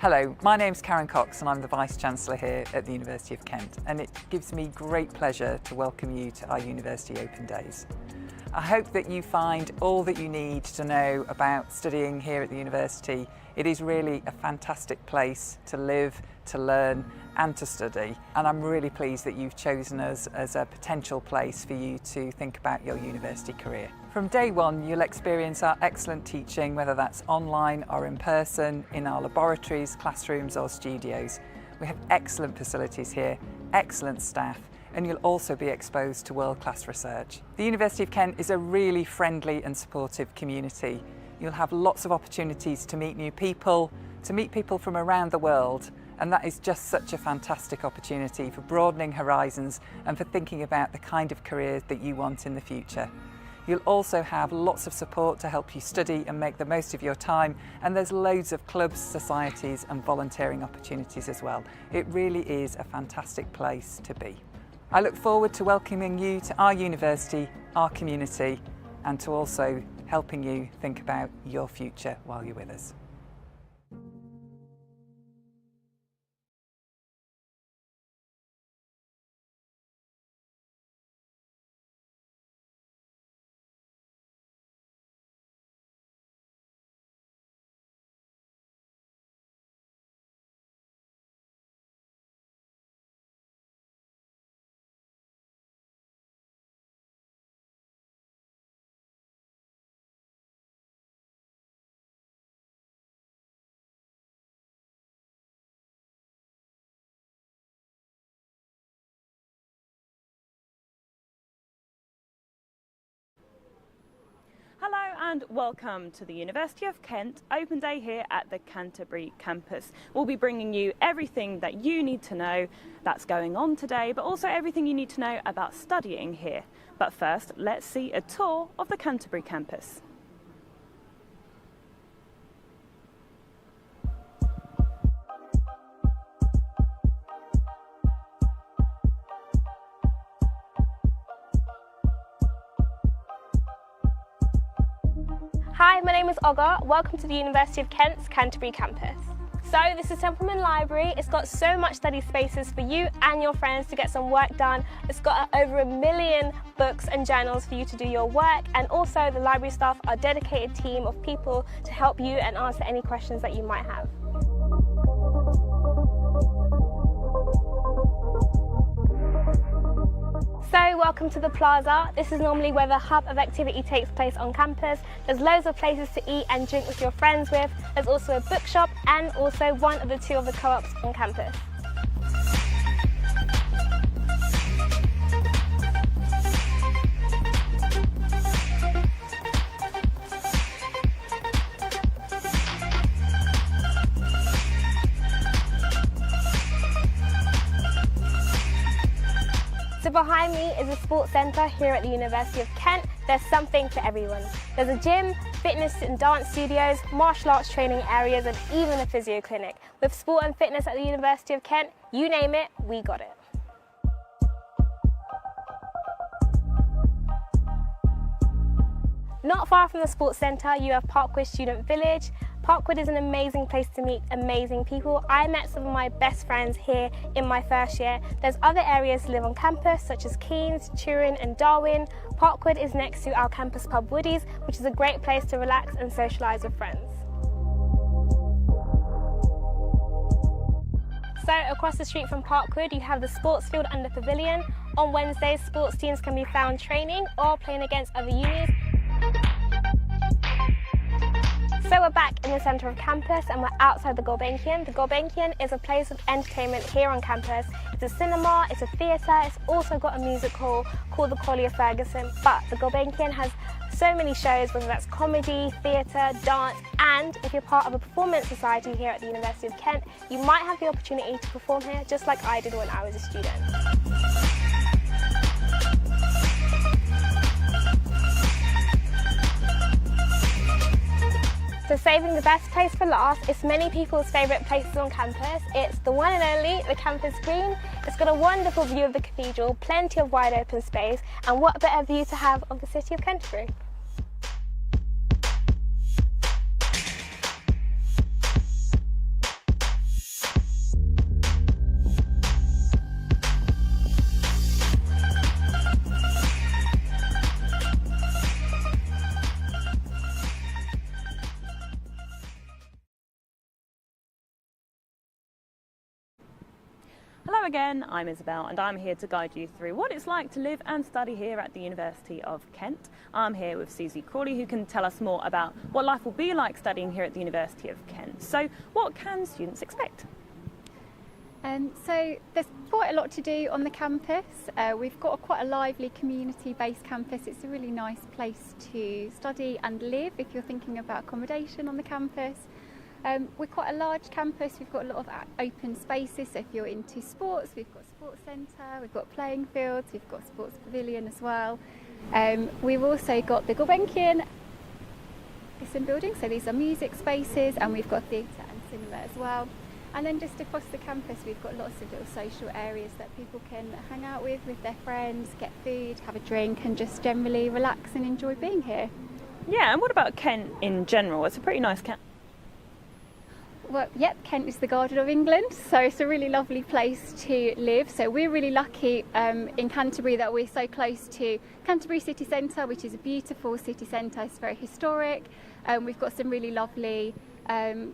Hello, my name's Karen Cox and I'm the Vice-Chancellor here at the University of Kent, and it gives me great pleasure to welcome you to our University Open Days. I hope that you find all that you need to know about studying here at the university. It is really a fantastic place to live, to learn and to study, and I'm really pleased that you've chosen us as a potential place for you to think about your university career. From day one, you'll experience our excellent teaching, whether that's online or in person, in our laboratories, classrooms or studios. We have excellent facilities here, excellent staff, and you'll also be exposed to world-class research. The University of Kent is a really friendly and supportive community. You'll have lots of opportunities to meet new people, to meet people from around the world, and that is just such a fantastic opportunity for broadening horizons and for thinking about the kind of careers that you want in the future. You'll also have lots of support to help you study and make the most of your time, and there's loads of clubs, societies and volunteering opportunities as well. It really is a fantastic place to be. I look forward to welcoming you to our university, our community, and to also helping you think about your future while you're with us. Hello and welcome to the University of Kent Open Day here at the Canterbury campus. We'll be bringing you everything that you need to know that's going on today, but also everything you need to know about studying here. But first, let's see a tour of the Canterbury campus. Hi, my name is Olga. Welcome to the University of Kent's Canterbury campus. So this is Templeman Library. It's got so much study spaces for you and your friends to get some work done. It's got over 1 million books and journals for you to do your work, and also the library staff are a dedicated team of people to help you and answer any questions that you might have. So welcome to the plaza. This is normally where the hub of activity takes place on campus. There's loads of places to eat and drink with your friends with. There's also a bookshop and also one of the two of the co-ops on campus. So behind me is a sports centre here at the University of Kent. There's something for everyone. There's a gym, fitness and dance studios, martial arts training areas and even a physio clinic. With sport and fitness at the University of Kent, you name it, we got it. Not far from the sports centre, you have Parkwood Student Village. Parkwood is an amazing place to meet amazing people. I met some of my best friends here in my first year. There's other areas to live on campus, such as Keynes, Turin and Darwin. Parkwood is next to our campus pub Woody's, which is a great place to relax and socialise with friends. So across the street from Parkwood, you have the sports field under Pavilion. On Wednesdays, sports teams can be found training or playing against other unis. So we're back in the centre of campus and we're outside the Gulbenkian. The Gulbenkian is a place of entertainment here on campus. It's a cinema, it's a theatre, it's also got a music hall called the Collier Ferguson. But the Gulbenkian has so many shows, whether that's comedy, theatre, dance, and if you're part of a performance society here at the University of Kent, you might have the opportunity to perform here just like I did when I was a student. So saving the best place for last, it's many people's favourite places on campus. It's the one and only, the campus green. It's got a wonderful view of the cathedral, plenty of wide open space, and what better view to have of the city of Canterbury. Hello again, I'm Isabel and I'm here to guide you through what it's like to live and study here at the University of Kent. I'm here with Susie Crawley, who can tell us more about what life will be like studying here at the University of Kent. So what can students expect? So there's quite a lot to do on the campus. We've got quite a lively community-based campus. It's a really nice place to study and live if you're thinking about accommodation on the campus. We're quite a large campus. We've got a lot of open spaces. So if you're into sports, we've got sports centre, we've got playing fields, we've got sports pavilion as well. We've also got the Gulbenkian building. So these are music spaces, and we've got theatre and cinema as well. And then just across the campus we've got lots of little social areas that people can hang out with their friends, get food, have a drink and just generally relax and enjoy being here. Yeah, and what about Kent in general? It's a pretty nice campus. Well, yep, Kent is the Garden of England, so it's a really lovely place to live. So we're really lucky in Canterbury that we're so close to Canterbury city centre, which is a beautiful city centre. It's very historic. We've got some really lovely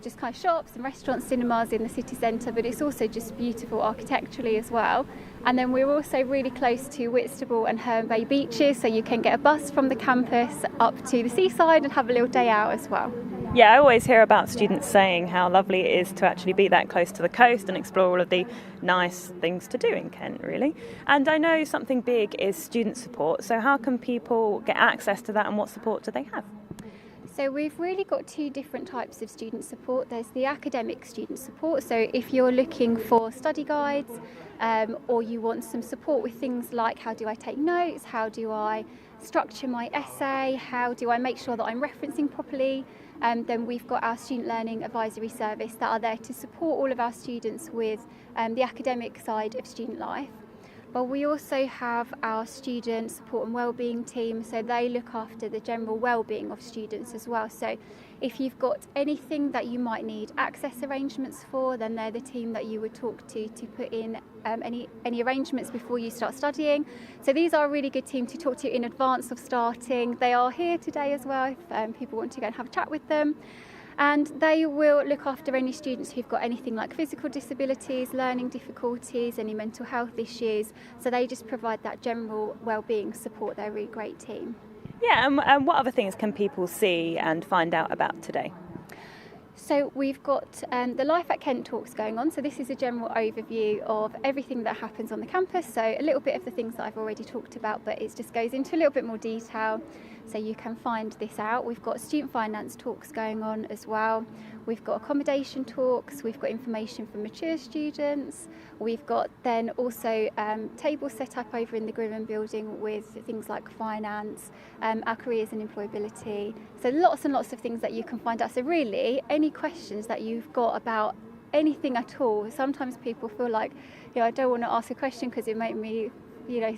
just kind of shops and restaurants, cinemas in the city centre, but it's also just beautiful architecturally as well. And then we're also really close to Whitstable and Herne Bay beaches, so you can get a bus from the campus up to the seaside and have a little day out as well. Yeah, I always hear about students saying how lovely it is to actually be that close to the coast and explore all of the nice things to do in Kent, really. And I know something big is student support, so how can people get access to that and what support do they have? So we've really got two different types of student support. There's the academic student support, so if you're looking for study guides or you want some support with things like how do I take notes, how do I structure my essay, how do I make sure that I'm referencing properly, then we've got our student learning advisory service that are there to support all of our students with the academic side of student life. But we also have our student support and wellbeing team, so they look after the general wellbeing of students as well. So if you've got anything that you might need access arrangements for, then they're the team that you would talk to put in any arrangements before you start studying. So these are a really good team to talk to in advance of starting. They are here today as well if people want to go and have a chat with them. And they will look after any students who've got anything like physical disabilities, learning difficulties, any mental health issues. So they just provide that general wellbeing support. They're a really great team. Yeah, and what other things can people see and find out about today? So we've got the Life at Kent talks going on. So this is a general overview of everything that happens on the campus. So a little bit of the things that I've already talked about, but it just goes into a little bit more detail. So you can find this out. We've got student finance talks going on as well. We've got accommodation talks. We've got information for mature students. We've got then also tables set up over in the Griven building with things like finance, our careers and employability. So lots and lots of things that you can find out. So really, any questions that you've got about anything at all, sometimes people feel like, I don't want to ask a question because it might me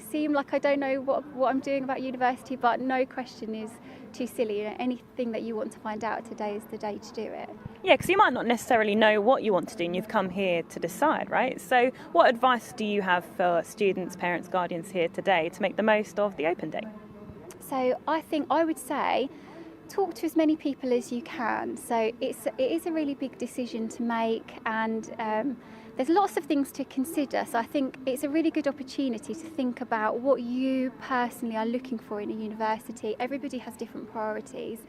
seem like I don't know what I'm doing about university, but no question is too silly. Anything that you want to find out, today is the day to do it. Yeah, because you might not necessarily know what you want to do and you've come here to decide, right? So what advice do you have for students, parents, guardians here today to make the most of the open day? So I think I would say talk to as many people as you can. So it is a really big decision to make, and there's lots of things to consider. So I think it's a really good opportunity to think about what you personally are looking for in a university. Everybody has different priorities.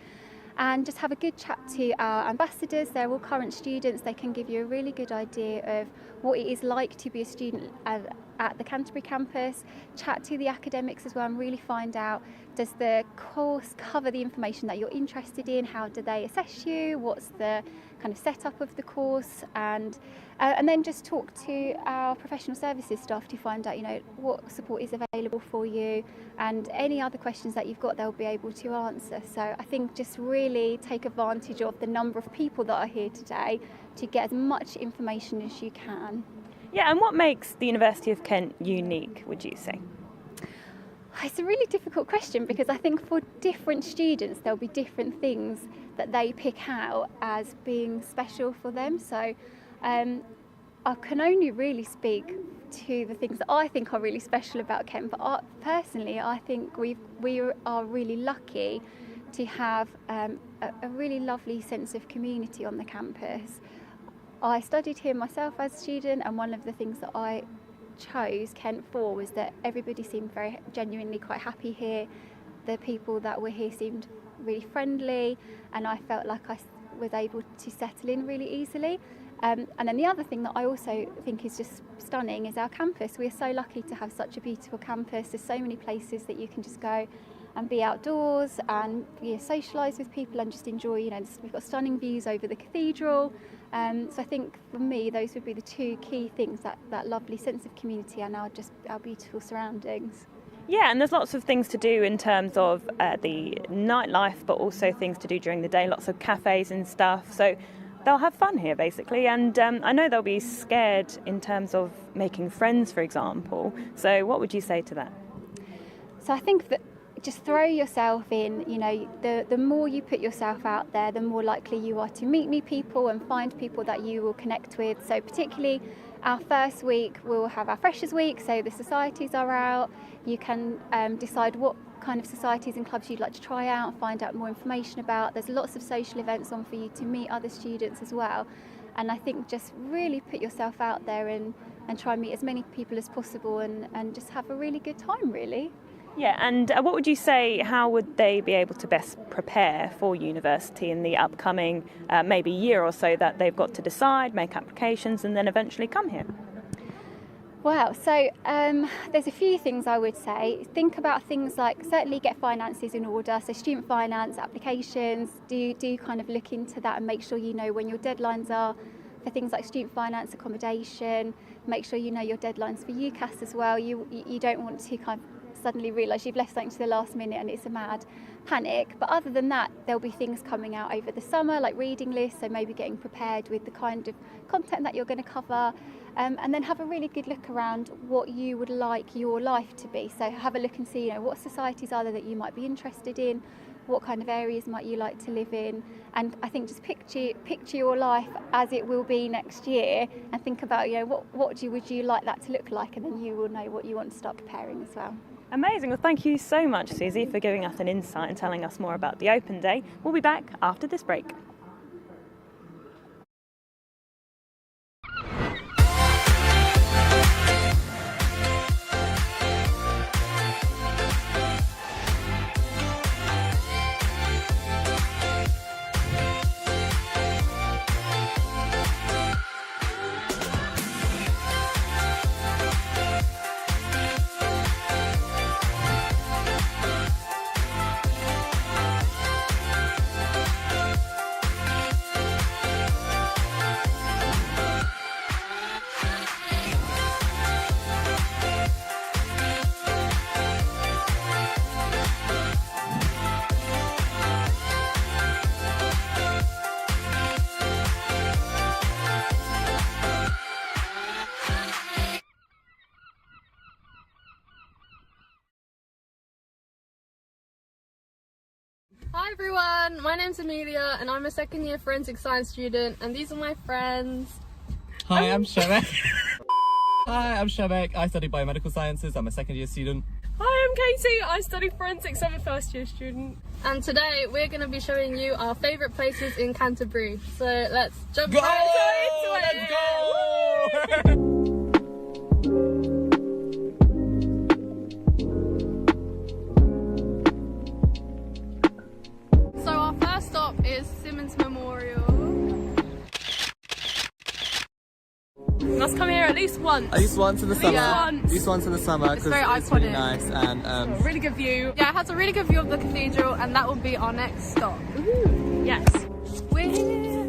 And just have a good chat to our ambassadors. They're all current students. They can give you a really good idea of what it is like to be a student at the Canterbury campus. Chat to the academics as well and really find out, does the course cover the information that you're interested in? How do they assess you? What's the kind of setup of the course? And then just talk to our professional services staff to find out, what support is available for you, and any other questions that you've got, they'll be able to answer. So I think just really take advantage of the number of people that are here today to get as much information as you can. Yeah, and what makes the University of Kent unique, would you say? It's a really difficult question because I think for different students there'll be different things that they pick out as being special for them. So I can only really speak to the things that I think are really special about Kent, but personally I think we are really lucky to have a really lovely sense of community on the campus. I studied here myself as a student, and one of the things that I chose Kent for was that everybody seemed very genuinely quite happy here. The people that were here seemed really friendly, and I felt like I was able to settle in really easily. And then the other thing that I also think is just stunning is our campus. We are so lucky to have such a beautiful campus. There's so many places that you can just go and be outdoors and socialise with people and just enjoy. We've got stunning views over the cathedral. So I think for me those would be the two key things, that lovely sense of community and our beautiful surroundings. Yeah, and there's lots of things to do in terms of the nightlife, but also things to do during the day, lots of cafes and stuff. So they'll have fun here, basically. And I know they'll be scared in terms of making friends, for example. So what would you say to that? So I think that just throw yourself in. The more you put yourself out there, the more likely you are to meet new people and find people that you will connect with. So particularly our first week, we'll have our Freshers Week, so the societies are out. You can decide what kind of societies and clubs you'd like to try out and find out more information about. There's lots of social events on for you to meet other students as well. And I think just really put yourself out there and try and meet as many people as possible and just have a really good time, really. Yeah, and what would you say, how would they be able to best prepare for university in the upcoming maybe year or so that they've got to decide, make applications and then eventually come here? Wow, so there's a few things I would say. Think about things like certainly get finances in order, so student finance, applications, do kind of look into that and make sure you know when your deadlines are for things like student finance, accommodation. Make sure you know your deadlines for UCAS as well. You don't want to kind of suddenly realise you've left something to the last minute and it's a mad panic. But other than that, there'll be things coming out over the summer like reading lists, so maybe getting prepared with the kind of content that you're going to cover, and then have a really good look around what you would like your life to be. So have a look and see what societies are there that you might be interested in, what kind of areas might you like to live in, and I think just picture your life as it will be next year and think about what would you like that to look like, and then you will know what you want to start preparing as well. Amazing. Well, thank you so much, Susie, for giving us an insight and telling us more about the Open Day. We'll be back after this break. Hi everyone, my name's Amelia and I'm a second year forensic science student, and these are my friends. Hi, I'm Shemek. Hi, I'm Shemek. I study biomedical sciences. I'm a second year student. Hi, I'm Katie. I study forensics. I'm a first year student. And today we're going to be showing you our favourite places in Canterbury. So let's jump right into it. Let's go! So our first stop is Simmons Memorial. You must come here at least once. At least once in the summer. At least once in the summer It's because very it's really iconic. nice and Really good view. Yeah, it has a really good view of the cathedral, and that will be our next stop. Ooh, yes. We're here.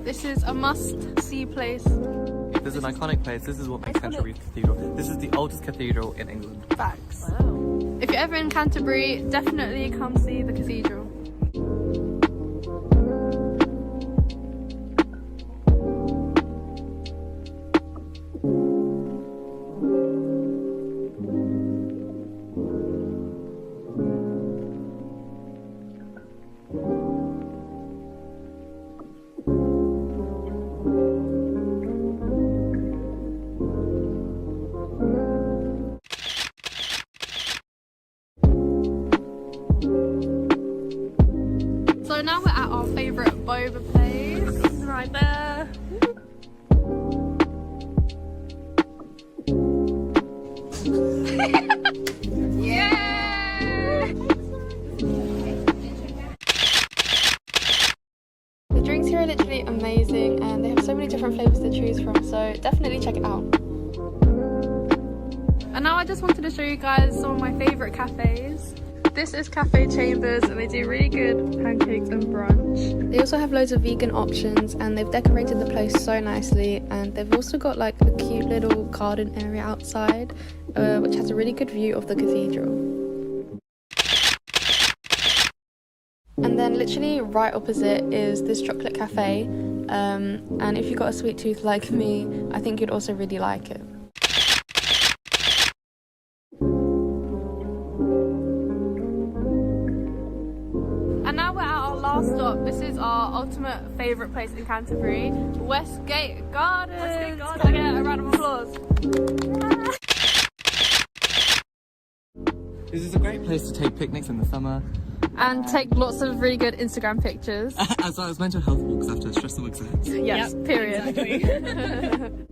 This is a must-see place. This is an iconic place. This is what makes Canterbury Cathedral. This is the oldest cathedral in England. Facts. Wow. If you're ever in Canterbury, definitely come see the cathedral. right there. The drinks here are literally amazing and they have so many different flavours to choose from, so definitely check it out. And now I just wanted to show you guys some of my favourite cafes. This is Cafe Chambers and they do really good pancakes and brunch. They also have loads of vegan options and they've decorated the place so nicely, and they've also got like a cute little garden area outside which has a really good view of the cathedral. And then literally right opposite is this chocolate cafe, and if you've got a sweet tooth like me, I think you'd also really like it. And now we're at our last stop. This is our ultimate favourite place in Canterbury, Westgate Gardens. Westgate Gardens. Can I get a round of applause? This is a great place to take picnics in the summer. And take lots of really good Instagram pictures. As well as mental health walks after stressful exams. Yes, period. Exactly.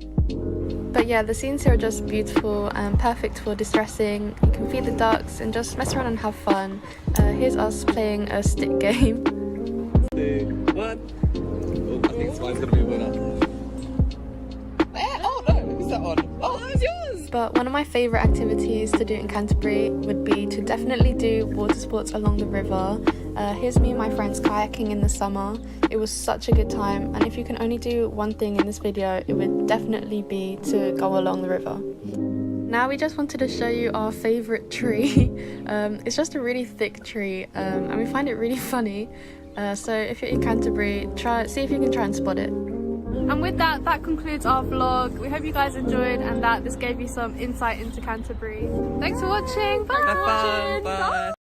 But yeah, the scenes here are just beautiful and perfect for distressing. You can feed the ducks and just mess around and have fun. Here's us playing a stick game. 2, 1. Oh, I think this one's gonna be a winner. Oh no, who's that one? Oh, it's yours! But one of my favourite activities to do in Canterbury would be to definitely do water sports along the river. Here's me and my friends kayaking in the summer. It was such a good time, and if you can only do one thing in this video, it would definitely be to go along the river. Now we just wanted to show you our favourite tree. It's just a really thick tree, and we find it really funny. So if you're in Canterbury, see if you can try and spot it. And with that, that concludes our vlog. We hope you guys enjoyed and that this gave you some insight into Canterbury. Thanks for watching. Bye. Have fun. Bye.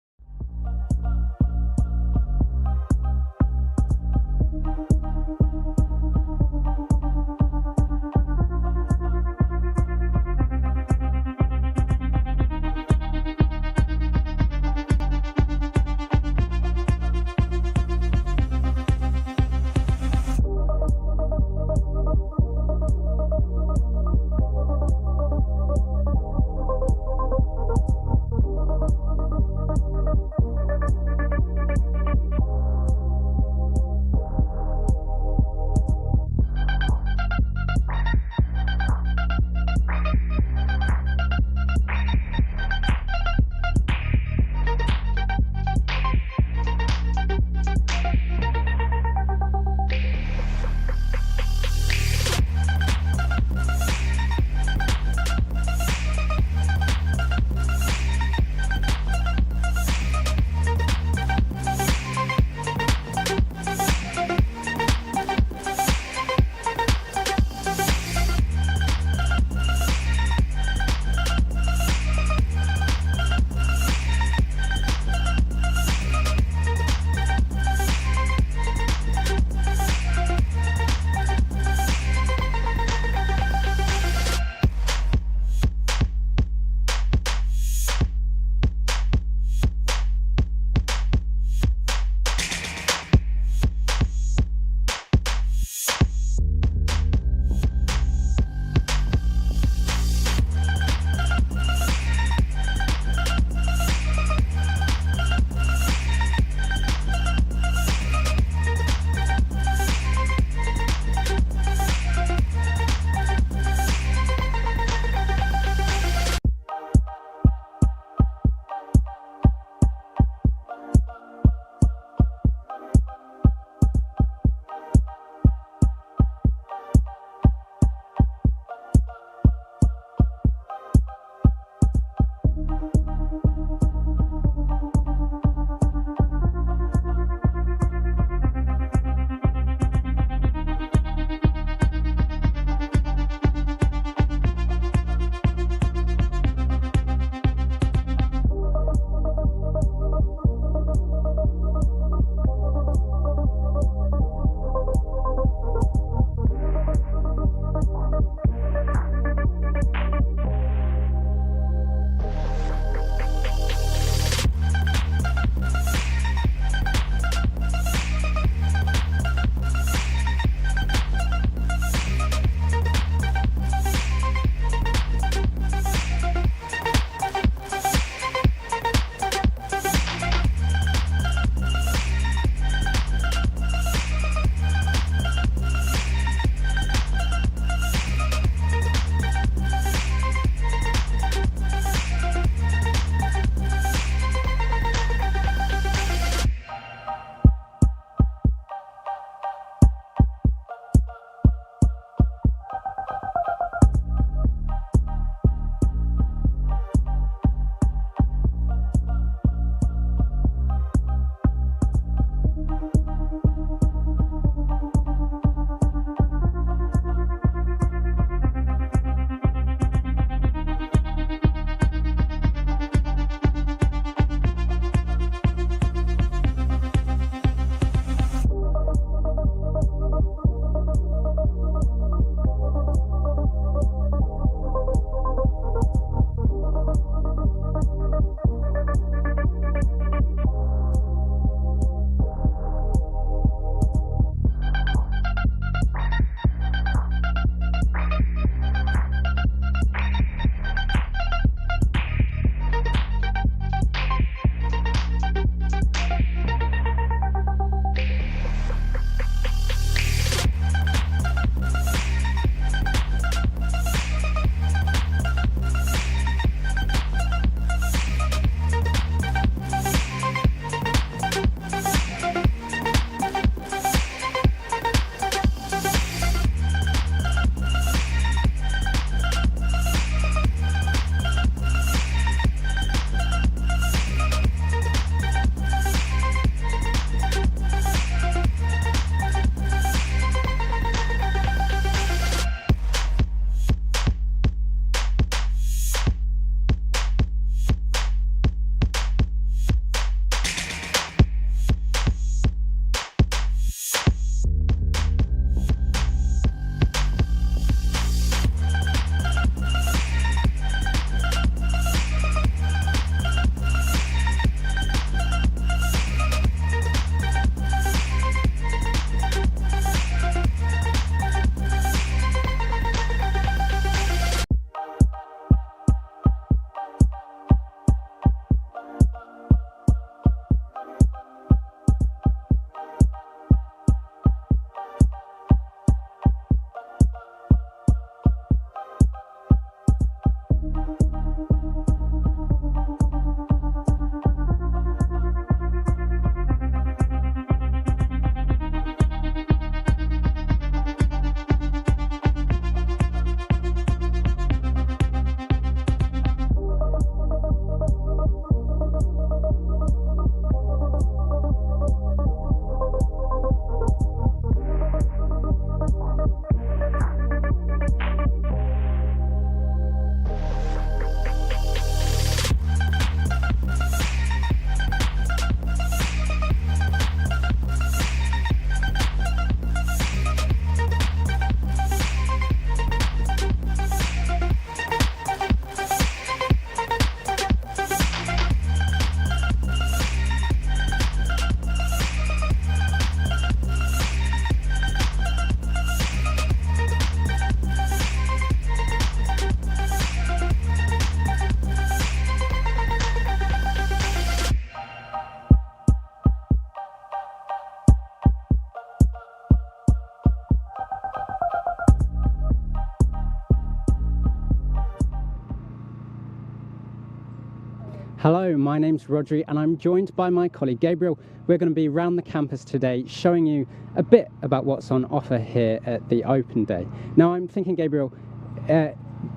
Hello, my name's Rodri and I'm joined by my colleague Gabriel. We're going to be around the campus today showing you a bit about what's on offer here at the Open Day. Now I'm thinking, Gabriel,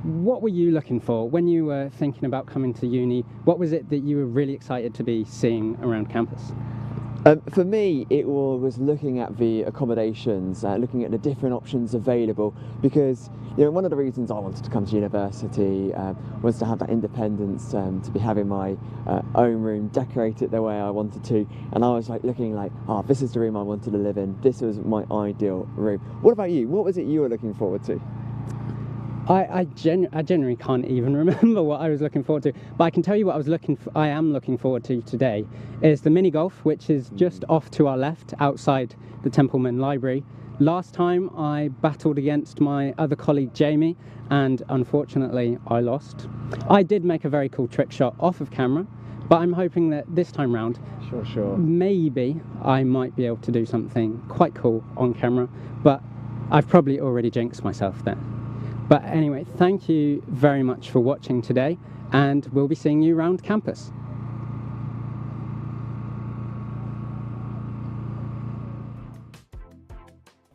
what were you looking for when you were thinking about coming to uni? What was it that you were really excited to be seeing around campus? For me, it was looking at the accommodations, looking at the different options available, because one of the reasons I wanted to come to university was to have that independence, to be having my own room, decorate it the way I wanted to, and I was looking this is the room I wanted to live in, this was my ideal room. What about you? What was it you were looking forward to? I genuinely can't even remember what I was looking forward to, but I can tell you what I am looking forward to today is the mini golf, which is just off to our left outside the Templeman Library. Last time I battled against my other colleague Jamie and unfortunately I lost. I did make a very cool trick shot off of camera, but I'm hoping that this time round maybe I might be able to do something quite cool on camera, but I've probably already jinxed myself there. But anyway, thank you very much for watching today, and we'll be seeing you around campus.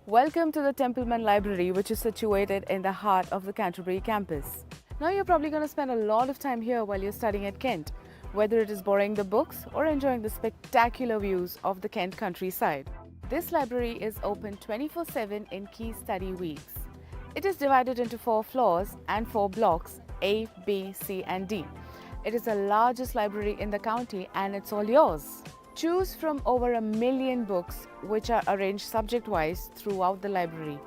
Welcome to the Templeman Library, which is situated in the heart of the Canterbury campus. Now you're probably going to spend a lot of time here while you're studying at Kent, whether it is borrowing the books or enjoying the spectacular views of the Kent countryside. This library is open 24/7 in key study weeks. It is divided into 4 floors and 4 blocks, A, B, C and D. It is the largest library in the county and it's all yours. Choose from over 1 million books which are arranged subject-wise throughout the library.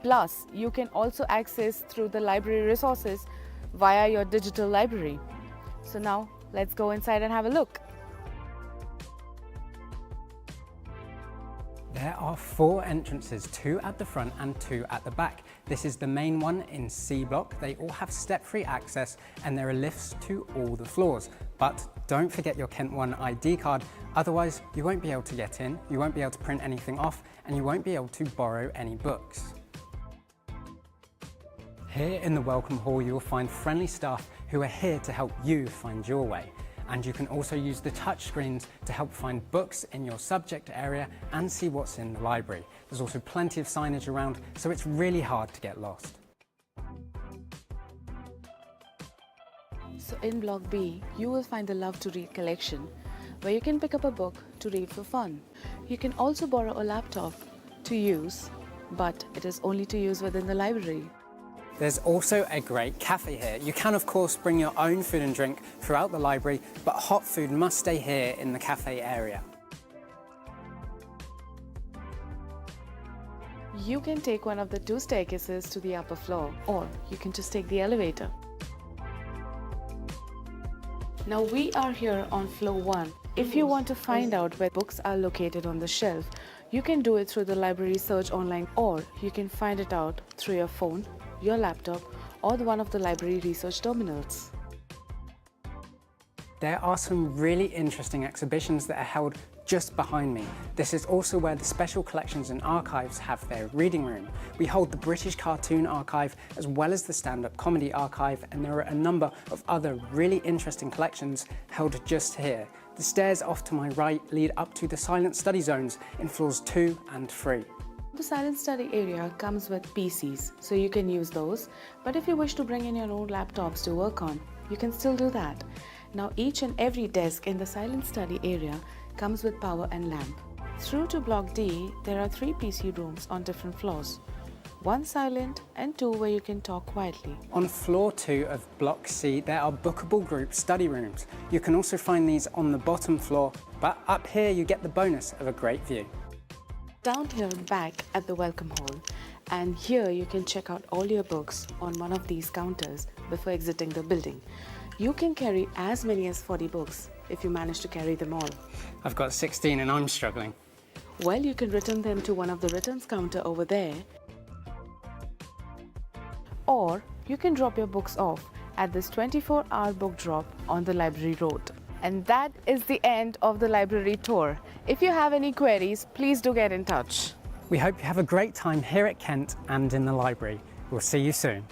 Plus, you can also access through the library resources via your digital library. So now, let's go inside and have a look. There are 4 entrances, 2 at the front and 2 at the back. This is the main one in C block. They all have step-free access and there are lifts to all the floors. But don't forget your Kent 1 ID card, otherwise you won't be able to get in, you won't be able to print anything off and you won't be able to borrow any books. Here in the Welcome Hall you will find friendly staff who are here to help you find your way. And you can also use the touch screens to help find books in your subject area and see what's in the library. There's also plenty of signage around, so it's really hard to get lost. So in Block B, you will find the Love to Read collection, where you can pick up a book to read for fun. You can also borrow a laptop to use, but it is only to use within the library. There's also a great cafe here. You can of course bring your own food and drink throughout the library, but hot food must stay here in the cafe area. You can take one of the 2 staircases to the upper floor, or you can just take the elevator. Now we are here on floor 1. If you want to find out where books are located on the shelf, you can do it through the library search online, or you can find it out through your phone, your laptop or one of the library research terminals. There are some really interesting exhibitions that are held just behind me. This is also where the Special Collections and Archives have their reading room. We hold the British Cartoon Archive as well as the Stand-Up Comedy Archive, and there are a number of other really interesting collections held just here. The stairs off to my right lead up to the Silent Study Zones in floors 2 and 3. The silent study area comes with PCs, so you can use those, but if you wish to bring in your own laptops to work on, you can still do that. Now each and every desk in the silent study area comes with power and lamp. Through to Block D, there are 3 PC rooms on different floors. 1 silent and 2 where you can talk quietly. On floor 2 of Block C, there are bookable group study rooms. You can also find these on the bottom floor, but up here you get the bonus of a great view. Down here back at the Welcome Hall, and here you can check out all your books on one of these counters before exiting the building. You can carry as many as 40 books if you manage to carry them all. I've got 16 and I'm struggling. Well, you can return them to one of the returns counter over there, or you can drop your books off at this 24-hour book drop on the library road. And that is the end of the library tour. If you have any queries, please do get in touch. We hope you have a great time here at Kent and in the library. We'll see you soon.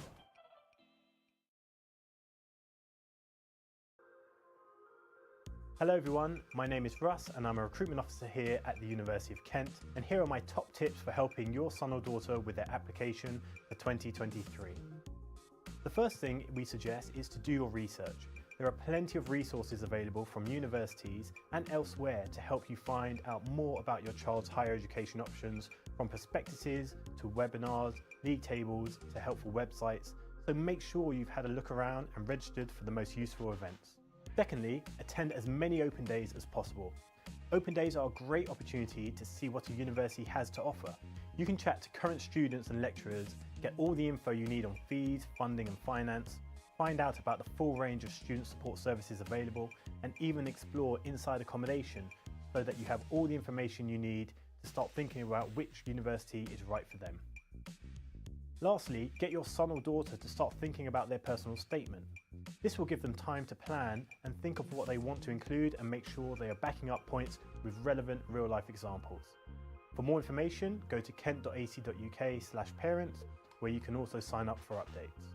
Hello everyone, my name is Russ and I'm a recruitment officer here at the University of Kent, and here are my top tips for helping your son or daughter with their application for 2023. The first thing we suggest is to do your research. There are plenty of resources available from universities and elsewhere to help you find out more about your child's higher education options, from prospectuses to webinars, league tables to helpful websites, so make sure you've had a look around and registered for the most useful events. Secondly, attend as many open days as possible. Open days are a great opportunity to see what a university has to offer. You can chat to current students and lecturers, get all the info you need on fees, funding and finance, find out about the full range of student support services available, and even explore inside accommodation so that you have all the information you need to start thinking about which university is right for them. Lastly, get your son or daughter to start thinking about their personal statement. This will give them time to plan and think of what they want to include and make sure they are backing up points with relevant real-life examples. For more information, go to kent.ac.uk/parents, where you can also sign up for updates.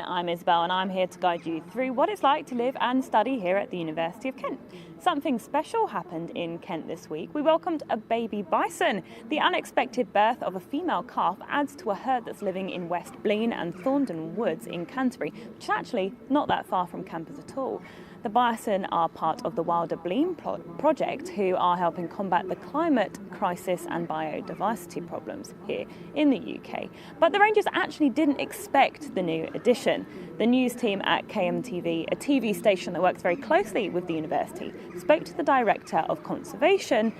I'm Isabel and I'm here to guide you through what it's like to live and study here at the University of Kent. Something special happened in Kent this week. We welcomed a baby bison. The unexpected birth of a female calf adds to a herd that's living in West Blean and Thorndon Woods in Canterbury, which is actually not that far from campus at all. The bison are part of the Wilder Blean project, who are helping combat the climate crisis and biodiversity problems here in the UK. But the rangers actually didn't expect the new addition. The news team at KMTV, a TV station that works very closely with the university, spoke to the Director of Conservation,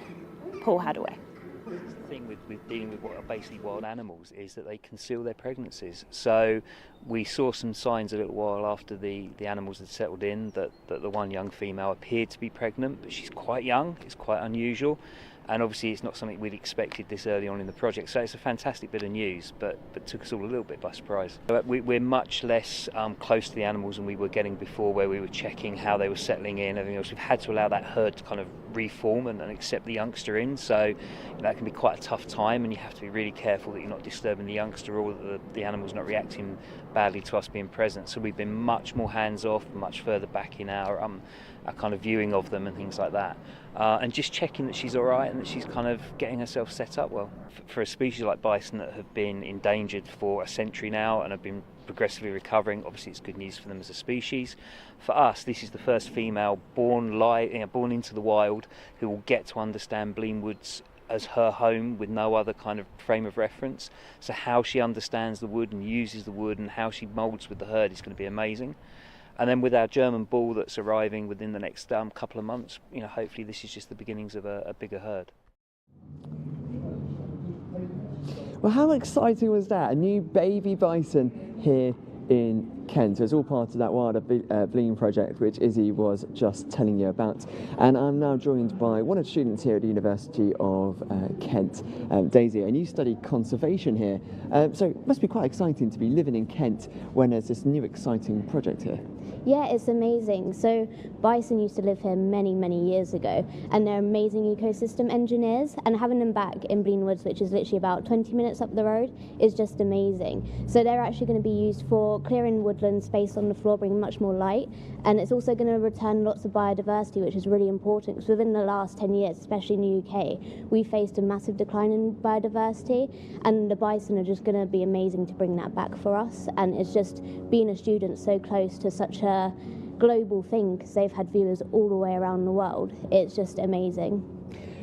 Paul Hadaway. The thing with dealing with what are basically wild animals is that they conceal their pregnancies. So we saw some signs a little while after the animals had settled in that the one young female appeared to be pregnant, but she's quite young. It's quite unusual, and obviously it's not something we'd expected this early on in the project. So it's a fantastic bit of news, but took us all a little bit by surprise. We're much less close to the animals than we were getting before, where we were checking how they were settling in, everything else. We've had to allow that herd to kind of reform and accept the youngster in, so that can be quite a tough time, and you have to be really careful that you're not disturbing the youngster or that the animal's not reacting badly to us being present. So we've been much more hands-off, much further back in our kind of viewing of them and things like that, and just checking that she's all right and that she's kind of getting herself set up well. For a species like bison that have been endangered for a century now and have been progressively recovering, obviously it's good news for them as a species. For us, this is the first female born into the wild who will get to understand Blean Woods as her home with no other kind of frame of reference. So how she understands the wood and uses the wood and how she moulds with the herd is going to be amazing. And then with our German bull that's arriving within the next couple of months, hopefully this is just the beginnings of a bigger herd. Well, how exciting was that? A new baby bison here in Kent. It's all part of that Wilder Blean project, which Izzy was just telling you about. And I'm now joined by one of the students here at the University of Kent, Daisy, and you study conservation here. So it must be quite exciting to be living in Kent when there's this new exciting project here. Yeah, it's amazing. So bison used to live here many, many years ago, and they're amazing ecosystem engineers, and having them back in Blean Woods, which is literally about 20 minutes up the road, is just amazing. So they're actually going to be used for clearing woodland space on the floor, bringing much more light, and it's also going to return lots of biodiversity, which is really important, because within the last 10 years, especially in the UK, we faced a massive decline in biodiversity, and the bison are just going to be amazing to bring that back for us. And it's just being a student so close to such a global thing, because they've had viewers all the way around the world. It's just amazing.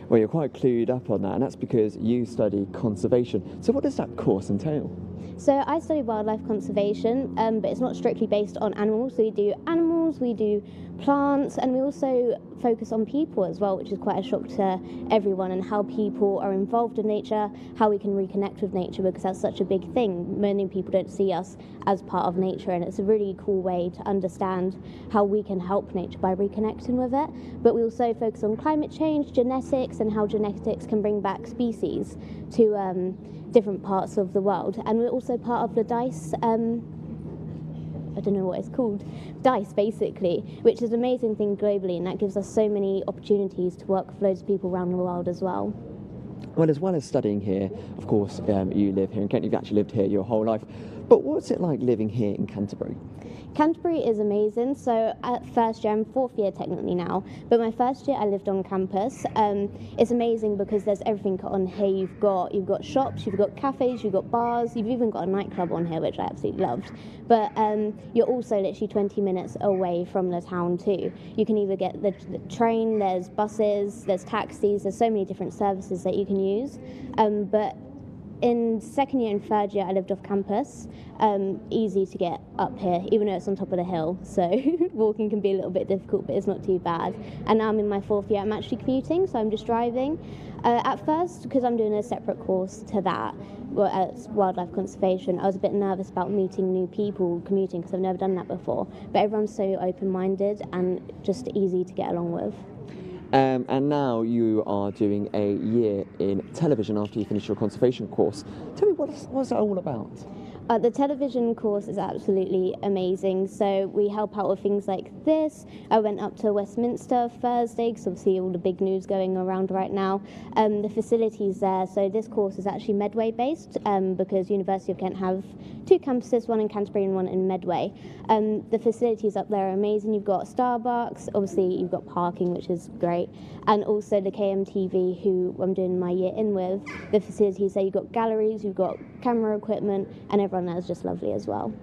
Well, you're quite clued up on that, and that's because you study conservation. So what does that course entail? So I study wildlife conservation, but it's not strictly based on animals. So we do animals, we do plants, and we also focus on people as well, which is quite a shock to everyone, and how people are involved in nature, how we can reconnect with nature, because that's such a big thing. Many people don't see us as part of nature, and it's a really cool way to understand how we can help nature by reconnecting with it. But we also focus on climate change, genetics, and how genetics can bring back species to different parts of the world. And we're also part of the DICE, I don't know what it's called, DICE basically, which is an amazing thing globally, and that gives us so many opportunities to work with loads of people around the world as well. Well as studying here, of course, you live here in Kent, you've actually lived here your whole life. But what's it like living here in Canterbury? Canterbury is amazing. So at first year, I'm fourth year technically now, but my first year I lived on campus. It's amazing because there's everything on here. You've got shops, you've got cafes, you've got bars, you've even got a nightclub on here, which I absolutely loved. But you're also literally 20 minutes away from the town too. You can either get the train, there's buses, there's taxis, there's so many different services that you can use. But in second year and third year, I lived off campus. Easy to get up here, even though it's on top of the hill. So walking can be a little bit difficult, but it's not too bad. And now I'm in my fourth year, I'm actually commuting, so I'm just driving. At first, because I'm doing a separate course to that, wildlife conservation, I was a bit nervous about meeting new people commuting, because I've never done that before. But everyone's so open-minded and just easy to get along with. And now you are doing a year in television after you finish your conservation course. Tell me, what's that all about? The television course is absolutely amazing. So we help out with things like this. I went up to Westminster Thursday because obviously all the big news going around right now. The facilities there. So this course is actually Medway based because University of Kent have 2 campuses, one in Canterbury and one in Medway. The facilities up there are amazing. You've got Starbucks, obviously you've got parking, which is great, and also the KMTV, who I'm doing my year in with. The facilities there, you've got galleries, you've got camera equipment, and everyone there is just lovely as well.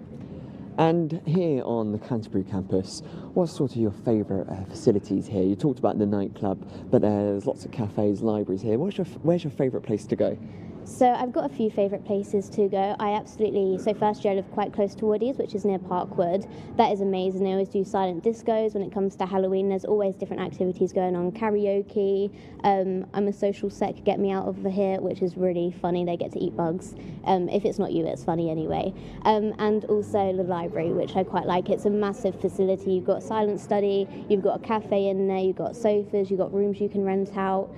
And here on the Canterbury campus, what's sort of your favourite facilities here? You talked about the nightclub, but there's lots of cafes, libraries here. Where's your favourite place to go? So I've got a few favourite places to go. So first year I live quite close to Woodies, which is near Parkwood. That is amazing. They always do silent discos when it comes to Halloween. There's always different activities going on, karaoke. I'm a social sec, Get Me Out of Here, which is really funny. They get to eat bugs. If it's not you, it's funny anyway. And also the library, which I quite like. It's a massive facility. You've got silent study, you've got a cafe in there, you've got sofas, you've got rooms you can rent out.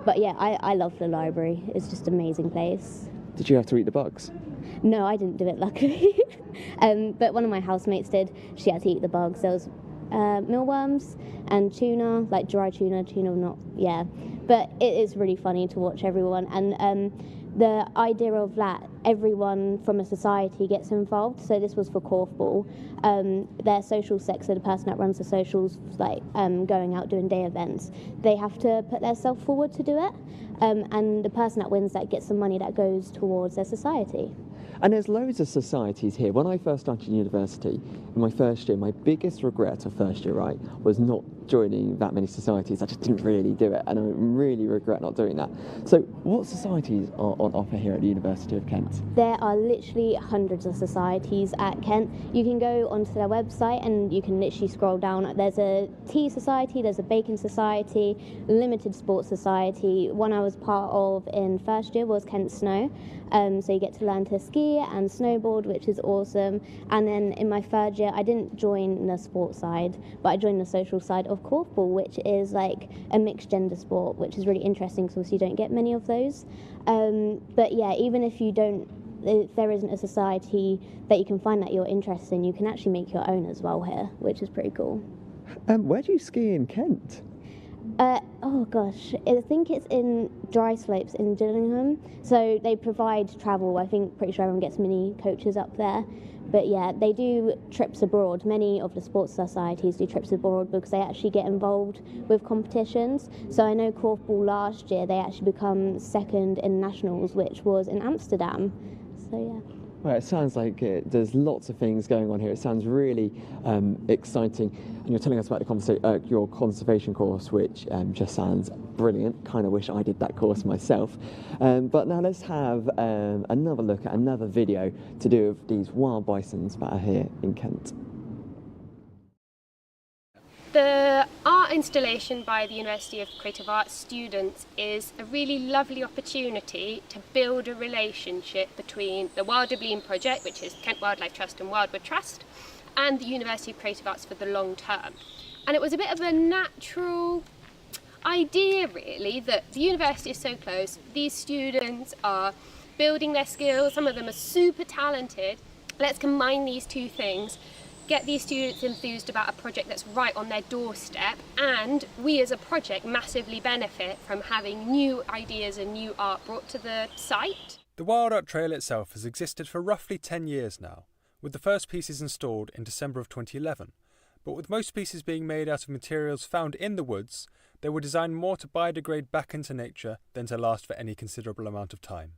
But yeah, I love the library. It's just amazing place. Did you have to eat the bugs? No, I didn't do it, luckily. But one of my housemates did. She had to eat the bugs. There was mealworms and tuna, like dry tuna not, yeah. But it is really funny to watch everyone. And the idea of that, everyone from a society gets involved. So this was for Korfball. Their social sec, so the person that runs the socials, like going out doing day events, they have to put their self forward to do it. And the person that wins that gets some money that goes towards their society. And there's loads of societies here. When I first started university, in my first year, my biggest regret of first year, right, was not joining that many societies. I just didn't really do it, and I really regret not doing that. So what societies are on offer here at the University of Kent? There are literally hundreds of societies at Kent. You can go onto their website and you can literally scroll down. There's a tea society, there's a baking society, limited sports society. One I was part of in first year was Kent Snow. So you get to learn to ski and snowboard, which is awesome. And then in my third year, I didn't join the sports side, but I joined the social side of Korfball, which is like a mixed gender sport, which is really interesting because you don't get many of those. But yeah, even if there isn't a society that you can find that you're interested in, you can actually make your own as well here, which is pretty cool. Where do you ski in Kent? Oh gosh, I think it's in Dry Slopes in Gillingham. So they provide travel. I think pretty sure everyone gets mini coaches up there. But yeah, they do trips abroad. Many of the sports societies do trips abroad because they actually get involved with competitions. So I know Korfball last year, they actually become second in nationals, which was in Amsterdam. So yeah. Well, it sounds like there's lots of things going on here. It sounds really exciting. And you're telling us about your conservation course, which just sounds brilliant. Kind of wish I did that course myself. But now let's have another look at another video to do with these wild bisons that are here in Kent. The art installation by the University of Creative Arts students is a really lovely opportunity to build a relationship between the Wilder Bleam project, which is Kent Wildlife Trust and Wildwood Trust, and the University of Creative Arts for the long term. And it was a bit of a natural idea really that the university is so close, these students are building their skills, some of them are super talented. Let's combine these two things, get these students enthused about a project that's right on their doorstep, and we as a project massively benefit from having new ideas and new art brought to the site. The Wild Art Trail itself has existed for roughly 10 years now, with the first pieces installed in December of 2011. But with most pieces being made out of materials found in the woods, they were designed more to biodegrade back into nature than to last for any considerable amount of time.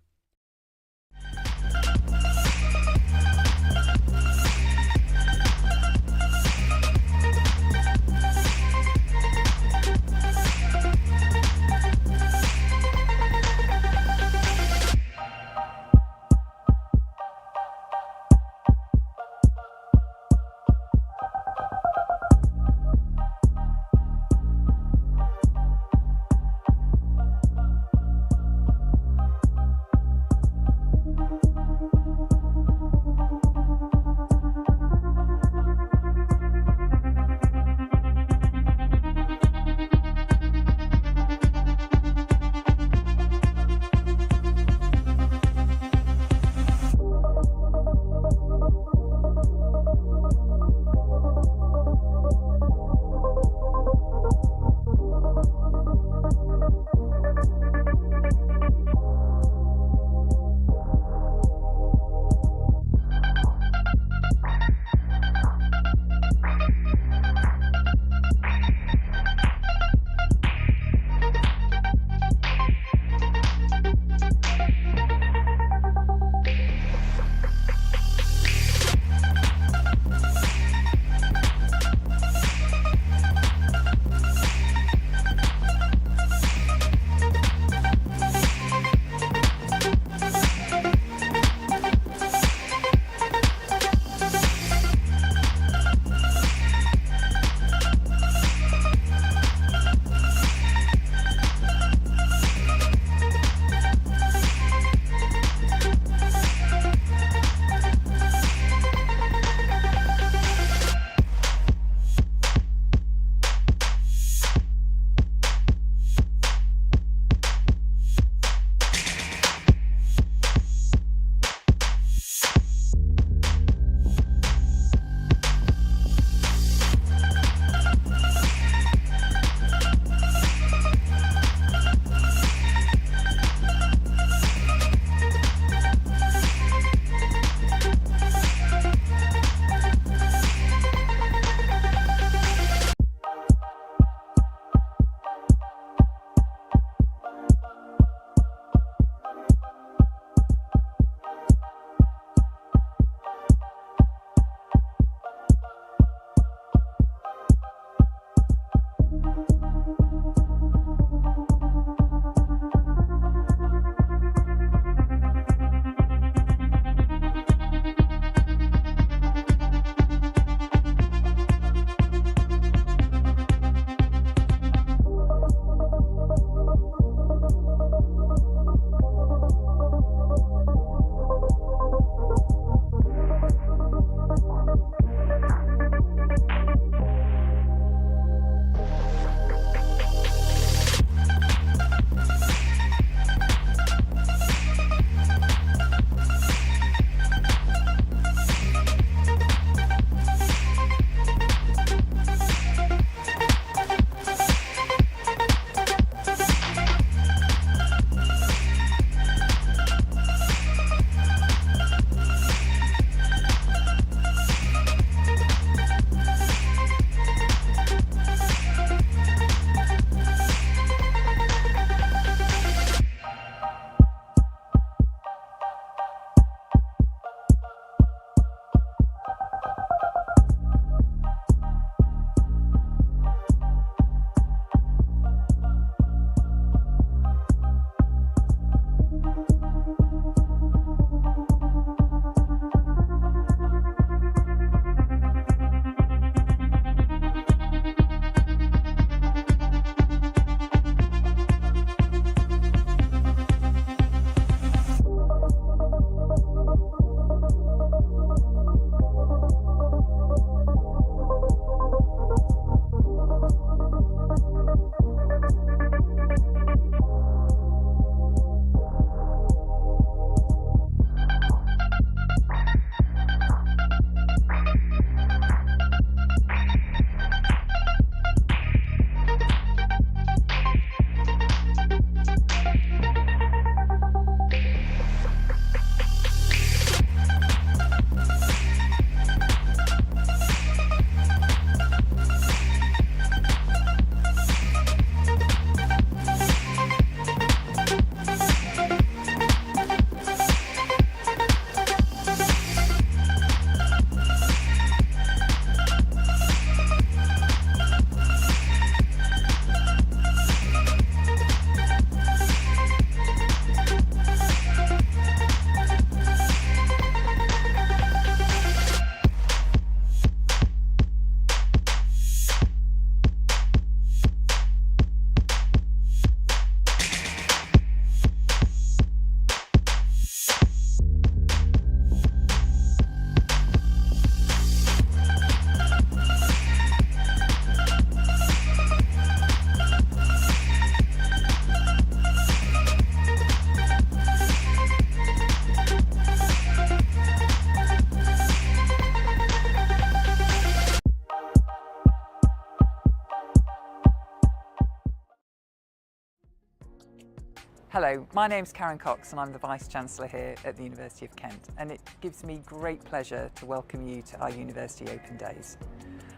Hello, my name's Karen Cox and I'm the Vice-Chancellor here at the University of Kent, and it gives me great pleasure to welcome you to our University Open Days.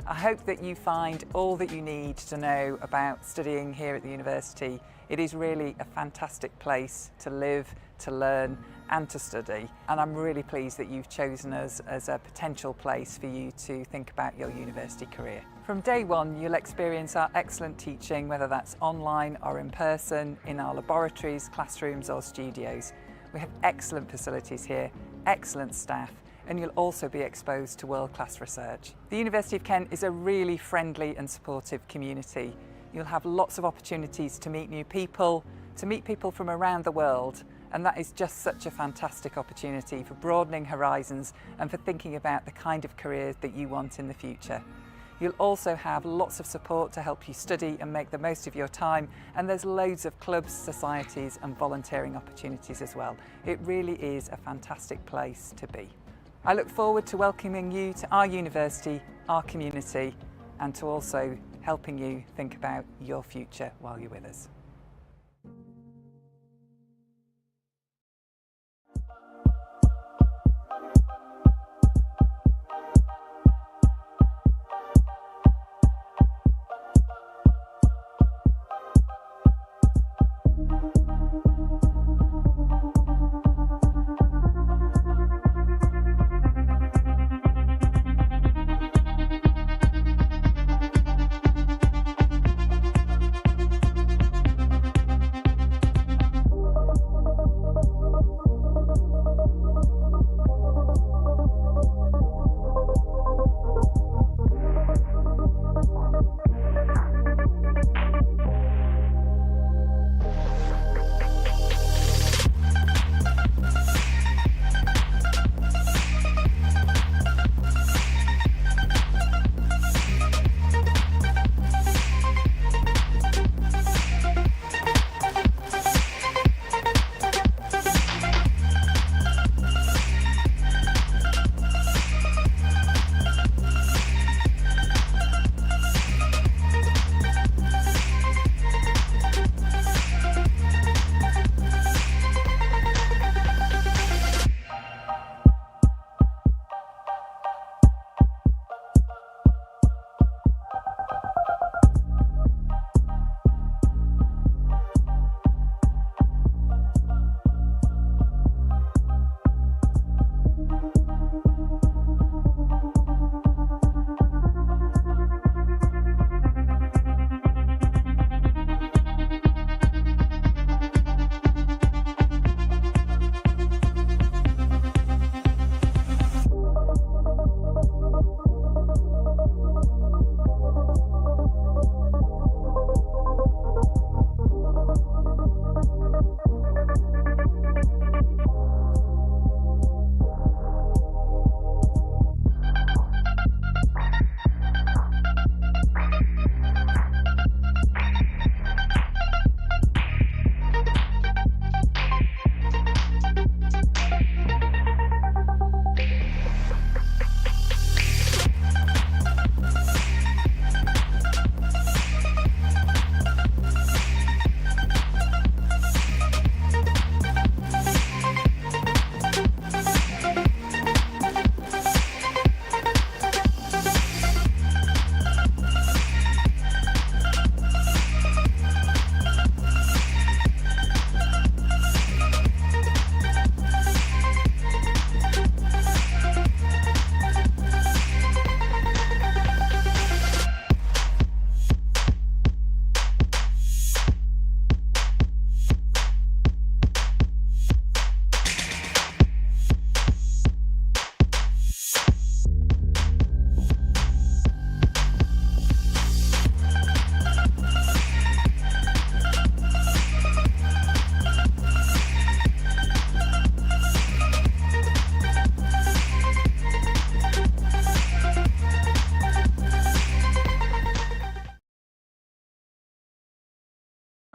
I hope that you find all that you need to know about studying here at the university. It is really a fantastic place to live, to learn and to study, and I'm really pleased that you've chosen us as a potential place for you to think about your university career. From day one, you'll experience our excellent teaching, whether that's online or in person, in our laboratories, classrooms or studios. We have excellent facilities here, excellent staff, and you'll also be exposed to world-class research. The University of Kent is a really friendly and supportive community. You'll have lots of opportunities to meet new people, to meet people from around the world, and that is just such a fantastic opportunity for broadening horizons and for thinking about the kind of careers that you want in the future. You'll also have lots of support to help you study and make the most of your time, and there's loads of clubs, societies and volunteering opportunities as well. It really is a fantastic place to be. I look forward to welcoming you to our university, our community, and to also helping you think about your future while you're with us.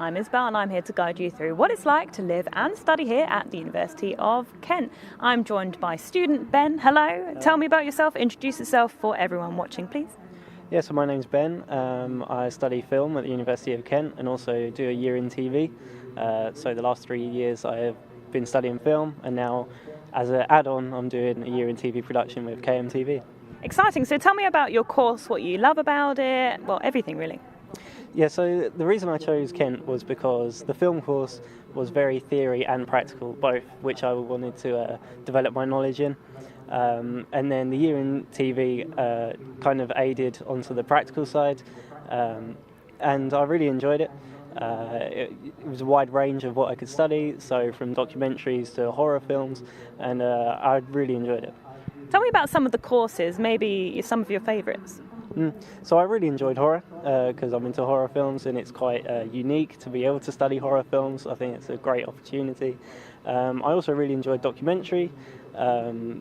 I'm Isabel and I'm here to guide you through what it's like to live and study here at the University of Kent. I'm joined by student Ben. Hello. Tell me about yourself. Introduce yourself for everyone watching, please. Yeah, so my name's Ben. I study film at the University of Kent and also do a year in TV. So the last 3 years I have been studying film, and now as an add-on I'm doing a year in TV production with KMTV. Exciting. So tell me about your course, what you love about it, well, everything really. Yeah, so the reason I chose Kent was because the film course was very theory and practical, both, which I wanted to develop my knowledge in. And then the year in TV kind of aided onto the practical side, and I really enjoyed it. It was a wide range of what I could study, so from documentaries to horror films, and I really enjoyed it. Tell me about some of the courses, maybe some of your favourites. So I really enjoyed horror because I'm into horror films, and it's quite unique to be able to study horror films. I think it's a great opportunity. I also really enjoyed documentary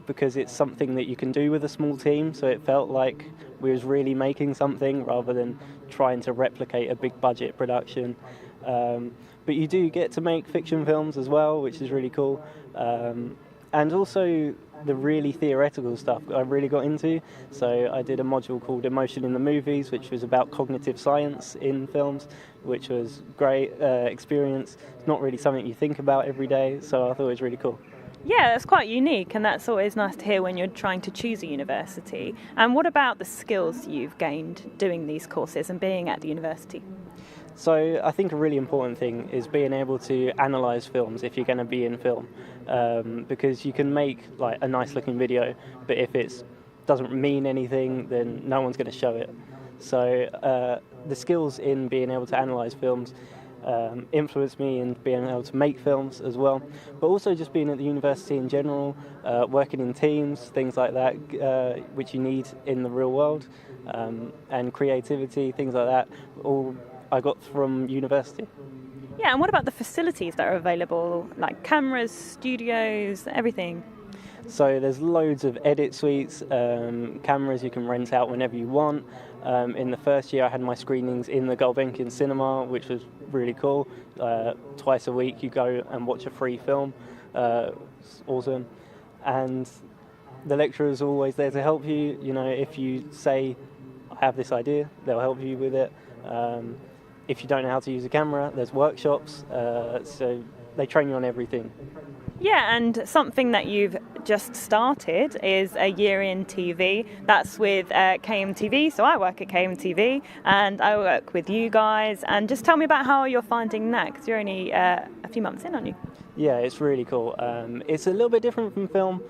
because it's something that you can do with a small team, so it felt like we was really making something rather than trying to replicate a big budget production. But you do get to make fiction films as well, which is really cool. And also the really theoretical stuff I really got into. So I did a module called Emotion in the Movies, which was about cognitive science in films, which was great experience. It's not really something you think about every day, so I thought it was really cool. Yeah, that's quite unique, and that's always nice to hear when you're trying to choose a university. And what about the skills you've gained doing these courses and being at the university? So I think a really important thing is being able to analyse films if you're going to be in film, because you can make like a nice looking video, but if it doesn't mean anything, then no one's going to show it. So the skills in being able to analyse films influenced me in being able to make films as well, but also just being at the university in general, working in teams, things like that, which you need in the real world, and creativity, things like that, all I got from university. Yeah, and what about the facilities that are available, like cameras, studios, everything? So there's loads of edit suites, cameras you can rent out whenever you want. In the first year I had my screenings in the Gulbenkian cinema, which was really cool. Twice a week you go and watch a free film. It's awesome. And the lecturers are always there to help you. You know, if you say, I have this idea, they'll help you with it. If you don't know how to use a camera, there's workshops, so they train you on everything. Yeah, and something that you've just started is a year in TV. That's with KMTV, so I work at KMTV, and I work with you guys. And just tell me about how you're finding that, because you're only a few months in, aren't you? Yeah, it's really cool. It's a little bit different from film,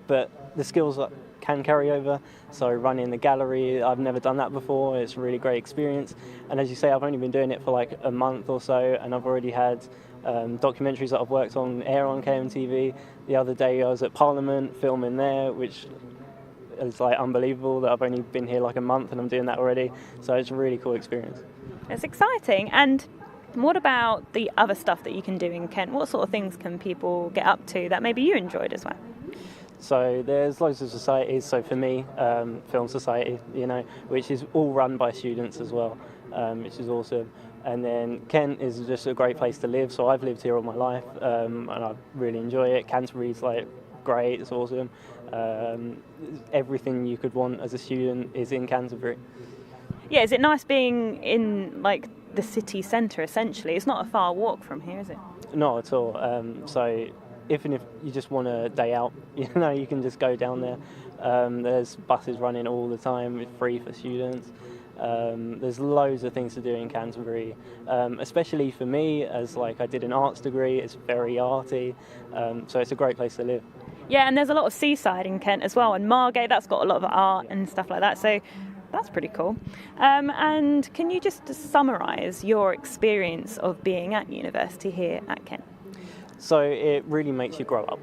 but the skills can carry over. So running the gallery, I've never done that before. It's a really great experience. And as you say, I've only been doing it for like a month or so, and I've already had documentaries that I've worked on air on KMTV. The other day I was at Parliament filming there, which is like unbelievable that I've only been here like a month and I'm doing that already. So it's a really cool experience. It's exciting. And what about the other stuff that you can do in Kent? What sort of things can people get up to that maybe you enjoyed as well? So there's loads of societies. So for me, Film Society, you know, which is all run by students as well, which is awesome. And then Kent is just a great place to live. So I've lived here all my life, and I really enjoy it. Canterbury's like great. It's awesome. Everything you could want as a student is in Canterbury. Yeah, is it nice being in like the city centre essentially? It's not a far walk from here, is it? Not at all. So even if you just want a day out, you know, you can just go down there. There's buses running all the time. It's free for students. There's loads of things to do in Canterbury, especially for me, as like I did an arts degree. It's very arty, so it's a great place to live. Yeah, and there's a lot of seaside in Kent as well, and Margate, that's got a lot of art and stuff like that, so that's pretty cool. And can you just summarise your experience of being at university here at Kent? So it really makes you grow up.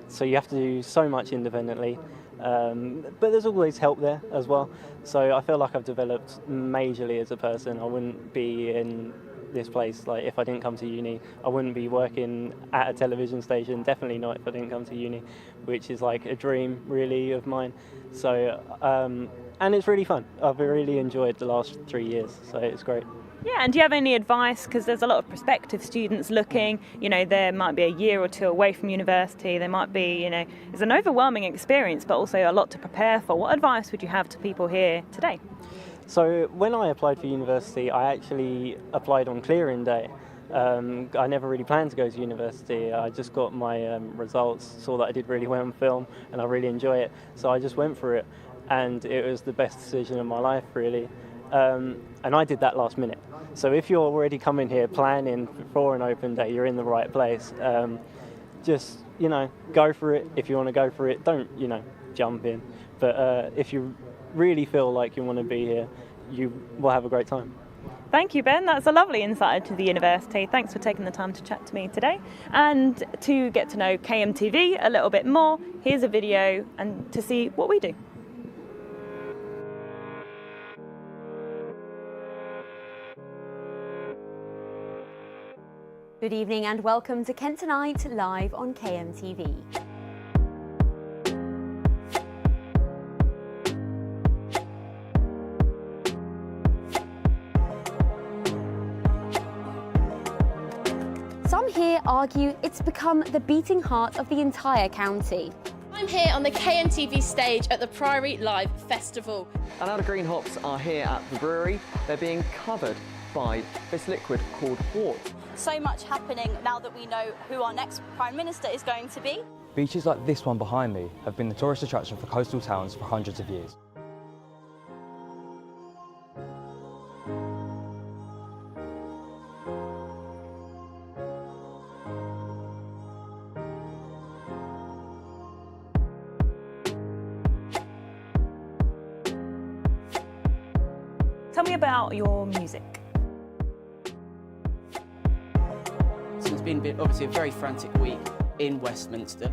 So you have to do so much independently, but there's always help there as well. So I feel like I've developed majorly as a person. I wouldn't be in this place like if I didn't come to uni. I wouldn't be working at a television station, definitely not if I didn't come to uni, which is like a dream really of mine. So and it's really fun. I've really enjoyed the last 3 years, so it's great. Yeah, and do you have any advice, because there's a lot of prospective students looking, you know, there might be a year or two away from university, there might be, you know, it's an overwhelming experience but also a lot to prepare for. What advice would you have to people here today? So when I applied for university, I actually applied on clearing day. I never really planned to go to university. I just got my results, saw that I did really well on film, and I really enjoy it. So I just went for it, and it was the best decision of my life, really. And I did that last minute. So if you're already coming here planning for an open day, you're in the right place. Just, go for it. If you want to go for it, don't, jump in. But if you really feel like you want to be here, you will have a great time. Thank you, Ben. That's a lovely insight to the university. Thanks for taking the time to chat to me today. And to get to know KMTV a little bit more, here's a video and to see what we do. Good evening and welcome to Kent Tonight live on KMTV. Some here argue it's become the beating heart of the entire county. I'm here on the KMTV stage at the Priory Live Festival. And now the green hops are here at the brewery. They're being covered by this liquid called wort. So much happening now that we know who our next Prime Minister is going to be. Beaches like this one behind me have been the tourist attraction for coastal towns for hundreds of years. Tell me about your music. So it's been obviously a very frantic week in Westminster.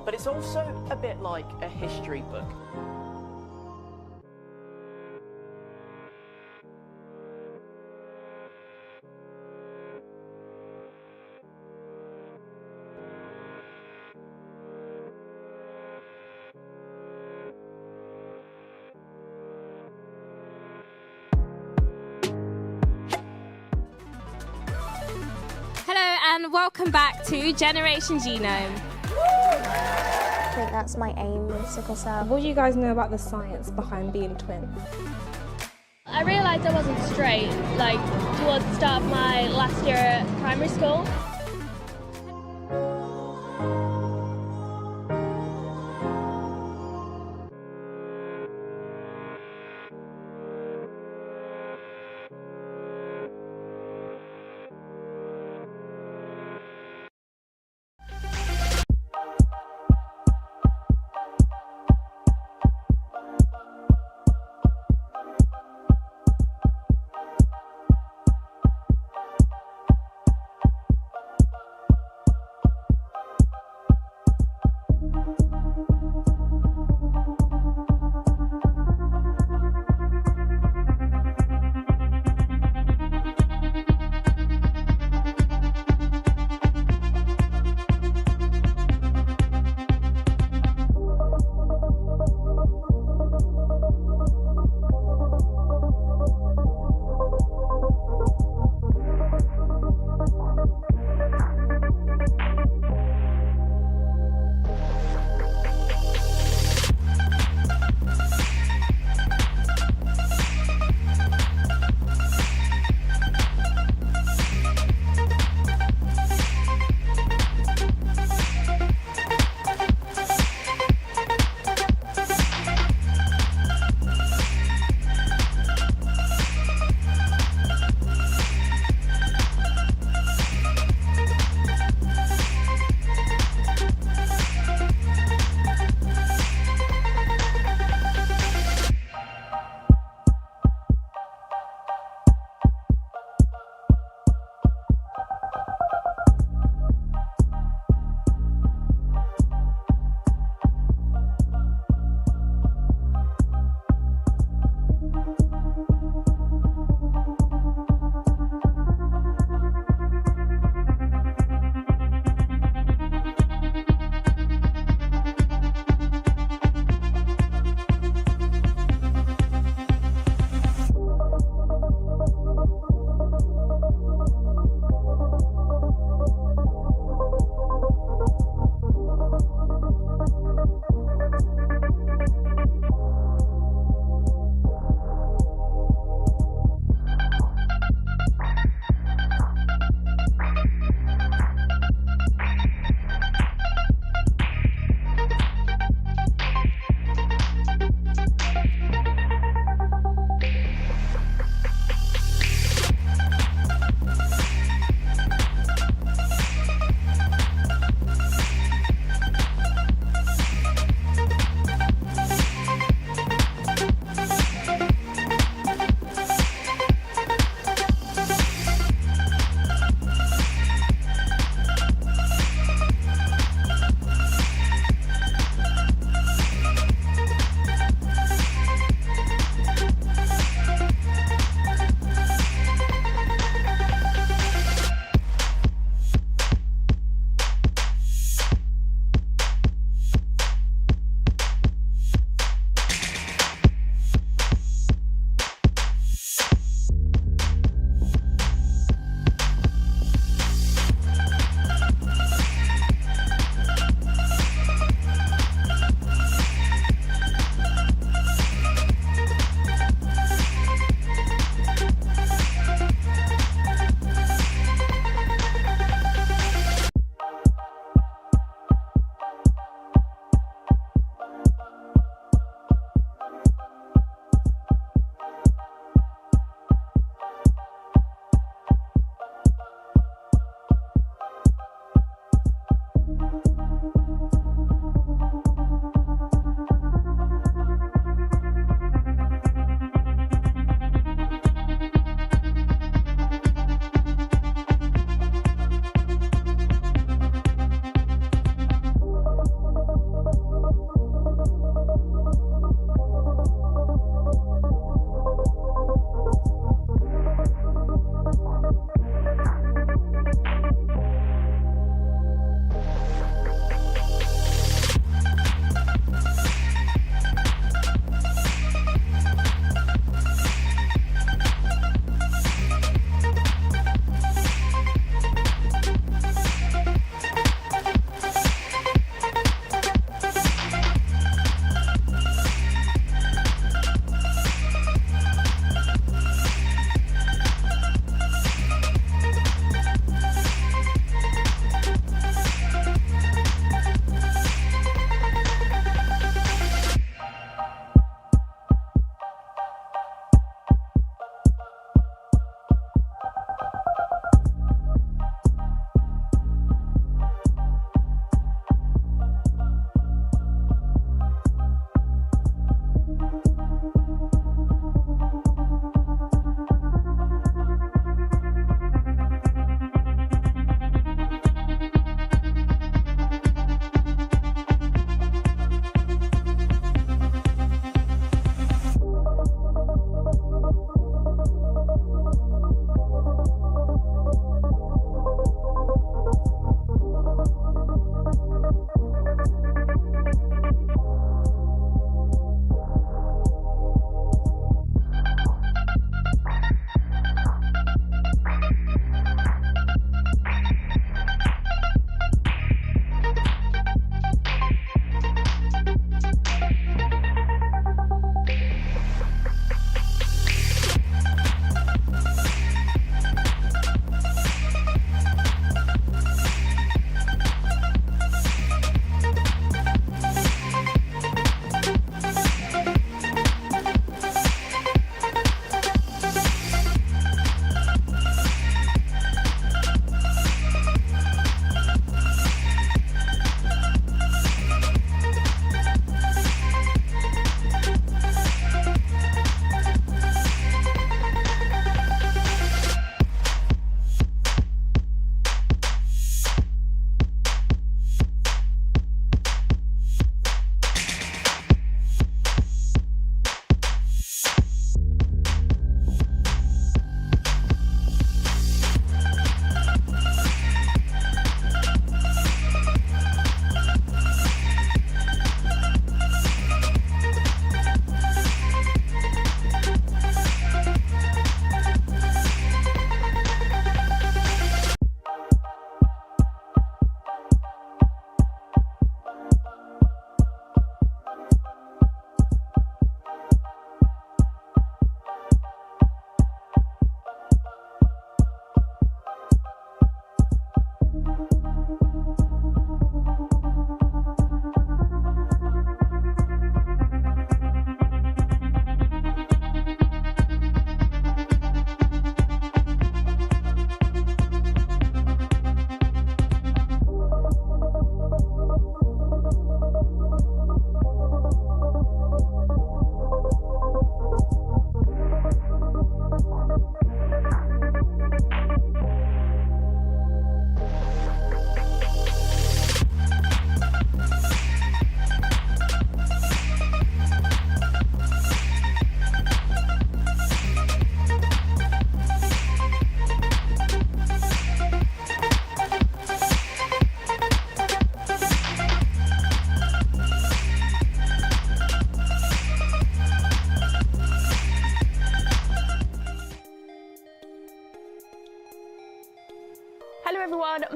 But it's also a bit like a history book. Hello and welcome back to Generation Genome. I think that's my aim with sickle cell. What do you guys know about the science behind being twin? I realised I wasn't straight, towards the start of my last year at primary school.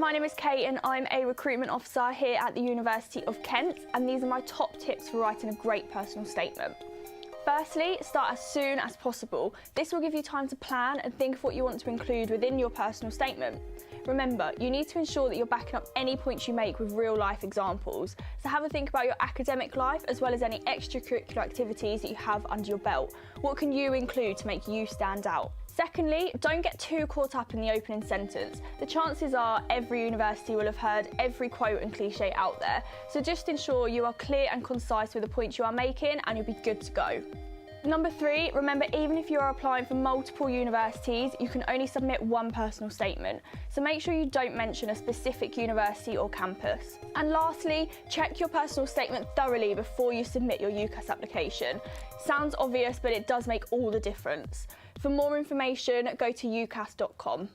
my name is Kate and I'm a recruitment officer here at the University of Kent, and these are my top tips for writing a great personal statement. Firstly, start as soon as possible. This will give you time to plan and think of what you want to include within your personal statement. Remember, you need to ensure that you're backing up any points you make with real life examples. So have a think about your academic life as well as any extracurricular activities that you have under your belt. What can you include to make you stand out? Secondly, don't get too caught up in the opening sentence. The chances are every university will have heard every quote and cliche out there, so just ensure you are clear and concise with the points you are making and you'll be good to go. Number 3, remember even if you are applying for multiple universities, you can only submit one personal statement, so make sure you don't mention a specific university or campus. And lastly, check your personal statement thoroughly before you submit your UCAS application. Sounds obvious, but it does make all the difference. For more information, go to ucas.com.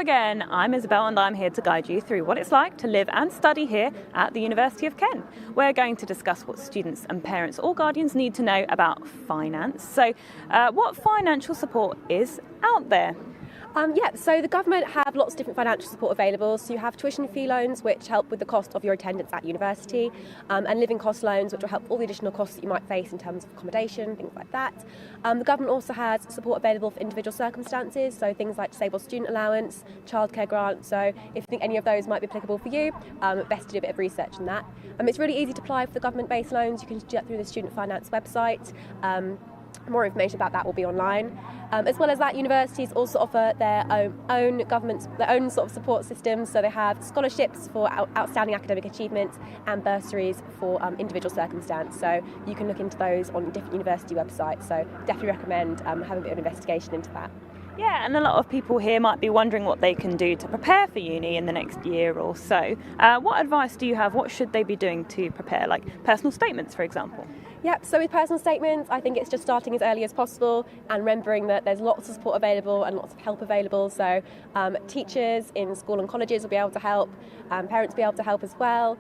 Hello again, I'm Isabel and I'm here to guide you through what it's like to live and study here at the University of Kent. We're going to discuss what students and parents or guardians need to know about finance. So what financial support is out there? So the government have lots of different financial support available. So you have tuition fee loans, which help with the cost of your attendance at university, and living cost loans, which will help all the additional costs that you might face in terms of accommodation, things like that. The government also has support available for individual circumstances, so things like disabled student allowance, childcare grant. So if you think any of those might be applicable for you, best to do a bit of research on that. It's really easy to apply for the government-based loans. You can do that through the Student Finance website. More information about that will be online. As well as that, universities also offer their own sort of support systems. So they have scholarships for outstanding academic achievements and bursaries for individual circumstance. So you can look into those on different university websites. So definitely recommend having a bit of investigation into that. Yeah, and a lot of people here might be wondering what they can do to prepare for uni in the next year or so. What advice do you have? What should they be doing to prepare, like personal statements, for example? Yep, so with personal statements, I think it's just starting as early as possible and remembering that there's lots of support available and lots of help available. So teachers in school and colleges will be able to help, parents will be able to help as well.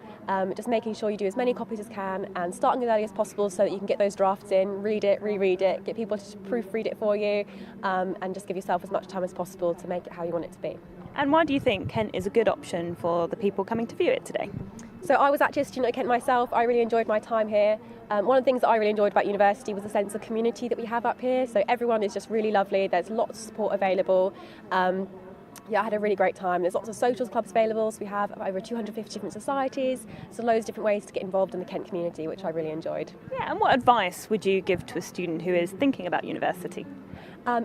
Just making sure you do as many copies as can and starting as early as possible so that you can get those drafts in, read it, reread it, get people to proofread it for you, and just give yourself as much time as possible to make it how you want it to be. And why do you think Kent is a good option for the people coming to view it today? So I was actually a student at Kent myself. I really enjoyed my time here. One of the things that I really enjoyed about university was the sense of community that we have up here. So everyone is just really lovely. There's lots of support available. I had a really great time. There's lots of socials clubs available. So we have over 250 different societies. So loads of different ways to get involved in the Kent community, which I really enjoyed. Yeah, and what advice would you give to a student who is thinking about university?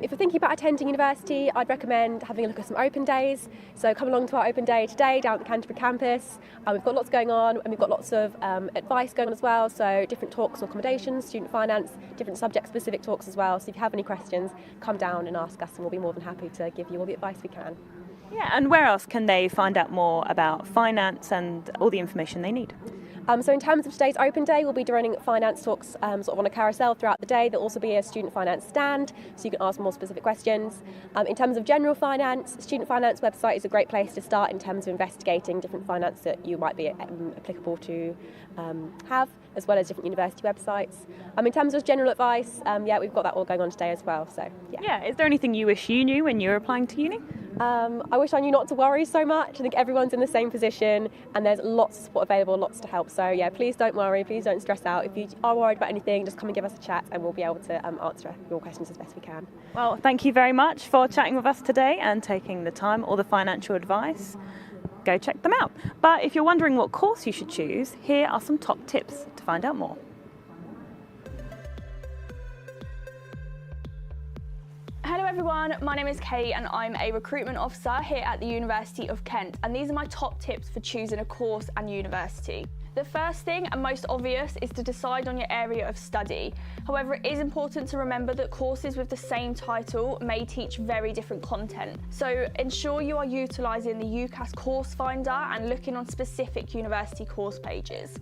If you're thinking about attending university, I'd recommend having a look at some open days. So come along to our open day today down at the Canterbury campus. We've got lots going on and we've got lots of advice going on as well. So different talks on accommodation, student finance, different subject-specific talks as well. So if you have any questions, come down and ask us and we'll be more than happy to give you all the advice we can. Yeah, and where else can they find out more about finance and all the information they need? So in terms of today's open day, we'll be running finance talks sort of on a carousel throughout the day. There'll also be a student finance stand, so you can ask more specific questions. In terms of general finance, the Student Finance website is a great place to start in terms of investigating different finance that you might be applicable to have, as well as different university websites. In terms of general advice, we've got that all going on today as well. So yeah, is there anything you wish you knew when you were applying to uni? I wish I knew not to worry so much. I think everyone's in the same position and there's lots of support available, lots to help. So yeah, please don't worry, please don't stress out. If you are worried about anything, just come and give us a chat and we'll be able to answer your questions as best we can. Well, thank you very much for chatting with us today and taking the time, all the financial advice. Go check them out. But if you're wondering what course you should choose, here are some top tips to find out more. Hello everyone, my name is Kate and I'm a recruitment officer here at the University of Kent, and these are my top tips for choosing a course and university. The first thing and most obvious is to decide on your area of study. However, it is important to remember that courses with the same title may teach very different content. So ensure you are utilising the UCAS course finder and looking on specific university course pages.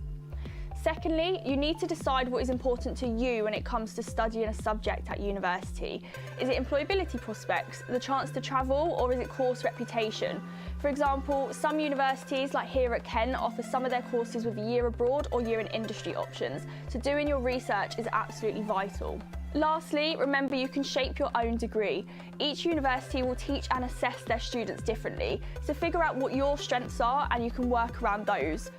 Secondly, you need to decide what is important to you when it comes to studying a subject at university. Is it employability prospects, the chance to travel, or is it course reputation? For example, some universities, like here at Kent, offer some of their courses with year abroad or year in industry options, so doing your research is absolutely vital. Lastly, remember you can shape your own degree. Each university will teach and assess their students differently, so figure out what your strengths are and you can work around those.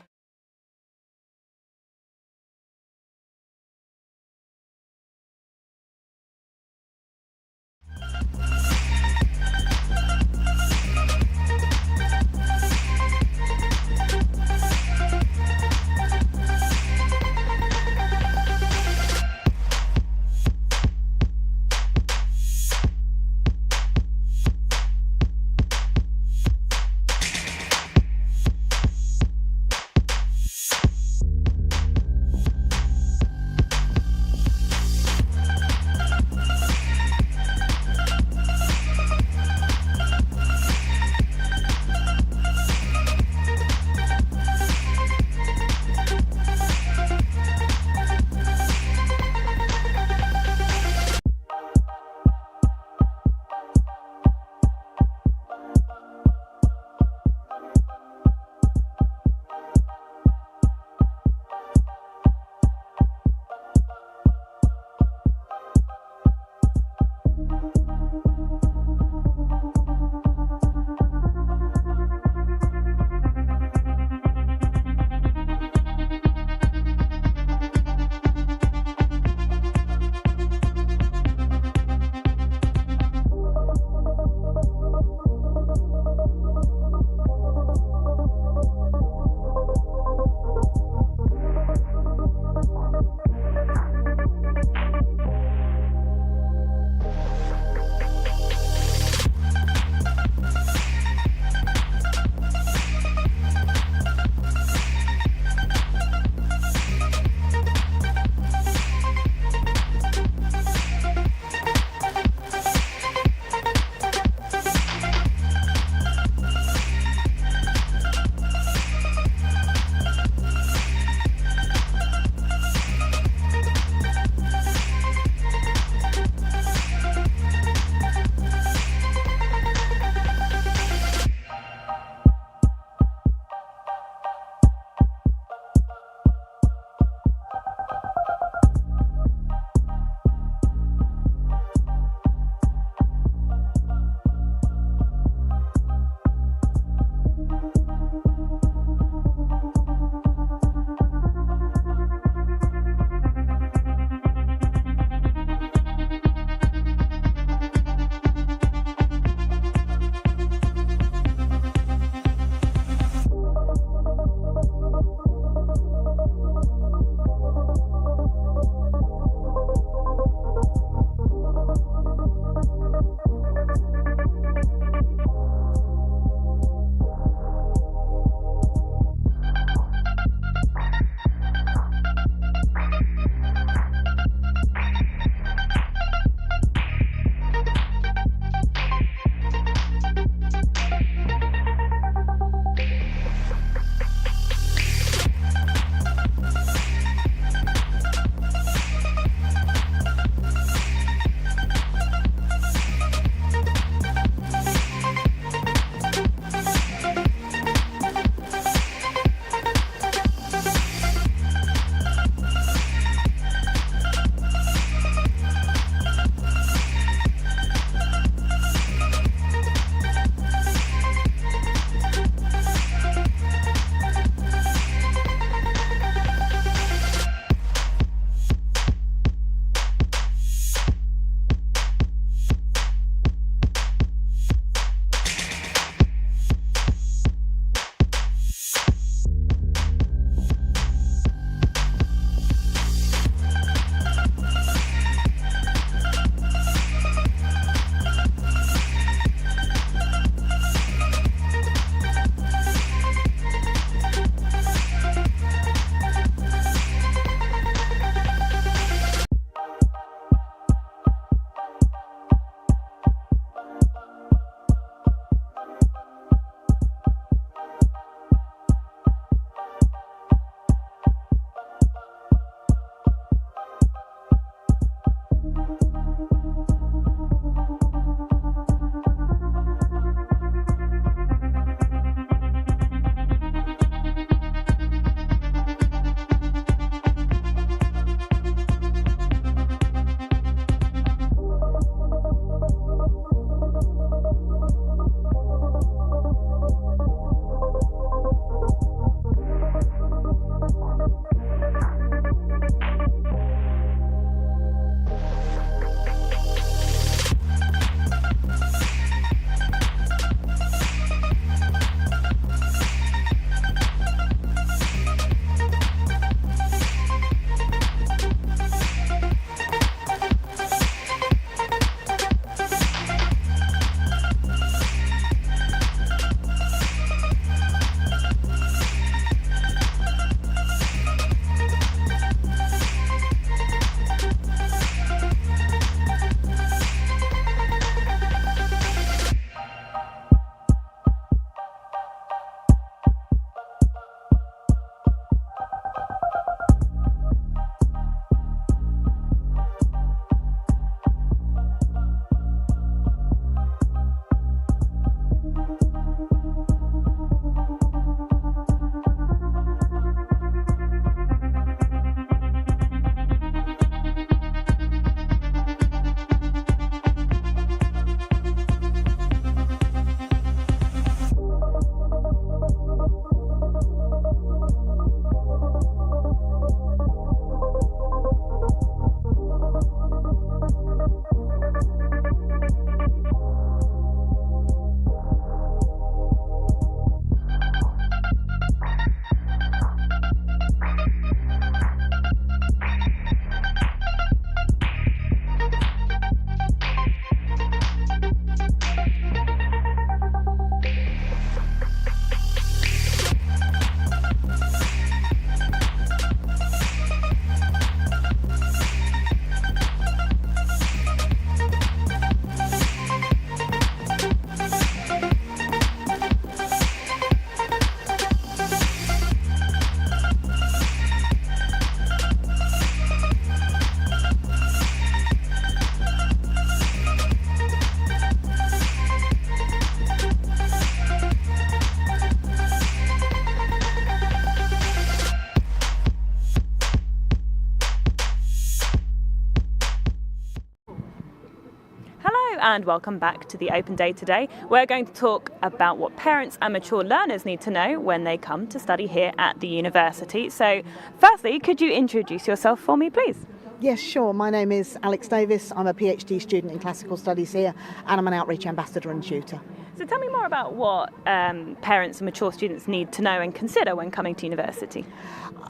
and welcome back to the Open Day today. We're going to talk about what parents and mature learners need to know when they come to study here at the university. So firstly, could you introduce yourself for me, please? Yes, sure. My name is Alex Davis. I'm a PhD student in classical studies here, and I'm an outreach ambassador and tutor. So tell me more about what parents and mature students need to know and consider when coming to university.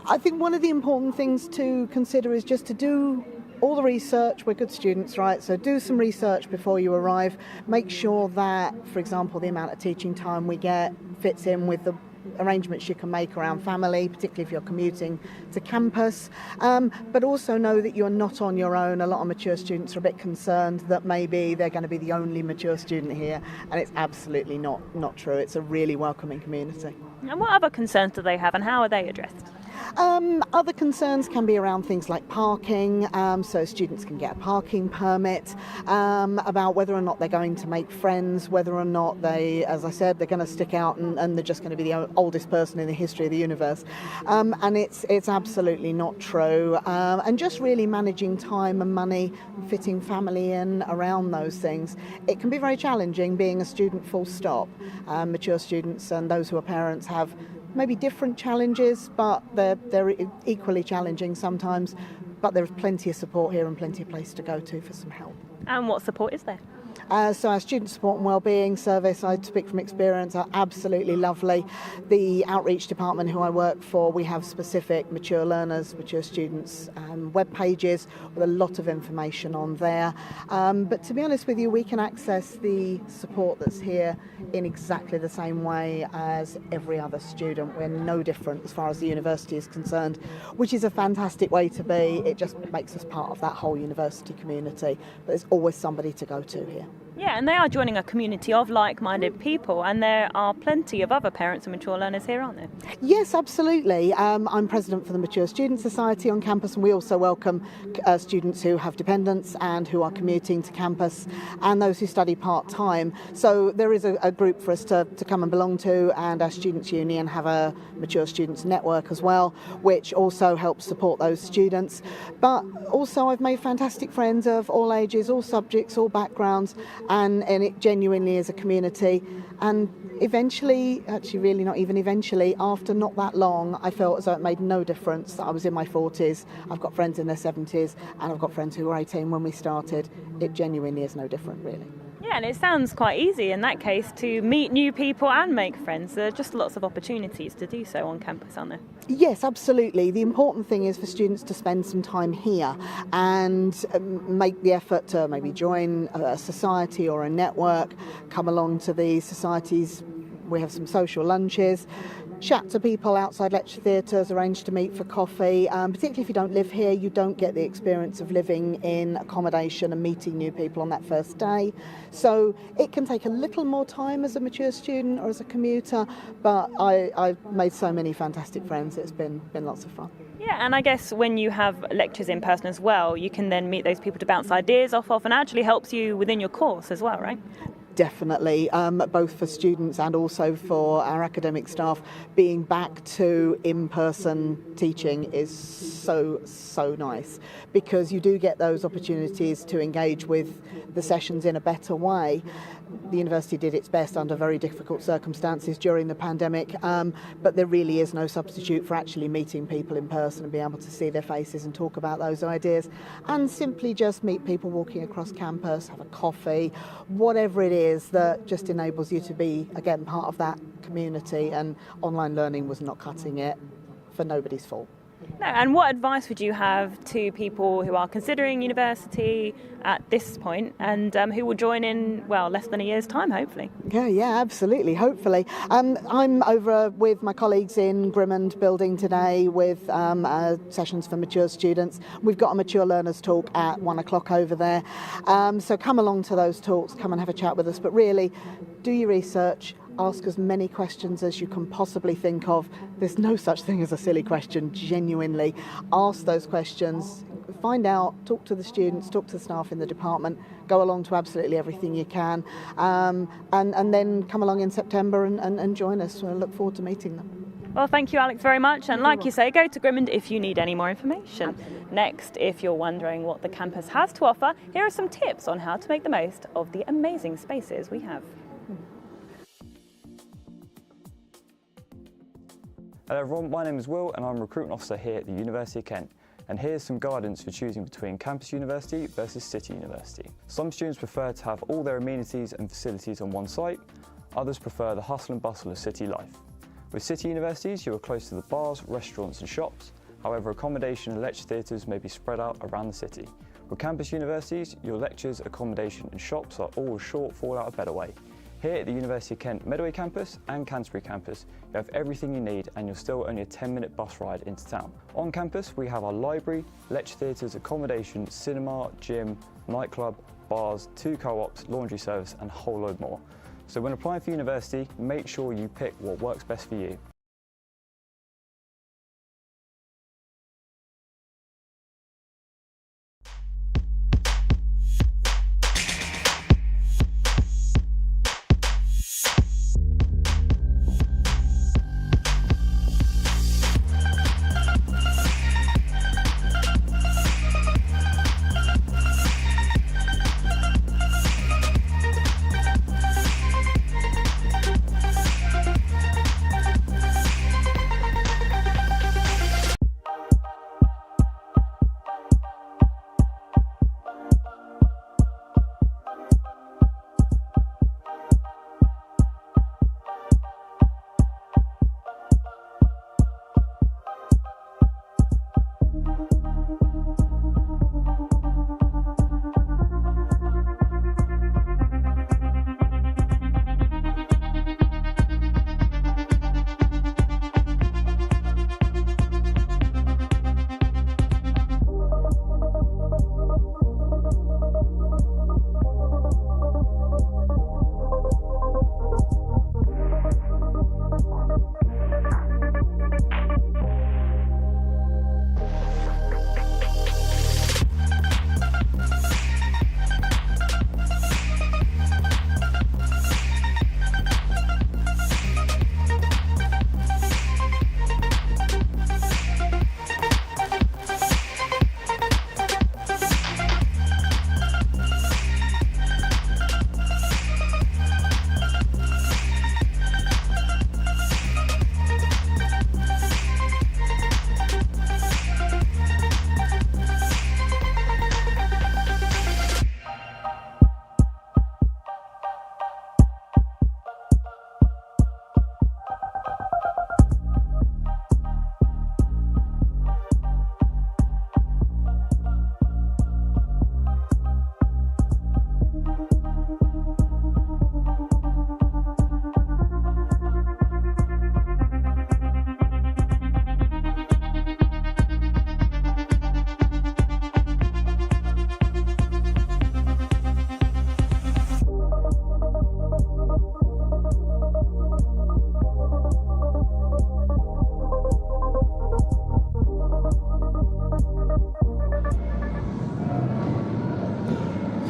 I think one of the important things to consider is just to do all the research. We're good students, right? So do some research before you arrive. Make sure that, for example, the amount of teaching time we get fits in with the arrangements you can make around family, particularly if you're commuting to campus, but also know that you're not on your own. A lot of mature students are a bit concerned that maybe they're going to be the only mature student here, and it's absolutely not true. It's a really welcoming community. And what other concerns do they have, and how are they addressed? Other concerns can be around things like parking, so students can get a parking permit, about whether or not they're going to make friends, whether or not they, as I said, they're going to stick out and they're just going to be the oldest person in the history of the universe. And it's absolutely not true. And just really managing time and money, fitting family in around those things. It can be very challenging being a student full stop. Mature students and those who are parents have maybe different challenges, but they're equally challenging sometimes. But there's plenty of support here and plenty of place to go to for some help. And what support is there? So our student support and wellbeing service, I speak from experience, are absolutely lovely. The outreach department who I work for, we have specific mature learners, mature students web pages with a lot of information on there. But to be honest with you, we can access the support that's here in exactly the same way as every other student. We're no different as far as the university is concerned, which is a fantastic way to be. It just makes us part of that whole university community. But there's always somebody to go to here. Yeah, and they are joining a community of like-minded people, and there are plenty of other parents and mature learners here, aren't there? Yes, absolutely. I'm president for the Mature Student Society on campus, and we also welcome students who have dependents and who are commuting to campus, and those who study part-time. So there is a group for us to come and belong to, and our Students' Union have a Mature Students Network as well, which also helps support those students. But also I've made fantastic friends of all ages, all subjects, all backgrounds, and it genuinely is a community. And eventually, actually really not even eventually, after not that long, I felt as though it made no difference that I was in my 40s. I've got friends in their 70s, and I've got friends who were 18 when we started. It genuinely is no different, really. Yeah, and it sounds quite easy in that case to meet new people and make friends. There are just lots of opportunities to do so on campus, aren't there? Yes, absolutely. The important thing is for students to spend some time here and make the effort to maybe join a society or a network, come along to these societies. We have some social lunches, chat to people outside lecture theatres, arrange to meet for coffee. Particularly if you don't live here, you don't get the experience of living in accommodation and meeting new people on that first day. So it can take a little more time as a mature student or as a commuter, but I've made so many fantastic friends. It's been lots of fun. Yeah, and I guess when you have lectures in person as well, you can then meet those people to bounce ideas off of, and actually helps you within your course as well, right? Definitely, both for students and also for our academic staff. Being back to in-person teaching is so nice, because you do get those opportunities to engage with the sessions in a better way. The university did its best under very difficult circumstances during the pandemic, but there really is no substitute for actually meeting people in person and being able to see their faces and talk about those ideas, and simply just meet people walking across campus, have a coffee, whatever it is that just enables you to be, again, part of that community. And online learning was not cutting it for nobody's fault. No, and what advice would you have to people who are considering university at this point and who will join in, well, less than a year's time, hopefully? Yeah, absolutely, hopefully. I'm over with my colleagues in Grimond building today with sessions for mature students. We've got a mature learners talk at 1 o'clock over there. So come along to those talks, come and have a chat with us, but really do your research. Ask as many questions as you can possibly think of. There's no such thing as a silly question, genuinely. Ask those questions, find out, talk to the students, talk to the staff in the department, go along to absolutely everything you can, and then come along in September and join us. I look forward to meeting them. Well, thank you, Alex, very much. And like you say, go to Grimond if you need any more information. Next, if you're wondering what the campus has to offer, here are some tips on how to make the most of the amazing spaces we have. Hello everyone, my name is Will and I'm a recruitment officer here at the University of Kent. And here's some guidance for choosing between campus university versus city university. Some students prefer to have all their amenities and facilities on one site, others prefer the hustle and bustle of city life. With city universities, you are close to the bars, restaurants and shops, however accommodation and lecture theatres may be spread out around the city. With campus universities, your lectures, accommodation and shops are all a short fall out a better way. Here at the University of Kent Medway campus and Canterbury campus, you have everything you need and you're still only a 10-minute bus ride into town. On campus, we have our library, lecture theatres, accommodation, cinema, gym, nightclub, bars, 2 co-ops, laundry service and a whole load more. So when applying for university, make sure you pick what works best for you.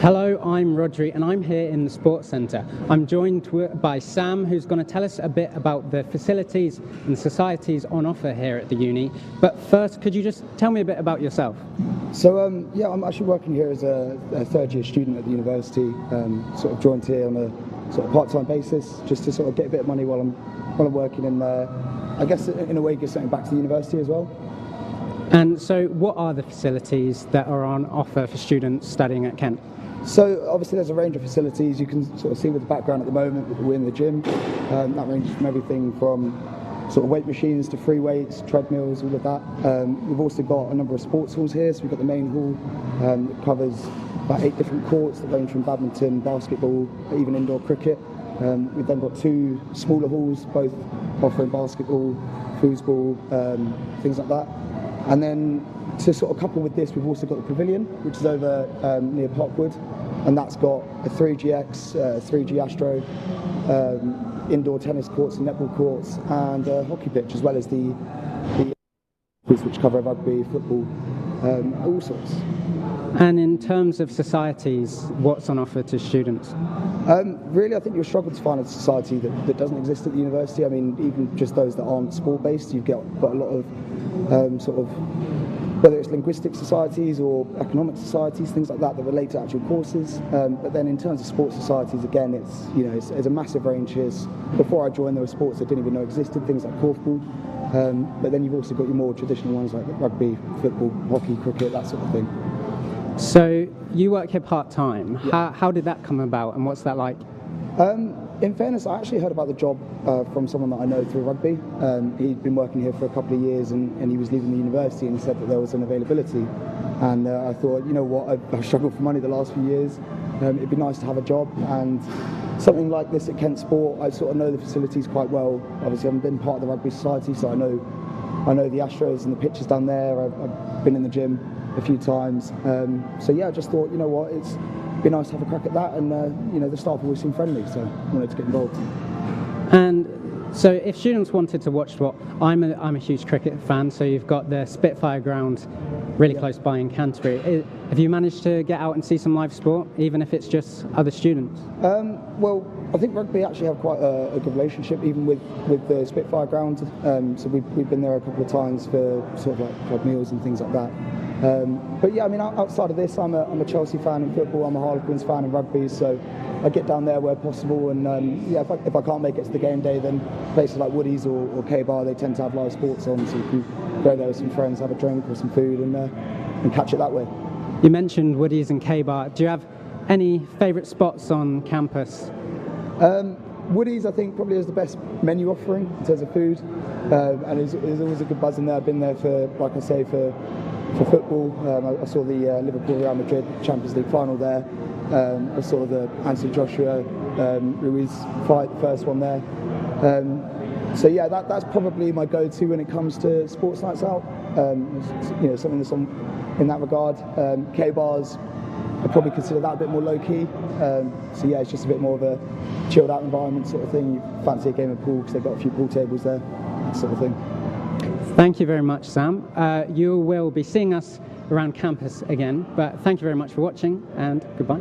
Hello, I'm Rodri and I'm here in the Sports Centre. I'm joined by Sam, who's going to tell us a bit about the facilities and societies on offer here at the uni. But first, could you just tell me a bit about yourself? So yeah, I'm actually working here as a third-year student at the university, sort of joined here on a sort of part-time basis, just to sort of get a bit of money while I'm working, and I guess in a way give something back to the university as well. And so what are the facilities that are on offer for students studying at Kent? So obviously there's a range of facilities. You can sort of see with the background at the moment, we're in the gym. That ranges from everything from sort of weight machines to free weights, treadmills, all of that. We've also got a number of sports halls here. So we've got the main hall that covers about 8 different courts that range from badminton, basketball, even indoor cricket. We've then got 2 smaller halls, both offering basketball, foosball, things like that. And then to sort of couple with this, we've also got the pavilion, which is over near Parkwood, and that's got a 3GX, 3G Astro, indoor tennis courts and netball courts, and a hockey pitch, as well as the which cover rugby, football, all sorts. And in terms of societies, what's on offer to students? Really, I think you'll struggle to find a society that doesn't exist at the university. I mean, even just those that aren't sport-based, you've got a lot of sort of, whether it's linguistic societies or economic societies, things like that relate to actual courses. But then in terms of sports societies, again, it's a massive range here. Before I joined, there were sports I didn't even know existed, things like korfball. But then you've also got your more traditional ones like rugby, football, hockey, cricket, that sort of thing. So you work here part-time. Yeah. How did that come about, and what's that like? In fairness, I actually heard about the job from someone that I know through rugby. He'd been working here for a couple of years and he was leaving the university, and he said that there was an availability. And I thought, you know what, I've struggled for money the last few years. It'd be nice to have a job, and something like this at Kent Sport, I sort of know the facilities quite well. Obviously, I've been part of the Rugby Society, so I know the Astros and the pitches down there. I've been in the gym a few times. So yeah, I just thought, you know what, it's be nice to have a crack at that, and you know, the staff always seem friendly, so I wanted to get involved. And so if students wanted to watch sport, I'm a huge cricket fan, so you've got the Spitfire ground really close by in Canterbury. Have you managed to get out and see some live sport, even if it's just other students? Well, I think rugby actually have quite a good relationship, even with the Spitfire ground. So we've been there a couple of times for sort of like club meals and things like that. But yeah, I mean, outside of this, I'm a Chelsea fan in football, I'm a Harlequins fan in rugby, so I get down there where possible, and yeah, if I can't make it to the game day, then places like Woody's or K-Bar, they tend to have live sports on, so you can go there with some friends, have a drink or some food, and catch it that way. You mentioned Woody's and K-Bar. Do you have any favourite spots on campus? Woody's, I think, probably has the best menu offering in terms of food, and there's always a good buzz in there. I've been there for, like I say, for football. I saw the Liverpool-Real Madrid Champions League final there. I saw the Anthony Joshua Ruiz fight, the first one there. So yeah, that's probably my go-to when it comes to sports nights out. You know, something that's in that regard. K-Bars, I'd probably consider that a bit more low-key. So yeah, it's just a bit more of a chilled-out environment sort of thing. You fancy a game of pool because they've got a few pool tables there, that sort of thing. Thank you very much, Sam. You will be seeing us around campus again, but thank you very much for watching, and goodbye.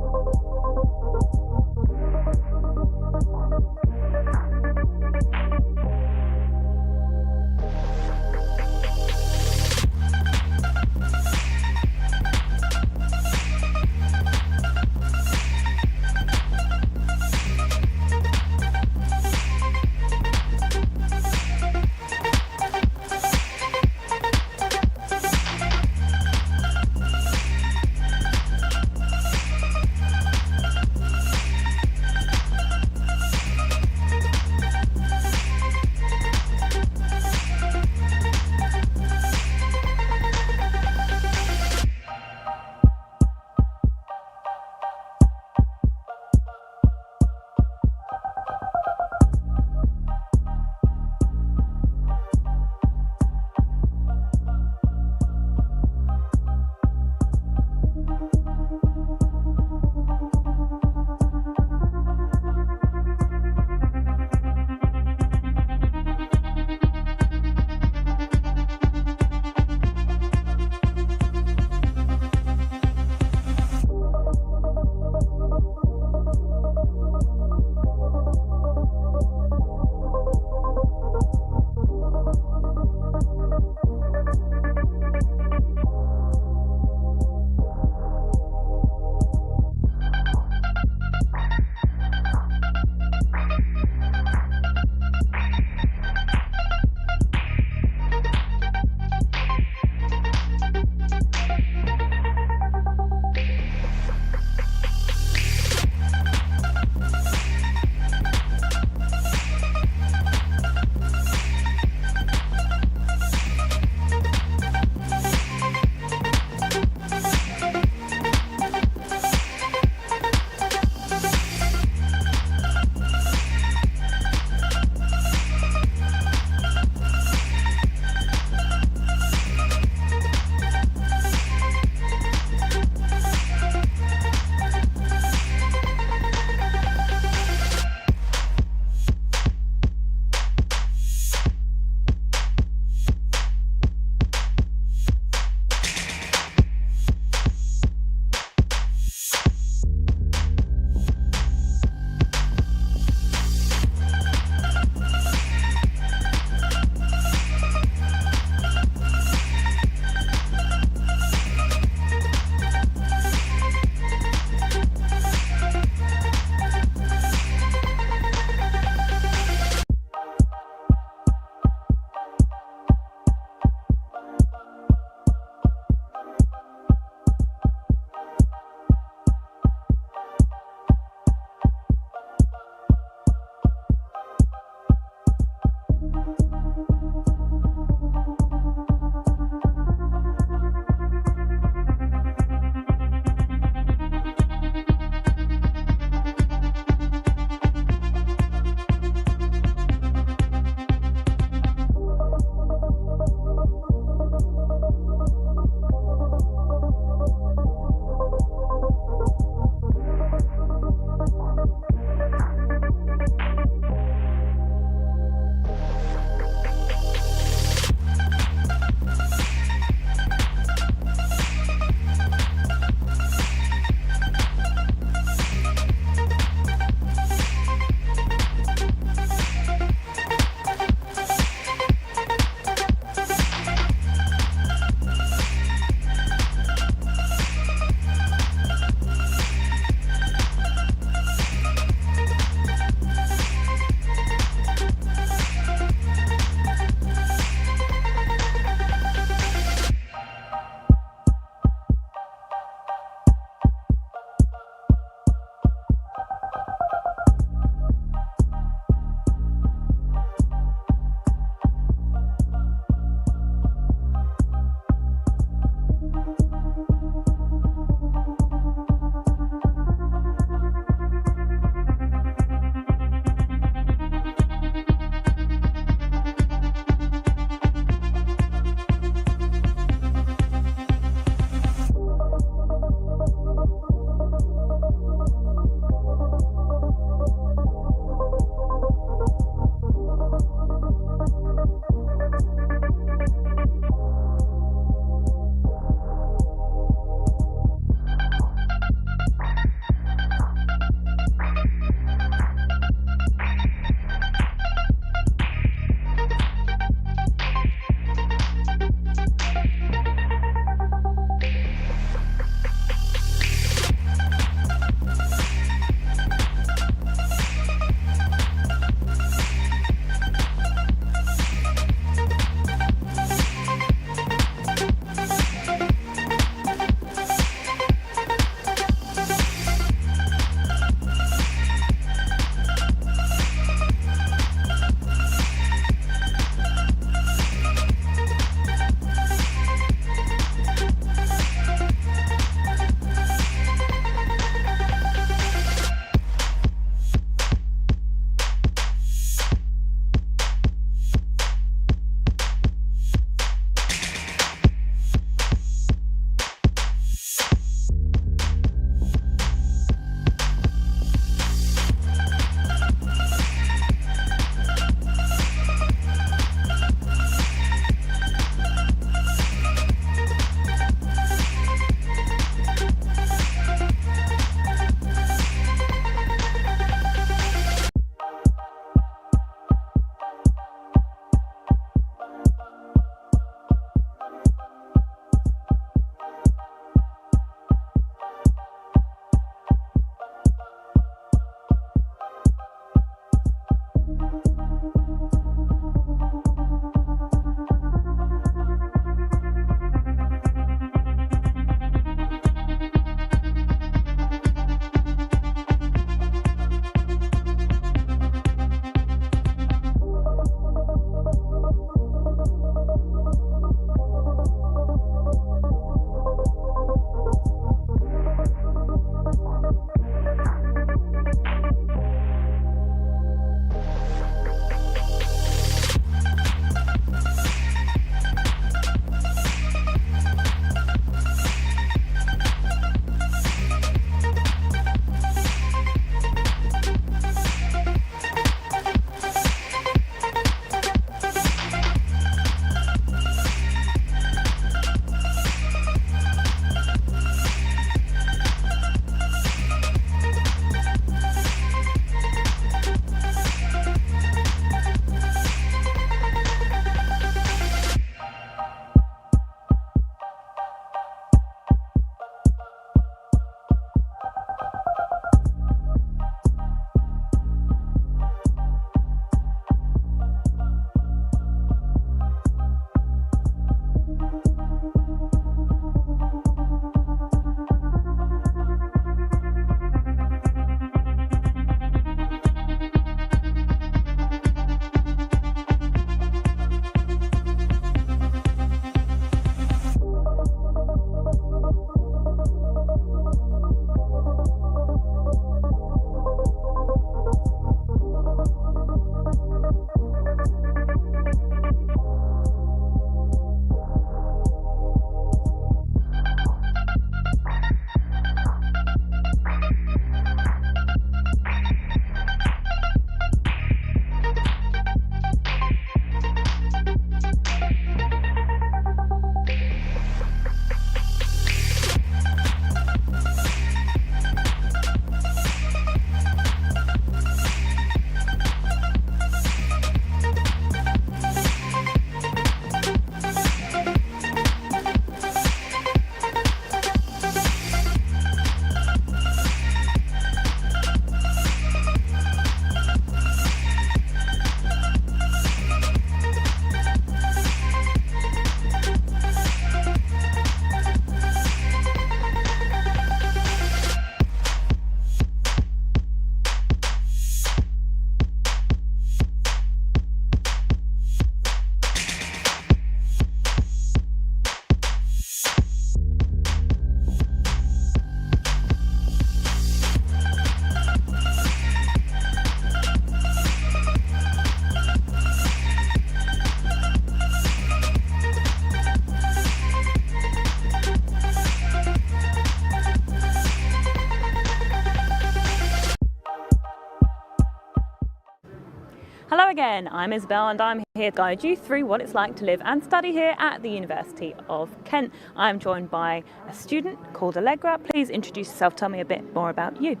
Hello again, I'm Isabel and I'm here to guide you through what it's like to live and study here at the University of Kent. I'm joined by a student called Allegra. Please introduce yourself, tell me a bit more about you.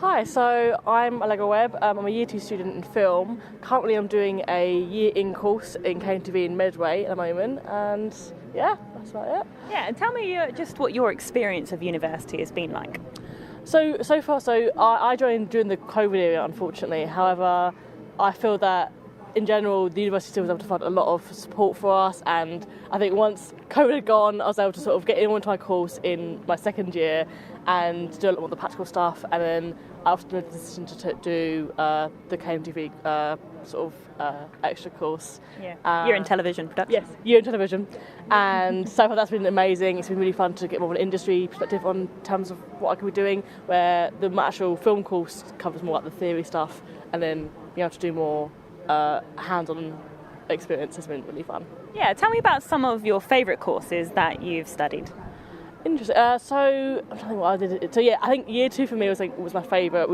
Hi, so I'm Allegra Webb. I'm a Year 2 student in film. Currently I'm doing a year in course in Canterbury in Medway at the moment, and yeah, that's about it. Yeah, and tell me just what your experience of university has been like. So far, I joined during the COVID era, unfortunately. However, I feel that in general the university still was able to find a lot of support for us, and I think once COVID had gone I was able to sort of get in onto my course in my second year and do a lot more of the practical stuff, and then I also made the decision to do the KMTV extra course. Yeah, year in television production. Yes, year in television, and so far that's been amazing. It's been really fun to get more of an industry perspective on terms of what I could be doing, where the actual film course covers more like the theory stuff, and then being able to do more hands-on experience has been really fun. Yeah, tell me about some of your favourite courses that you've studied. Interesting. So I'm trying to think what I did. So yeah, I think year 2 for me was my favourite.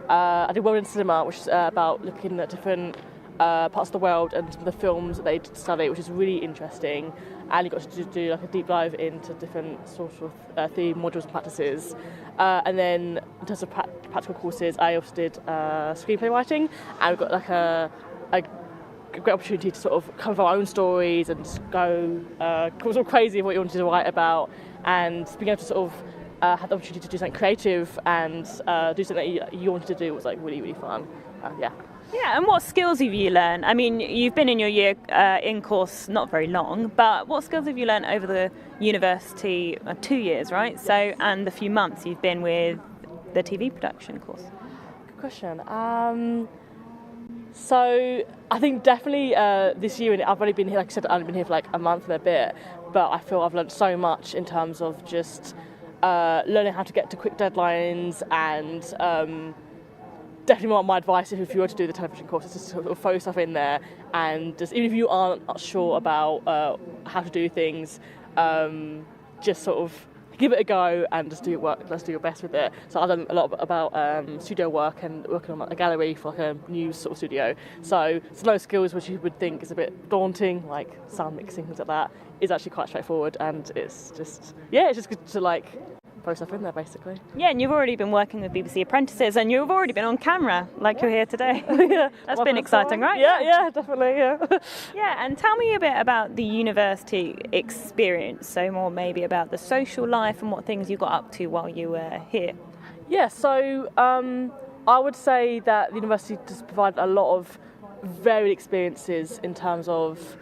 I did World in Cinema, which is about looking at different parts of the world and some of the films that they study, which is really interesting. And you got to do like a deep dive into different sort of theme modules and practices. And then in terms of practical courses, I also did screenplay writing, and we've got like a great opportunity to sort of cover our own stories and go sort of crazy of what you wanted to write about, and being able to sort of have the opportunity to do something creative and do something that you wanted to do was like really, really fun. Yeah, and what skills have you learned? I mean, you've been in your year in course not very long, but what skills have you learned over the university 2 years, right? So, and the few months you've been with the TV production course? Good question. So I think definitely this year, I've only been here, like I said, I've only been here for like a month and a bit, but I feel I've learned so much in terms of just learning how to get to quick deadlines, and definitely my advice if you were to do the television course is to sort of throw stuff in there, and just even if you aren't sure about how to do things, just sort of give it a go and just do your work. Let's do your best with it. So I've done a lot about studio work and working on a gallery for like a news sort of studio. So some of those skills which you would think is a bit daunting, like sound mixing, things like that, is actually quite straightforward, and it's just good to like throw stuff in there basically. Yeah, and you've already been working with BBC Apprentices, and you've already been on camera, like you're here today. Yeah, that's been exciting, right? Yeah, definitely, yeah. Yeah, and tell me a bit about the university experience, so more maybe about the social life and what things you got up to while you were here. Yeah, so I would say that the university does provide a lot of varied experiences in terms of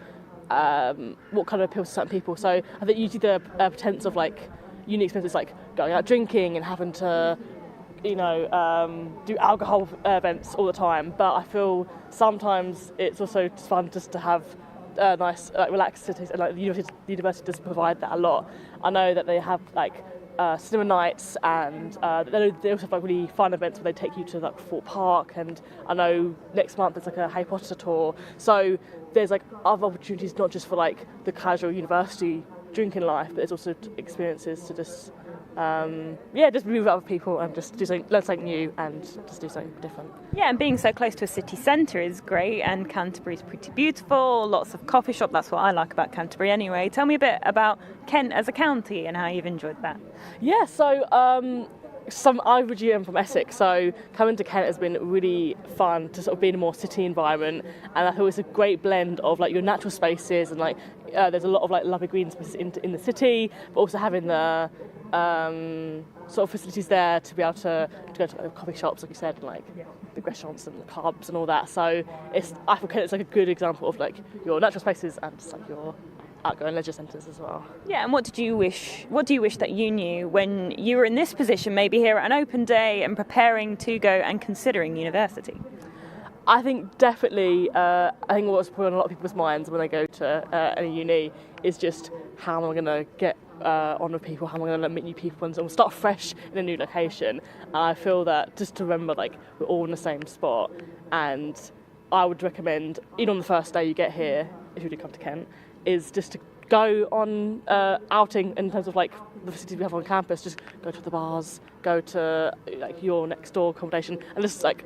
what kind of appeals to certain people. So I think usually the pretense of like unique experiences like going out drinking and having to, do alcohol events all the time. But I feel sometimes it's also just fun just to have nice, relaxed cities, and like the university does provide that a lot. I know that they have like cinema nights, and they also have like really fun events where they take you to like Fort Park, and I know next month there's like a Harry Potter tour. So there's like other opportunities, not just for like the casual university drinking life, but there's also experiences to just just be with other people and just learn something new and just do something different. Yeah, and being so close to a city centre is great, and Canterbury's pretty beautiful, lots of coffee shops, that's what I like about Canterbury anyway. Tell me a bit about Kent as a county and how you've enjoyed that. Yeah, so I'm originally from Essex, so coming to Kent has been really fun to sort of be in a more city environment, and I thought it's a great blend of like your natural spaces and like there's a lot of like lovely green spaces in the city, but also having the sort of facilities there to be able to go to coffee shops, like you said, and like big restaurants and clubs and all that. So I feel Kent is like a good example of like your natural spaces and just like your outgoing leisure centres as well. Yeah, and what do you wish that you knew when you were in this position, maybe here at an open day and preparing to go and considering university? I think definitely, I think what's probably on a lot of people's minds when they go to any uni is just how am I going to get on with people, how am I going to meet new people and start fresh in a new location. And I feel that just to remember like we're all in the same spot, and I would recommend, even on the first day you get here, if you do come to Kent, is just to go on outing in terms of like the facilities we have on campus. Just go to the bars, go to like your next door accommodation, and just like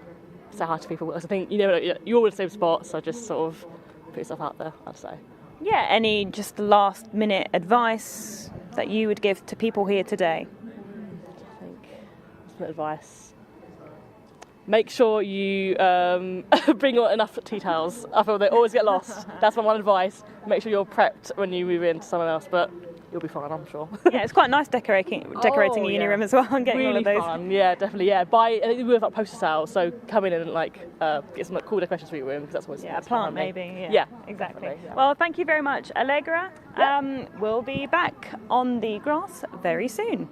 say hi to people, because I think you never know, you're all in the same spot, so just sort of put yourself out there, I'd say. Yeah, any just last minute advice that you would give to people here today? I think last minute advice. Make sure you bring enough tea towels. I feel they always get lost. That's my one advice. Make sure you're prepped when you move into someone else, but you'll be fine, I'm sure. Yeah, it's quite nice decorating a uni room as well and getting really all of those. Fun. Yeah, definitely. Yeah, I think we have like poster sales, so come in and get some cool decorations for your room, because that's what's a plant maybe. Yeah, exactly. Yeah. Well, thank you very much, Allegra. We'll be back on the grass very soon.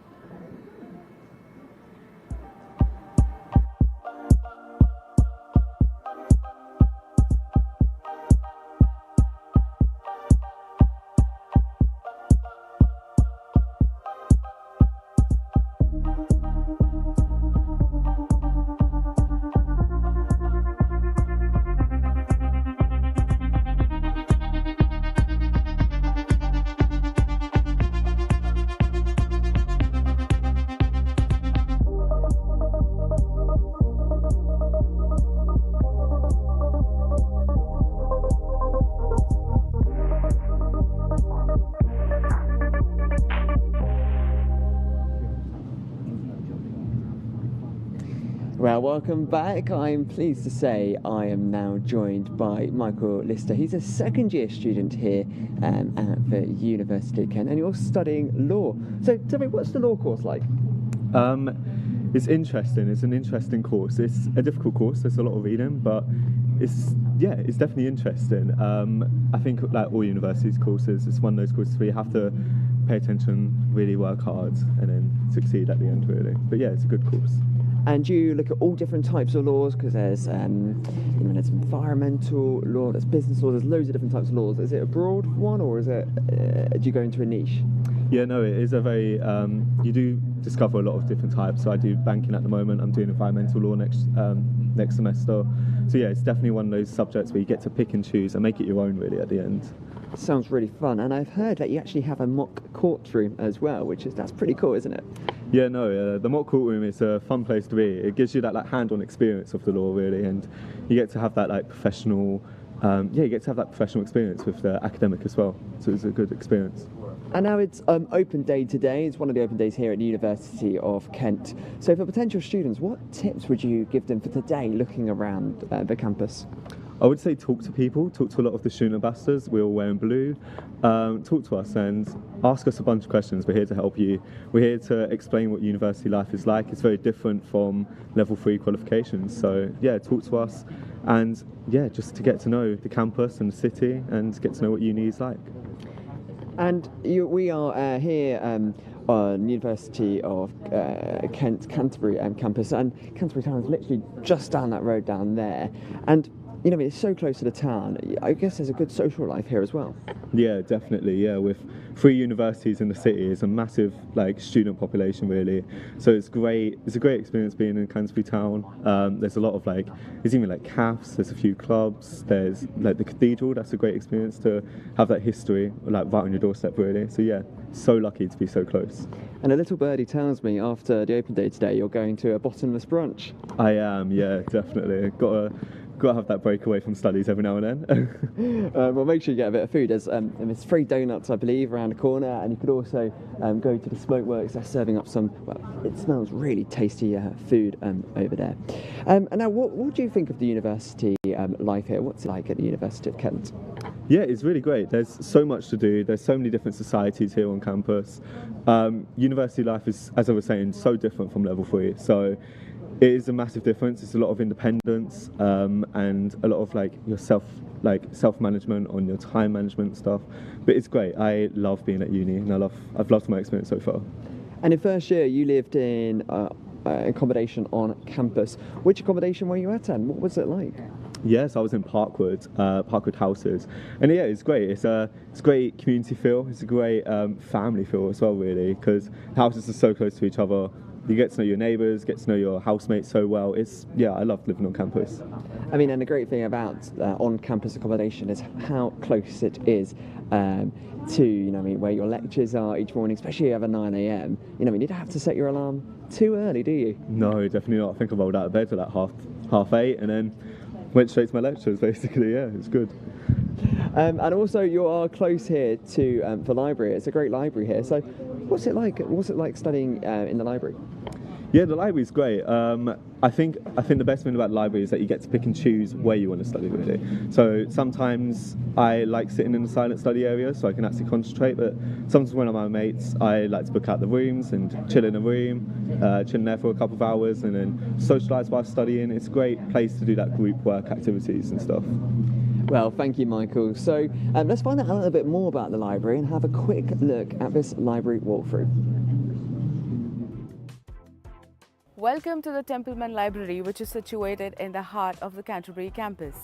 Well, welcome back. I'm pleased to say I am now joined by Michael Lister. He's a second year student here at the University of Kent, and you're studying law. So tell me, what's the law course like? It's interesting. It's an interesting course. It's a difficult course. There's a lot of reading, but it's definitely interesting. I think like all universities courses, it's one of those courses where you have to pay attention, really work hard, and then succeed at the end, really. But yeah, it's a good course. And you look at all different types of laws, because there's there's environmental law, there's business law, there's loads of different types of laws. Is it a broad one, or is it do you go into a niche? Yeah, no, it is a very you do discover a lot of different types. So I do banking at the moment. I'm doing environmental law next semester. So yeah, it's definitely one of those subjects where you get to pick and choose and make it your own, really, at the end. Sounds really fun, and I've heard that you actually have a mock courtroom as well, that's pretty cool, isn't it? Yeah, no, the mock courtroom is a fun place to be. It gives you that like hand-on experience of the law, really, and you get to have that like professional, you get to have that professional experience with the academic as well. So it's a good experience. And now it's open day today. It's one of the open days here at the University of Kent. So for potential students, what tips would you give them for today looking around the campus? I would say talk to people, talk to a lot of the student ambassadors. We're all wearing blue. Talk to us and ask us a bunch of questions. We're here to help you. We're here to explain what university life is like. It's very different from level 3 qualifications. So yeah, talk to us, and yeah, just to get to know the campus and the city and get to know what uni is like. And we are here on University of Kent, Canterbury campus, and Canterbury town is literally just down that road down there. And you know, it's so close to the town. I guess there's a good social life here as well. Yeah, definitely. Yeah, with 3 universities in the city, it's a massive like student population, really. So it's great. It's a great experience being in Canterbury town. There's a lot of there's even like cafes. There's a few clubs. There's like the cathedral. That's a great experience to have that history like right on your doorstep, really. So yeah, so lucky to be so close. And a little birdie tells me after the open day today, you're going to a bottomless brunch. I am. Yeah, definitely. Got to have that break away from studies every now and then. Well, make sure you get a bit of food. There's free donuts, I believe, around the corner, and you could also go to the smoke works. They're serving up some, well, it smells really tasty food over there. And now, what do you think of the university life here? What's it like at the University of Kent? Yeah, it's really great. There's so much to do. There's so many different societies here on campus. University life is, as I was saying, so different from level 3. So it is a massive difference. It's a lot of independence and a lot of your self-management on your time management stuff. But it's great. I love being at uni, and I've loved my experience so far. And in first year, you lived in accommodation on campus. Which accommodation were you at, and what was it like? Yes, I was in Parkwood Houses, and yeah, it's great. It's a great community feel. It's a great family feel as well, really, because houses are so close to each other. You get to know your neighbours, get to know your housemates so well. I love living on campus. I mean, and the great thing about on-campus accommodation is how close it is to, where your lectures are each morning, especially over 9 a.m. You don't have to set your alarm too early, do you? No, definitely not. I think I rolled out of bed at like half 8 and then went straight to my lectures, basically. Yeah, it's good. And also, you are close here to the library. It's a great library here. So, what's it like? What's it like studying in the library? Yeah, the library's great. I think the best thing about the library is that you get to pick and choose where you want to study, really. So sometimes I like sitting in the silent study area so I can actually concentrate, but sometimes when I'm with my mates, I like to book out the rooms and chill in a room, chill there for a couple of hours and then socialise while studying. It's a great place to do that group work activities and stuff. Well, thank you, Michael. So let's find out a little bit more about the library and have a quick look at this library walkthrough. Welcome to the Templeman Library, which is situated in the heart of the Canterbury campus.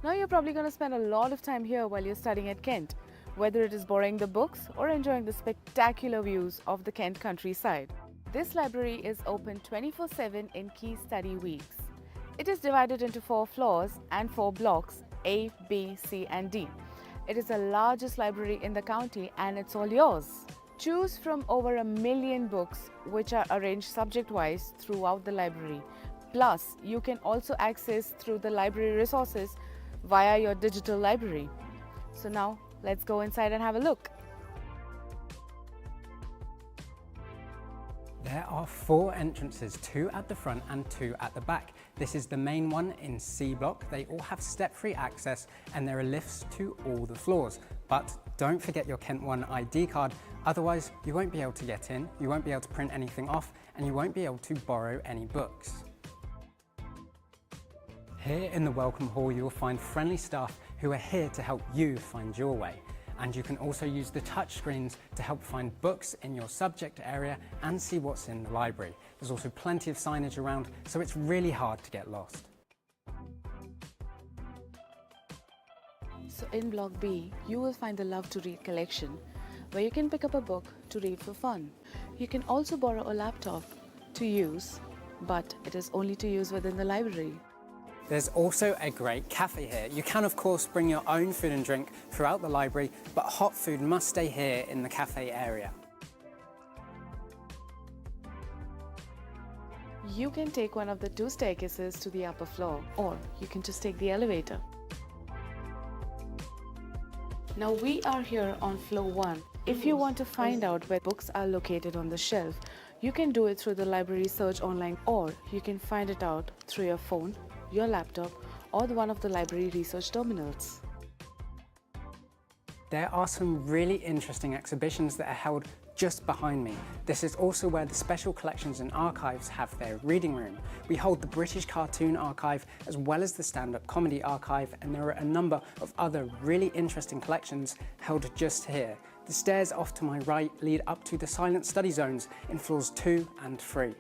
Now you're probably going to spend a lot of time here while you're studying at Kent, whether it is borrowing the books or enjoying the spectacular views of the Kent countryside. This library is open 24/7 in key study weeks. It is divided into 4 floors and 4 blocks, A, B, C and D. It is the largest library in the county and it's all yours. Choose from over 1 million books which are arranged subject-wise throughout the library. Plus, you can also access through the library resources via your digital library. So now, let's go inside and have a look. There are 4 entrances, 2 at the front and 2 at the back. This is the main one in C block. They all have step-free access and there are lifts to all the floors. But don't forget your Kent 1 ID card, otherwise you won't be able to get in, you won't be able to print anything off and you won't be able to borrow any books. Here in the Welcome Hall you will find friendly staff who are here to help you find your way. And you can also use the touch screens to help find books in your subject area and see what's in the library. There's also plenty of signage around, so it's really hard to get lost. So in Block B, you will find the Love to Read collection, where you can pick up a book to read for fun. You can also borrow a laptop to use, but it is only to use within the library. There's also a great cafe here. You can of course bring your own food and drink throughout the library, but hot food must stay here in the cafe area. You can take one of the 2 staircases to the upper floor, or you can just take the elevator. Now we are here on floor 1. If you want to find out where books are located on the shelf, you can do it through the library search online, or you can find it out through your phone, your laptop or one of the library research terminals. There are some really interesting exhibitions that are held just behind me. This is also where the Special Collections and Archives have their reading room. We hold the British Cartoon Archive as well as the Stand-Up Comedy Archive, and there are a number of other really interesting collections held just here. The stairs off to my right lead up to the Silent Study Zones in floors 2 and 3.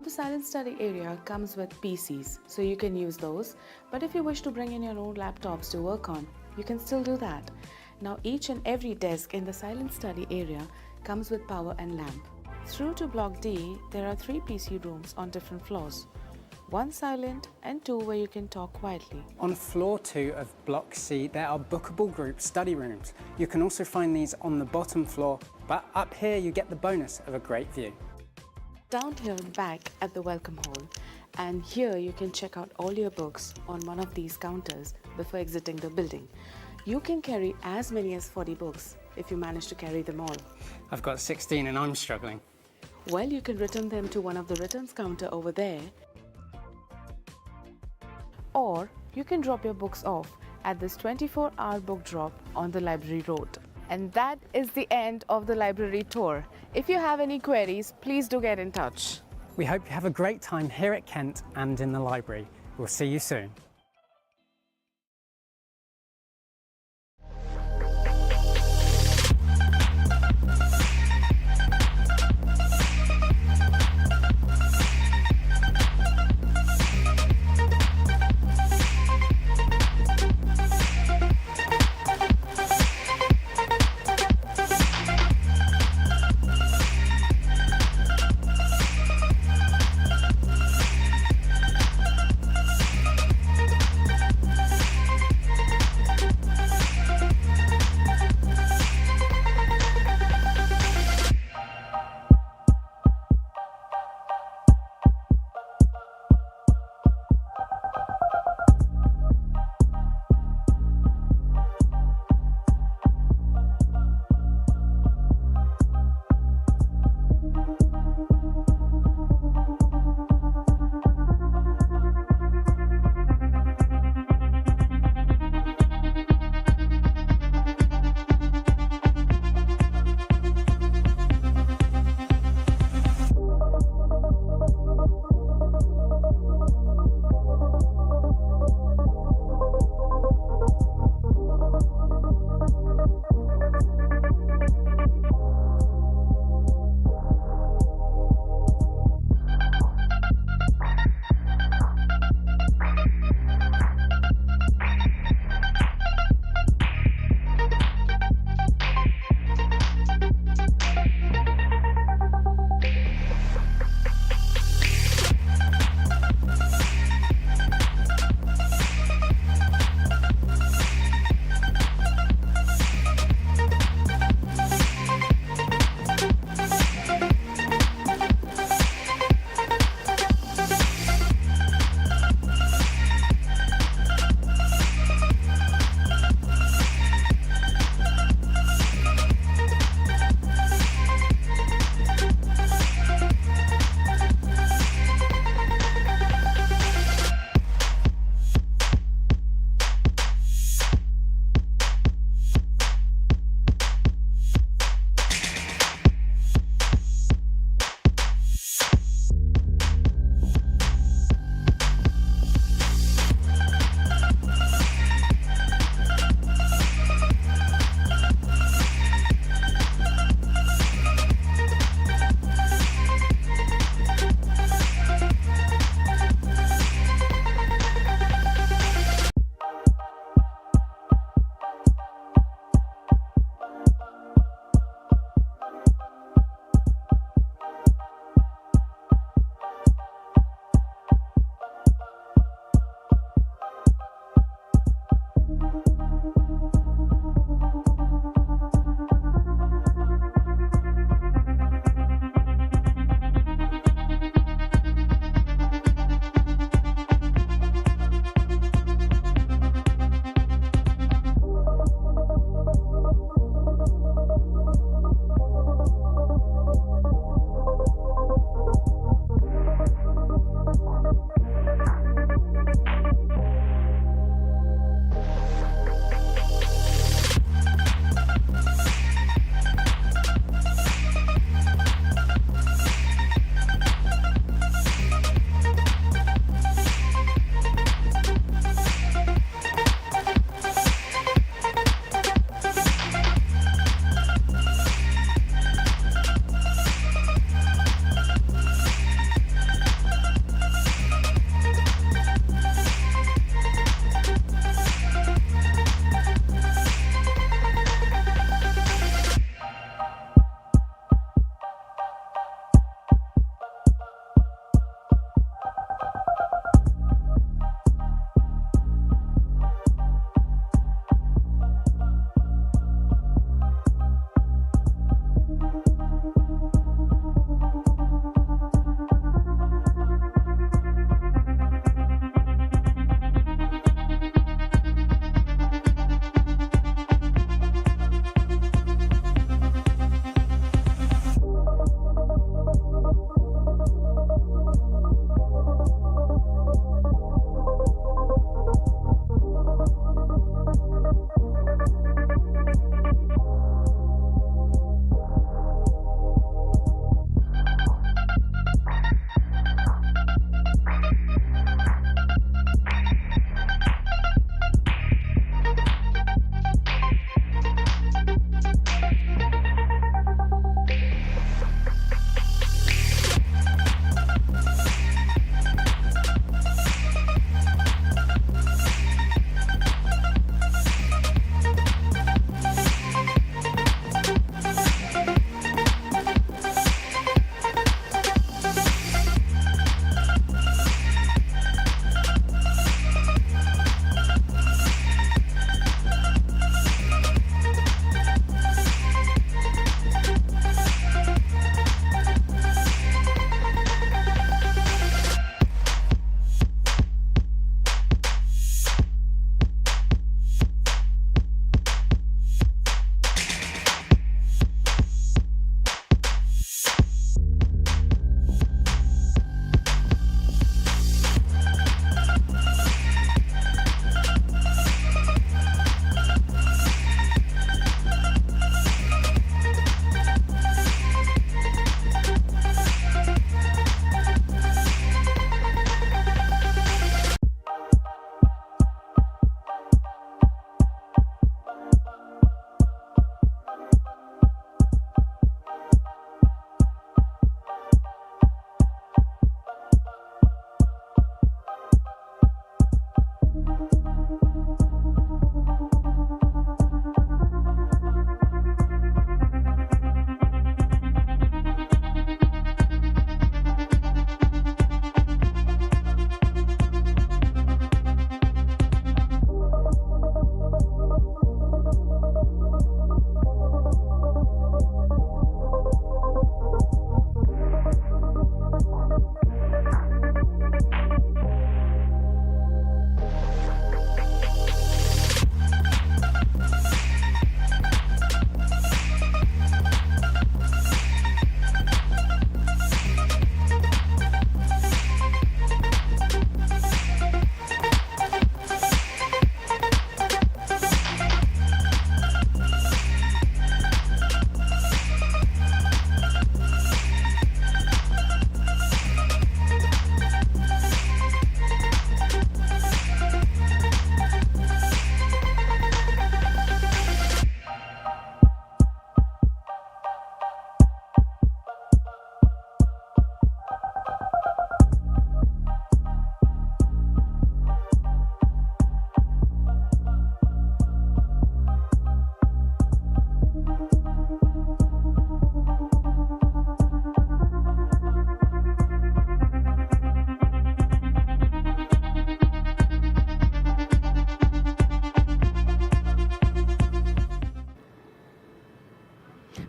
The silent study area comes with PCs, so you can use those, but if you wish to bring in your own laptops to work on, you can still do that. Now each and every desk in the silent study area comes with power and lamp. Through to Block D, there are 3 PC rooms on different floors. 1 silent and 2 where you can talk quietly. On floor 2 of Block C, there are bookable group study rooms. You can also find these on the bottom floor, but up here you get the bonus of a great view. Down here back at the Welcome Hall, and here you can check out all your books on one of these counters before exiting the building. You can carry as many as 40 books if you manage to carry them all. I've got 16 and I'm struggling. Well, you can return them to one of the returns counter over there, or you can drop your books off at this 24-hour book drop on the library road. And that is the end of the library tour. If you have any queries, please do get in touch. We hope you have a great time here at Kent and in the library. We'll see you soon.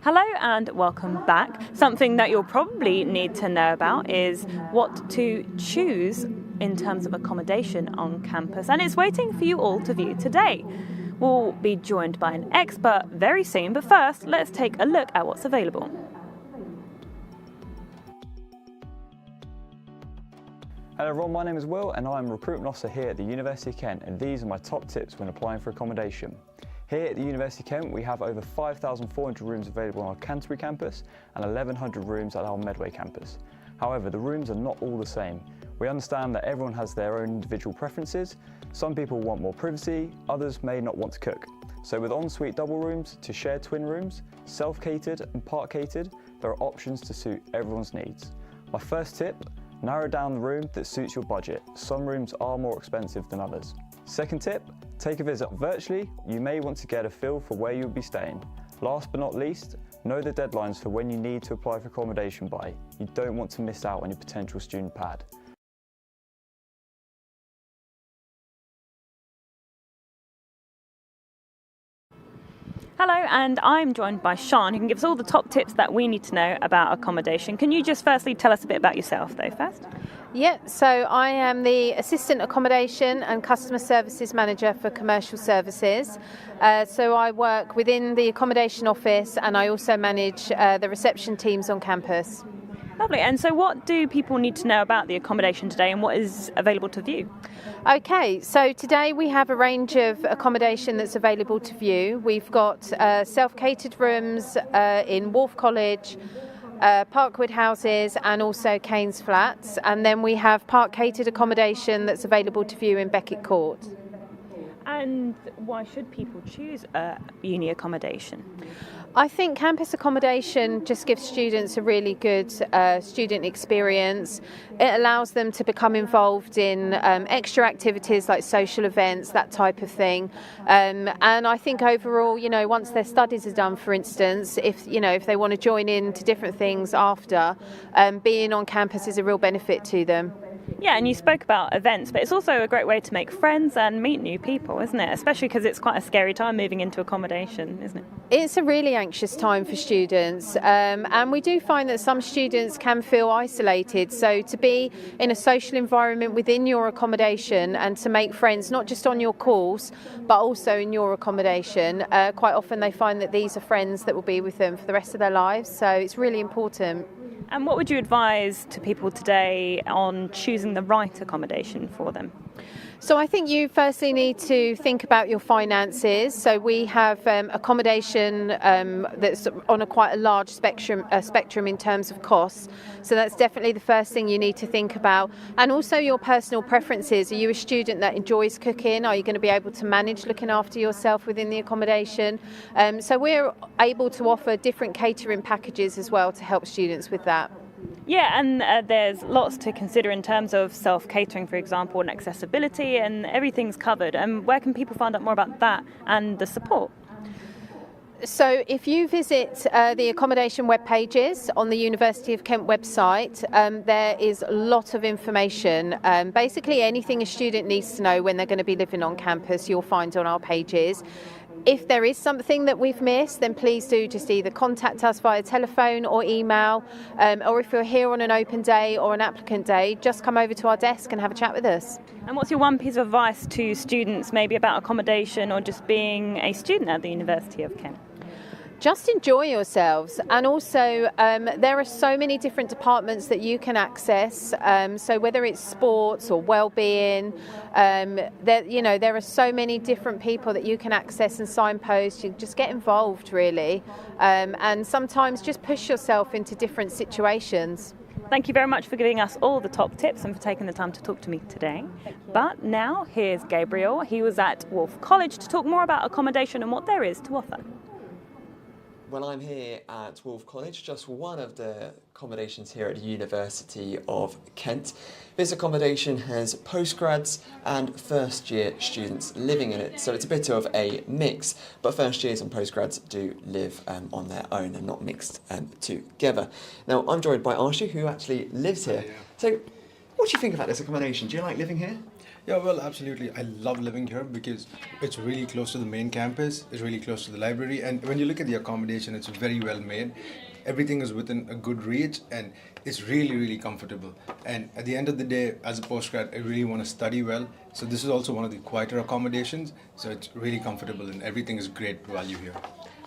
Hello and welcome back. Something that you'll probably need to know about is what to choose in terms of accommodation on campus, and it's waiting for you all to view today. We'll be joined by an expert very soon, but first let's take a look at what's available. Hello everyone, my name is Will and I'm a recruitment officer here at the University of Kent, and these are my top tips when applying for accommodation. Here at the University of Kent we have over 5,400 rooms available on our Canterbury campus and 1,100 rooms at our Medway campus. However, the rooms are not all the same. We understand that everyone has their own individual preferences. Some people want more privacy, others may not want to cook. So with ensuite double rooms to shared twin rooms, self-catered and part-catered, there are options to suit everyone's needs. My first tip: narrow down the room that suits your budget. Some rooms are more expensive than others. Second tip: take a visit virtually. You may want to get a feel for where you'll be staying. Last but not least, know the deadlines for when you need to apply for accommodation by. You don't want to miss out on your potential student pad. Hello, and I'm joined by Sean, who can give us all the top tips that we need to know about accommodation. Can you just firstly tell us a bit about yourself though first? Yeah, so I am the Assistant Accommodation and Customer Services Manager for Commercial Services. So I work within the accommodation office and I also manage the reception teams on campus. Lovely, and so what do people need to know about the accommodation today and what is available to view? Okay, so today we have a range of accommodation that's available to view. We've got self-catered rooms in Wolf College, Parkwood houses and also Keynes Flats, and then we have park-catered accommodation that's available to view in Beckett Court. And why should people choose uni accommodation? I think campus accommodation just gives students a really good student experience. It allows them to become involved in extra activities like social events, that type of thing. And I think overall, you know, once their studies are done, for instance, if they want to join in to different things after, being on campus is a real benefit to them. Yeah, and you spoke about events, but it's also a great way to make friends and meet new people, isn't it? Especially because it's quite a scary time moving into accommodation, isn't it? It's a really anxious time for students, and we do find that some students can feel isolated. So to be in a social environment within your accommodation and to make friends, not just on your course, but also in your accommodation, quite often they find that these are friends that will be with them for the rest of their lives. So it's really important. And what would you advise to people today on choosing the right accommodation for them? So I think you firstly need to think about your finances. So we have accommodation that's on quite a large spectrum in terms of costs. So that's definitely the first thing you need to think about. And also your personal preferences. Are you a student that enjoys cooking? Are you going to be able to manage looking after yourself within the accommodation? So we're able to offer different catering packages as well to help students with that. Yeah, and there's lots to consider in terms of self-catering, for example, and accessibility, and everything's covered. And where can people find out more about that and the support? So if you visit the accommodation web pages on the University of Kent website, there is a lot of information. Basically anything a student needs to know when they're going to be living on campus, you'll find on our pages. If there is something that we've missed, then please do just either contact us via telephone or email, or if you're here on an open day or an applicant day, just come over to our desk and have a chat with us. And what's your one piece of advice to students, maybe about accommodation or just being a student at the University of Kent? Just enjoy yourselves, and also there are so many different departments that you can access. So whether it's sports or well-being, there are so many different people that you can access and signpost. You just get involved really, and sometimes just push yourself into different situations. Thank you very much for giving us all the top tips and for taking the time to talk to me today. But now here's Gabriel. He was at Wolf College to talk more about accommodation and what there is to offer. Well, I'm here at Wolf College, just one of the accommodations here at the University of Kent. This accommodation has postgrads and first year students living in it, so it's a bit of a mix, but first years and postgrads do live on their own and not mixed together. Now, I'm joined by Arshu, who actually lives here. So, what do you think about this accommodation? Do you like living here? Yeah, well, absolutely. I love living here because it's really close to the main campus, it's really close to the library, and when you look at the accommodation, it's very well made. Everything is within a good reach, and it's really, really comfortable. And at the end of the day, as a postgrad, I really want to study well. So this is also one of the quieter accommodations, so it's really comfortable, and everything is great value here.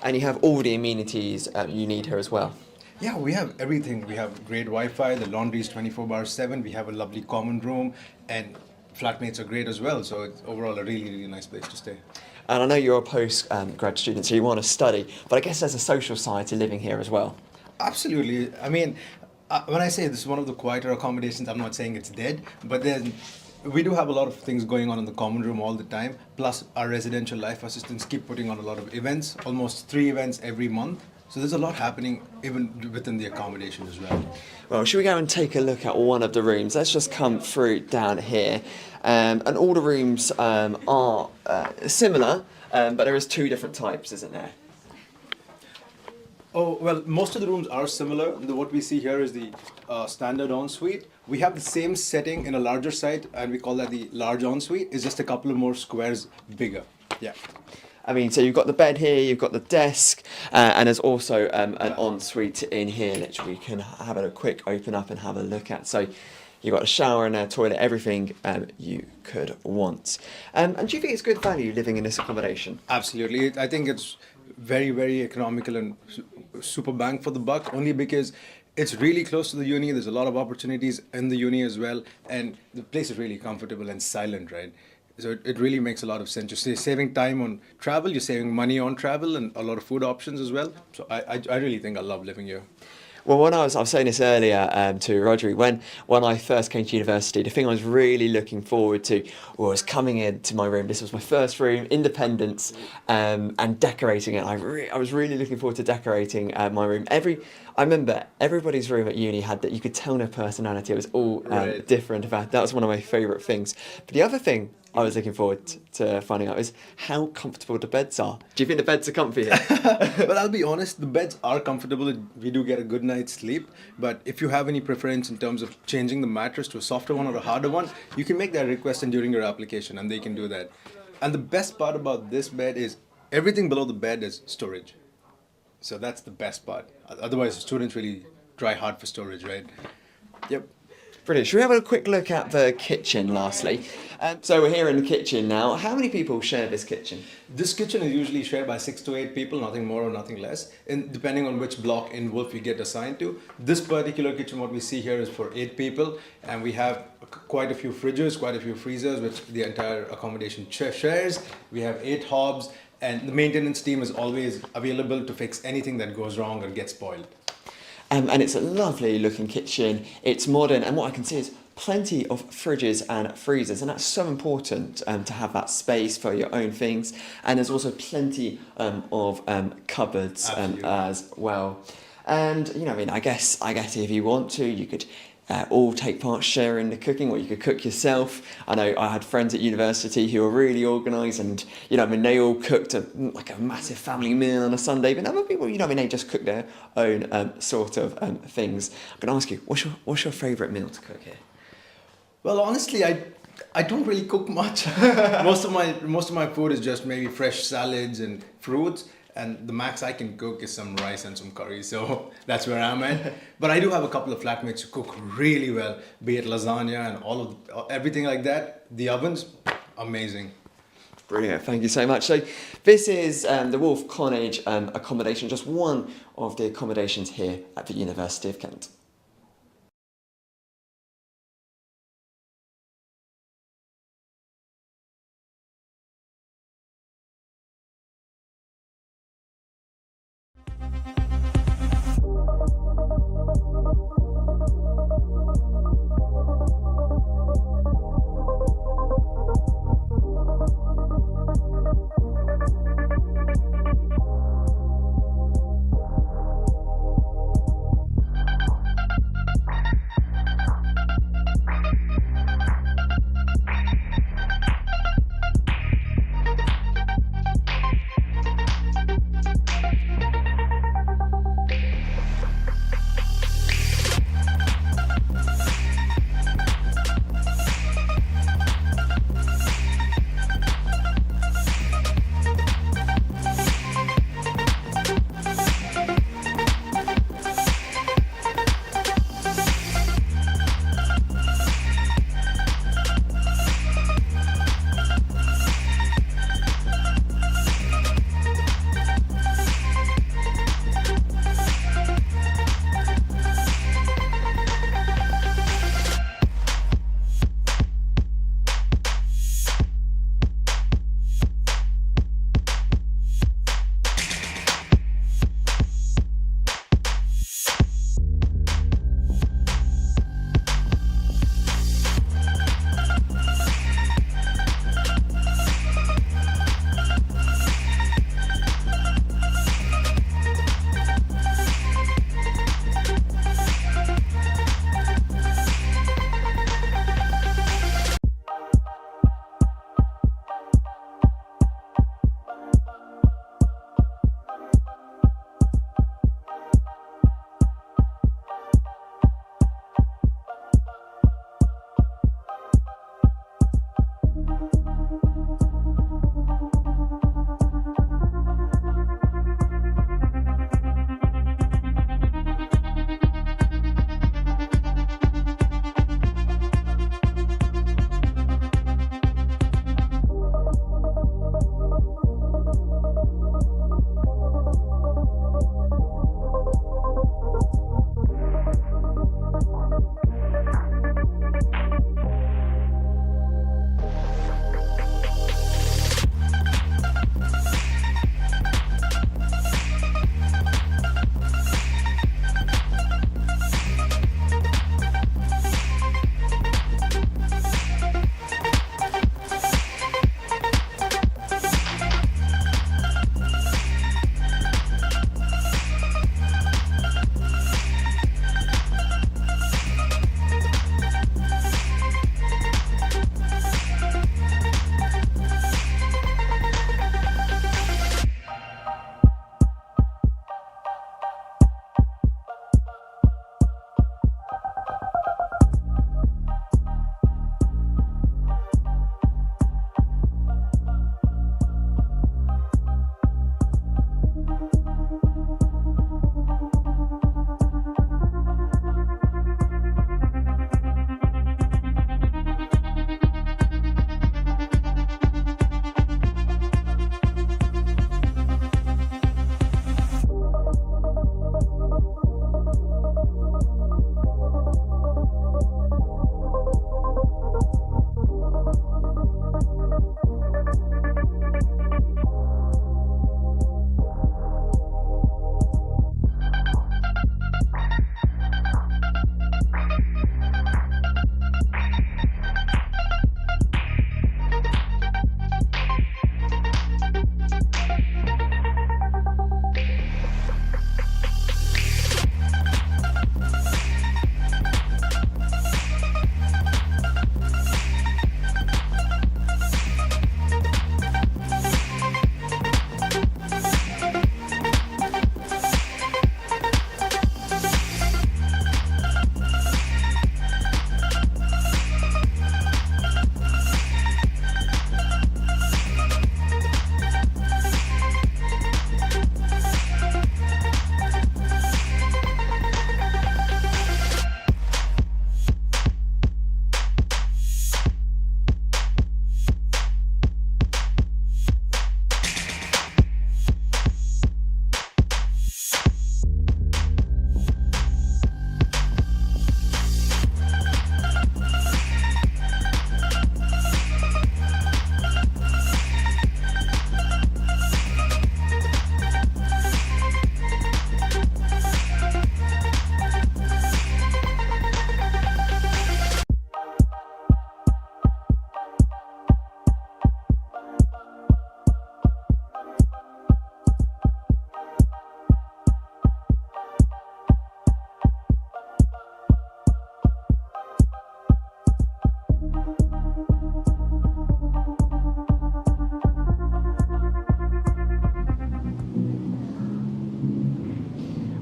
And you have all the amenities you need here as well. Yeah, we have everything. We have great Wi-Fi, the laundry is 24/7, we have a lovely common room, and flatmates are great as well, so it's overall a really, really nice place to stay. And I know you're a post-grad student, so you want to study, but I guess there's a social side to living here as well. Absolutely. I mean, when I say this is one of the quieter accommodations, I'm not saying it's dead, but then we do have a lot of things going on in the common room all the time. Plus, our residential life assistants keep putting on a lot of events, almost 3 events every month. So there's a lot happening even within the accommodation as well. Well, should we go and take a look at one of the rooms? Let's just come through down here. And all the rooms are similar, but there is 2 different types, isn't there? Oh, well, most of the rooms are similar. What we see here is the standard ensuite. We have the same setting in a larger site, and we call that the large ensuite. It's just a couple of more squares bigger. Yeah. I mean, so you've got the bed here, you've got the desk, and there's also an ensuite in here that we can have a quick open up and have a look at. So you've got a shower and a toilet, everything you could want. And do you think it's good value living in this accommodation? Absolutely. I think it's very, very economical and super bang for the buck, only because it's really close to the uni. There's a lot of opportunities in the uni as well, and the place is really comfortable and silent, right? So it really makes a lot of sense. You're saving time on travel, you're saving money on travel, and a lot of food options as well. So I really think I love living here. Well, when I was saying this earlier to Rodri, when I first came to university, the thing I was really looking forward to was coming into my room. This was my first room, independence, and decorating it. I was really looking forward to decorating my room. I remember everybody's room at uni had that you could tell their personality. It was all different. That was one of my favourite things. But the other thing I was looking forward to finding out is how comfortable the beds are. Do you think the beds are comfy here? Well, I'll be honest, the beds are comfortable. We do get a good night's sleep. But if you have any preference in terms of changing the mattress to a softer one or a harder one, you can make that request during your application, and they can do that. And the best part about this bed is everything below the bed is storage. So that's the best part. Otherwise, students really try hard for storage, right? Yep. Brilliant. Should we have a quick look at the kitchen lastly? So we're here in the kitchen now. How many people share this kitchen? This kitchen is usually shared by 6 to 8 people, nothing more or nothing less, and depending on which block in Wolf you get assigned to. This particular kitchen, what we see here, is for 8 people, and we have quite a few fridges, quite a few freezers, which the entire accommodation shares. We have 8 hobs, and the maintenance team is always available to fix anything that goes wrong or gets spoiled. And it's a lovely looking kitchen. It's modern, and what I can see is plenty of fridges and freezers, and that's so important to have that space for your own things. And there's also plenty of cupboards as well. And you know, I mean, I guess if you want to, you could all take part sharing the cooking, or you could cook yourself. I know I had friends at university who were really organised, and you know, I mean, they all cooked a massive family meal on a Sunday. But other people, you know, I mean, they just cook their own sort of things. I'm going to ask you, what's your favourite meal to cook here? Well, honestly, I don't really cook much. most of my food is just maybe fresh salads and fruits. And the max I can cook is some rice and some curry, so that's where I'm at. But I do have a couple of flatmates who cook really well, be it lasagna and everything like that. The ovens, amazing. Brilliant, thank you so much. So this is the Wolf College accommodation, just one of the accommodations here at the University of Kent.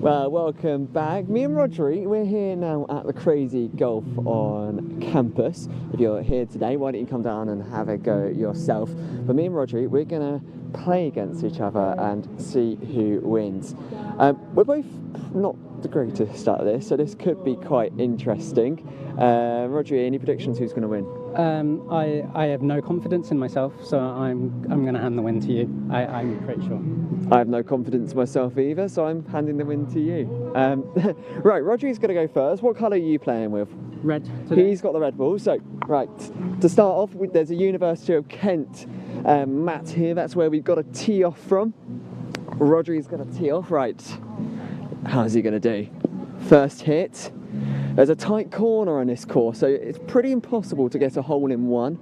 Well, welcome back. Me and Rodri, we're here now at the Crazy Golf on campus. If you're here today, why don't you come down and have a go yourself? But me and Rodri, we're going to play against each other and see who wins. We're both not the greatest at this, so this could be quite interesting. Rodri, any predictions who's going to win? I have no confidence in myself, so I'm going to hand the win to you. I'm pretty sure. I have no confidence myself either, so I'm handing the win to you. Right, Rodri's going to go first. What colour are you playing with? Red today. He's got the red ball. So, right, to start off, there's a University of Kent mat here. That's where we've got to tee off from. Rodri's going to tee off. Right, how's he going to do? First hit. There's a tight corner on this course, so it's pretty impossible to get a hole in one.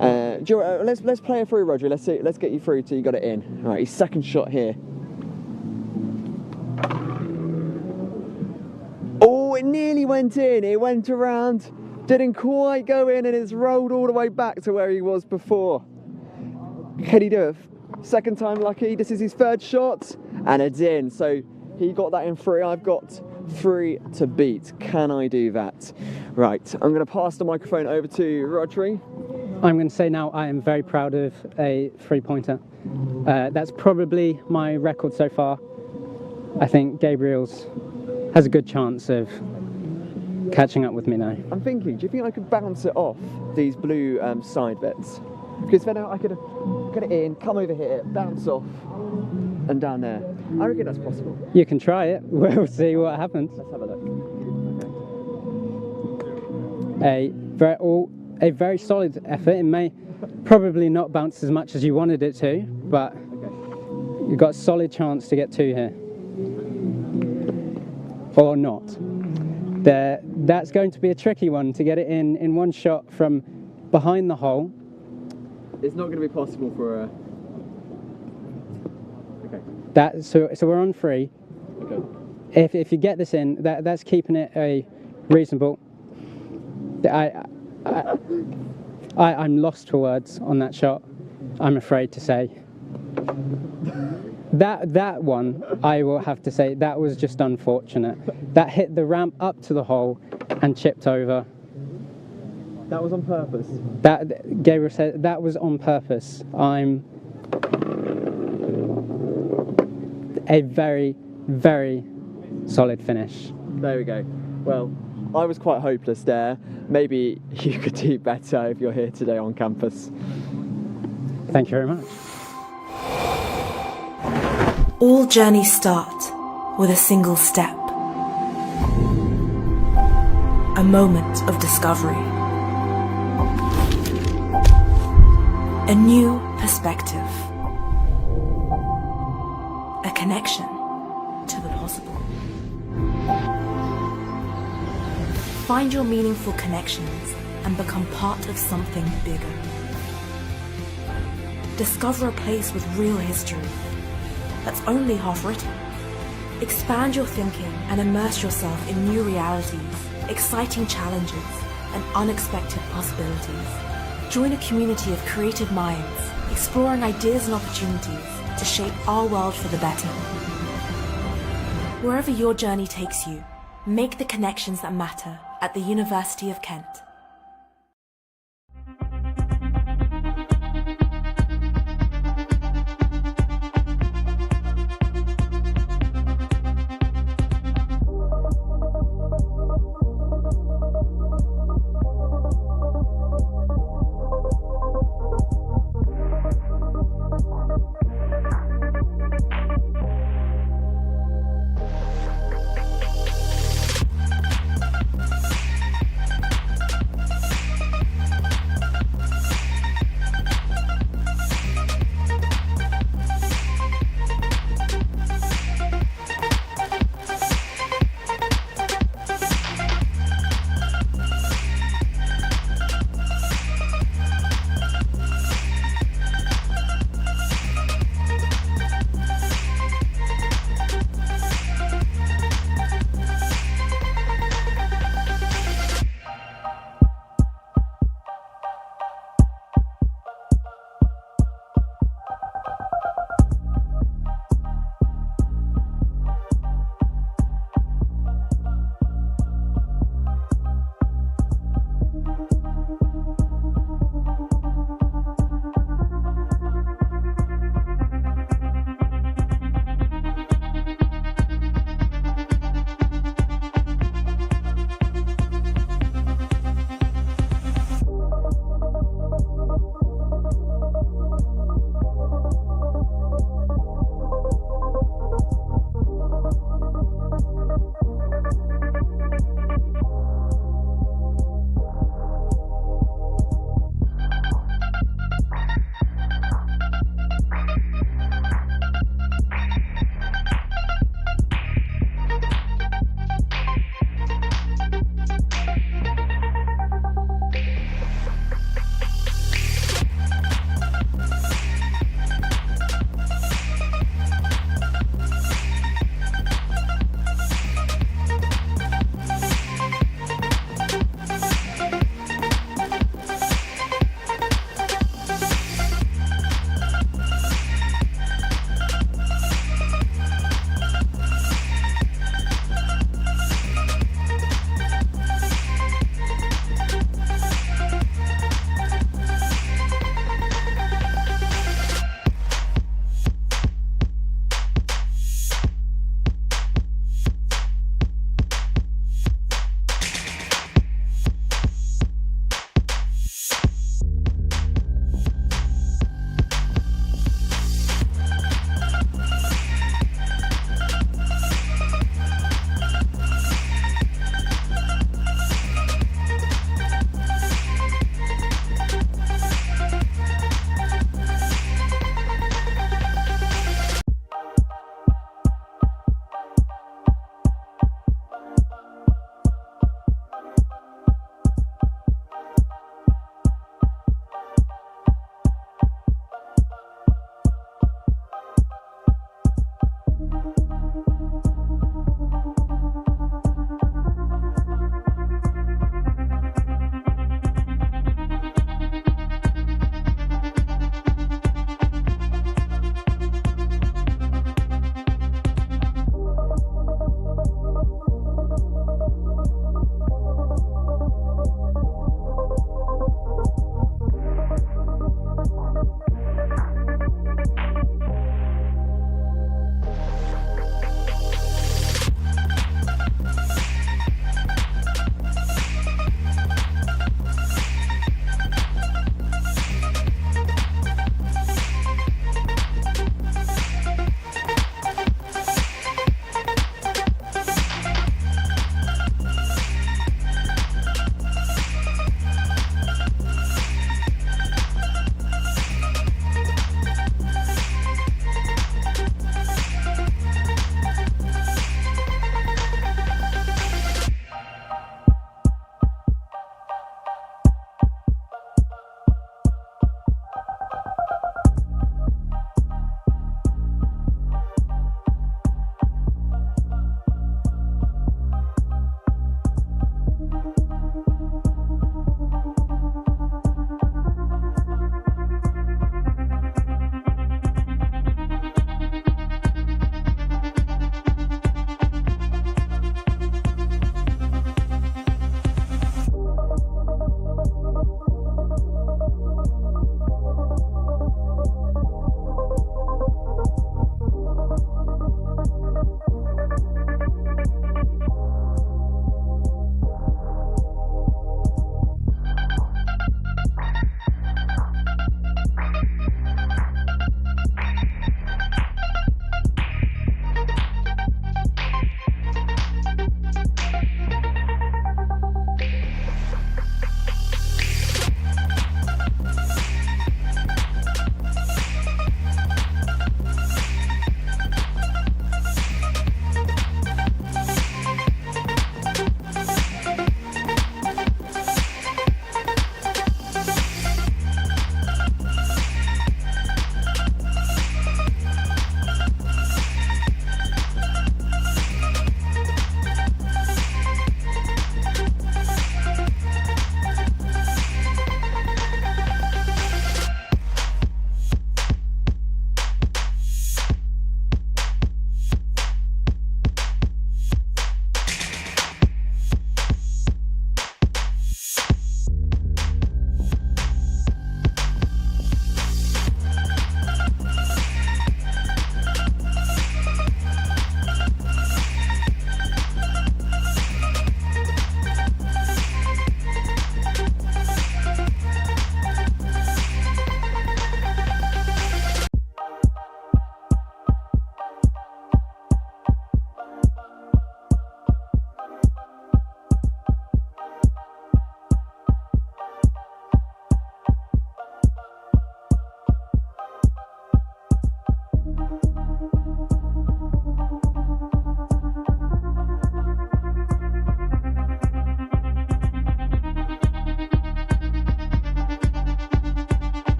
Let's play it through, Rodri. Let's get you through till you got it in. All right, his second shot here. Oh, it nearly went in. It went around, didn't quite go in, and it's rolled all the way back to where he was before. Can he do it? Second time lucky. This is his third shot, and it's in. So he got that in 3. I've got 3 to beat. Can I do that? Right, I'm going to pass the microphone over to Rodri. I'm going to say now I am very proud of a 3-pointer. That's probably my record so far. I think Gabriel's has a good chance of catching up with me now. I'm thinking, do you think I could bounce it off these blue side bits? Because then I could get it in, come over here, bounce off, and down there. I reckon that's possible. You can try it. We'll see what happens. Let's have a look. A very solid effort. It may probably not bounce as much as you wanted it to, but you've got a solid chance to get 2 here. Or not. That's going to be a tricky one to get it in one shot from behind the hole. It's not going to be possible for a... Okay. So we're on 3. Okay. If you get this in, that's keeping it a reasonable. I'm lost for words on that shot, I'm afraid to say. That one, I will have to say, that was just unfortunate. That hit the ramp up to the hole and chipped over. That was on purpose? That Gabriel said that was on purpose. I'm a very, very solid finish. There we go. Well, I was quite hopeless there. Maybe you could do better if you're here today on campus. Thank you very much. All journeys start with a single step. A moment of discovery. A new perspective. A connection to the possible. Find your meaningful connections and become part of something bigger. Discover a place with real history that's only half written. Expand your thinking and immerse yourself in new realities, exciting challenges, and unexpected possibilities. Join a community of creative minds, exploring ideas and opportunities to shape our world for the better. Wherever your journey takes you, make the connections that matter at the University of Kent.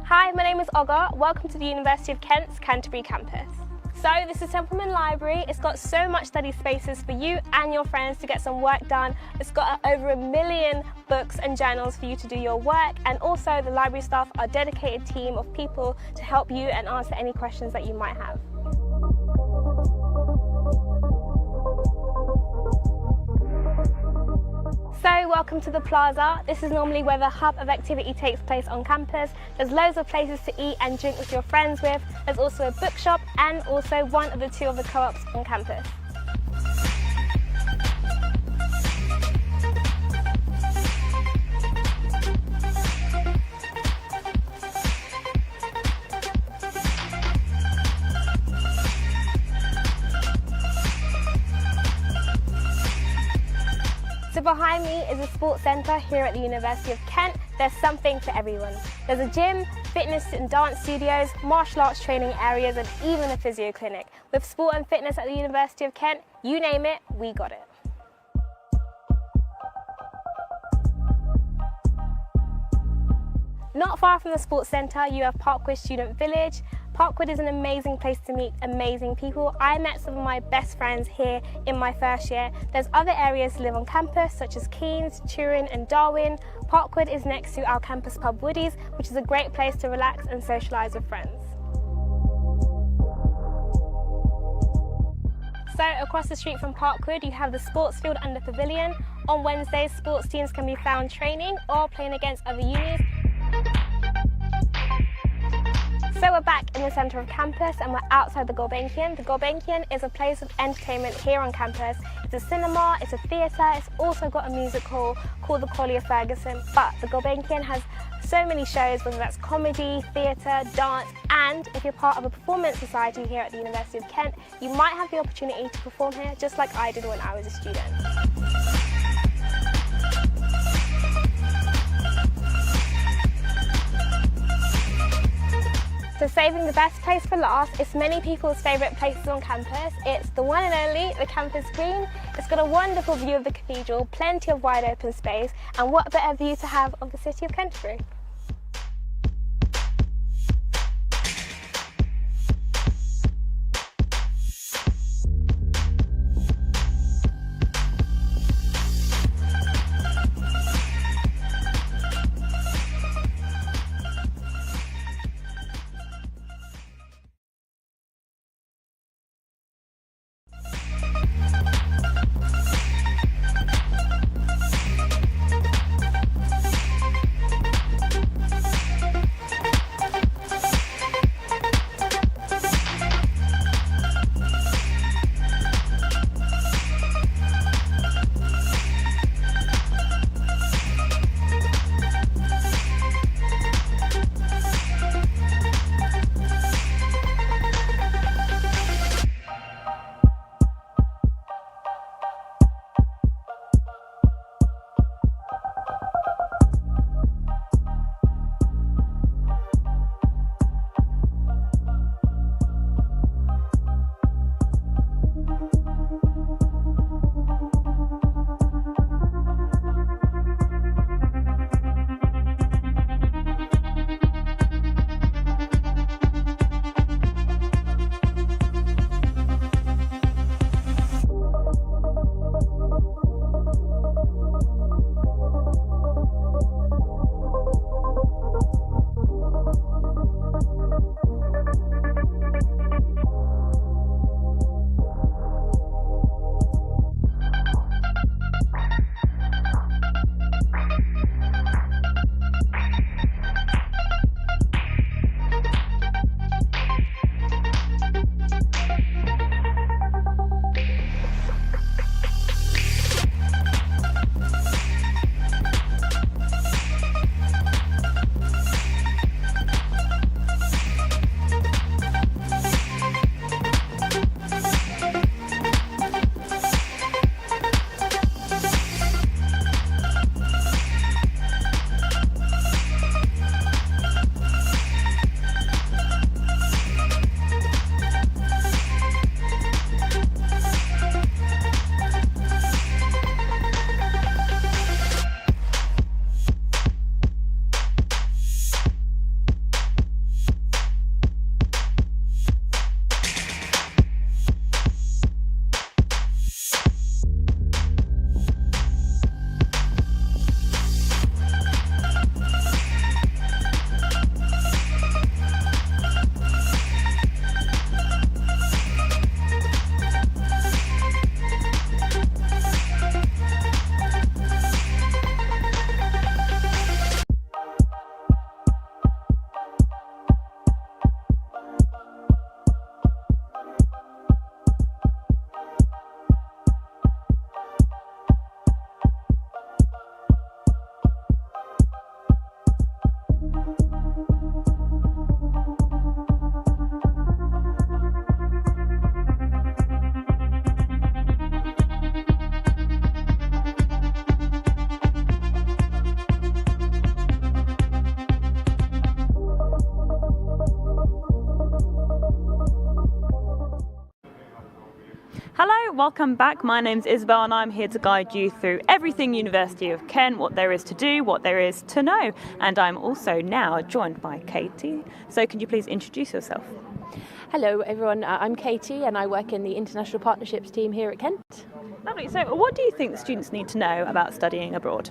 Hi, my name is Olga. Welcome to the University of Kent's Canterbury campus. So this is Templeman Library. It's got so much study spaces for you and your friends to get some work done. It's got over 1 million books and journals for you to do your work, and also the library staff are a dedicated team of people to help you and answer any questions that you might have. So welcome to the Plaza. This is normally where the hub of activity takes place on campus. There's loads of places to eat and drink with your friends with. There's also a bookshop and also one of the two of the co-ops on campus. So behind me is a sports centre here at the University of Kent. There's something for everyone. There's a gym, fitness and dance studios, martial arts training areas, and even a physio clinic. With sport and fitness at the University of Kent, you name it, we got it. Not far from the sports centre, you have Parkwood Student Village. Parkwood is an amazing place to meet amazing people. I met some of my best friends here in my first year. There's other areas to live on campus, such as Keynes, Turin and Darwin. Parkwood is next to our campus pub Woody's, which is a great place to relax and socialise with friends. So across the street from Parkwood, you have the sports field under Pavilion. On Wednesdays, sports teams can be found training or playing against other unis. So we're back in the centre of campus and we're outside the Gulbenkian. The Gulbenkian is a place of entertainment here on campus. It's a cinema, it's a theatre, it's also got a music hall called the Collier Ferguson. But the Gulbenkian has so many shows, whether that's comedy, theatre, dance, and if you're part of a performance society here at the University of Kent, you might have the opportunity to perform here just like I did when I was a student. So saving the best place for last, it's many people's favourite places on campus. It's the one and only, the campus green. It's got a wonderful view of the cathedral, plenty of wide open space, and what better view to have of the city of Canterbury. Hello, welcome back. My name's Isabel and I'm here to guide you through everything University of Kent, what there is to do, what there is to know. And I'm also now joined by Katie. So can you please introduce yourself? Hello everyone, I'm Katie and I work in the International Partnerships team here at Kent. Lovely. So what do you think the students need to know about studying abroad?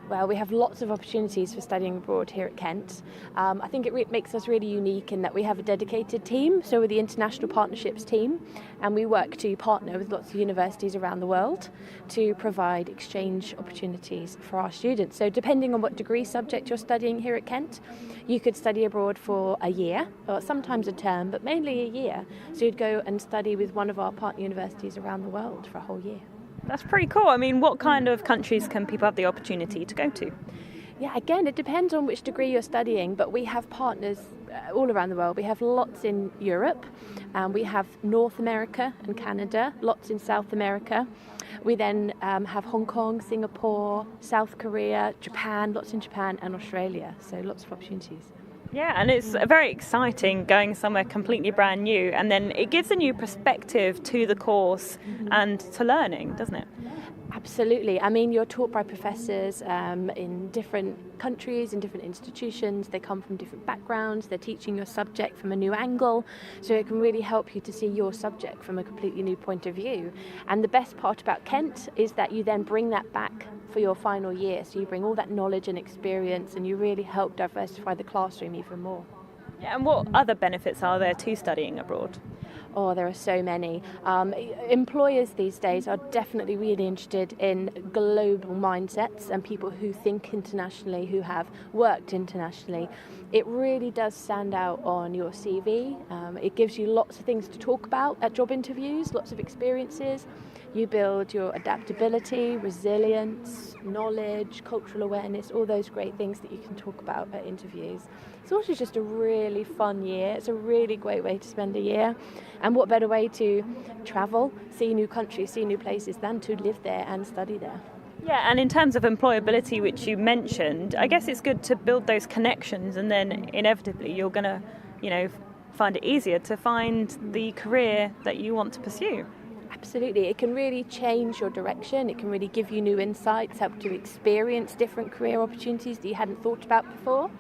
Well, we have lots of opportunities for studying abroad here at Kent. I think it makes us really unique in that we have a dedicated team, so we're the International Partnerships team, and we work to partner with lots of universities around the world to provide exchange opportunities for our students. So depending on what degree subject you're studying here at Kent, you could study abroad for a year, or sometimes a term, but mainly a year. So you'd go and study with one of our partner universities around the world for a whole year. That's pretty cool. I mean, what kind of countries can people have the opportunity to go to? Yeah, again, it depends on which degree you're studying, but we have partners all around the world. We have lots in Europe, we have North America and Canada, lots in South America. We then have Hong Kong, Singapore, South Korea, Japan, lots in Japan and Australia, so lots of opportunities. Yeah, and it's very exciting going somewhere completely brand new, and then it gives a new perspective to the course and to learning, doesn't it? Absolutely. I mean, you're taught by professors in different countries, in different institutions. They come from different backgrounds. They're teaching your subject from a new angle. So it can really help you to see your subject from a completely new point of view. And the best part about Kent is that you then bring that back for your final year. So you bring all that knowledge and experience and you really help diversify the classroom even more. Yeah, and what other benefits are there to studying abroad? Oh, there are so many. Employers these days are definitely really interested in global mindsets and people who think internationally, who have worked internationally. It really does stand out on your CV. It gives you lots of things to talk about at job interviews, lots of experiences. You build your adaptability, resilience, knowledge, cultural awareness, all those great things that you can talk about at interviews. It's also just a really fun year. It's a really great way to spend a year. And what better way to travel, see new countries, see new places than to live there and study there. Yeah, and in terms of employability, which you mentioned, I guess it's good to build those connections and then inevitably you're going to, find it easier to find the career that you want to pursue. Absolutely. It can really change your direction. It can really give you new insights, help you experience different career opportunities that you hadn't thought about before.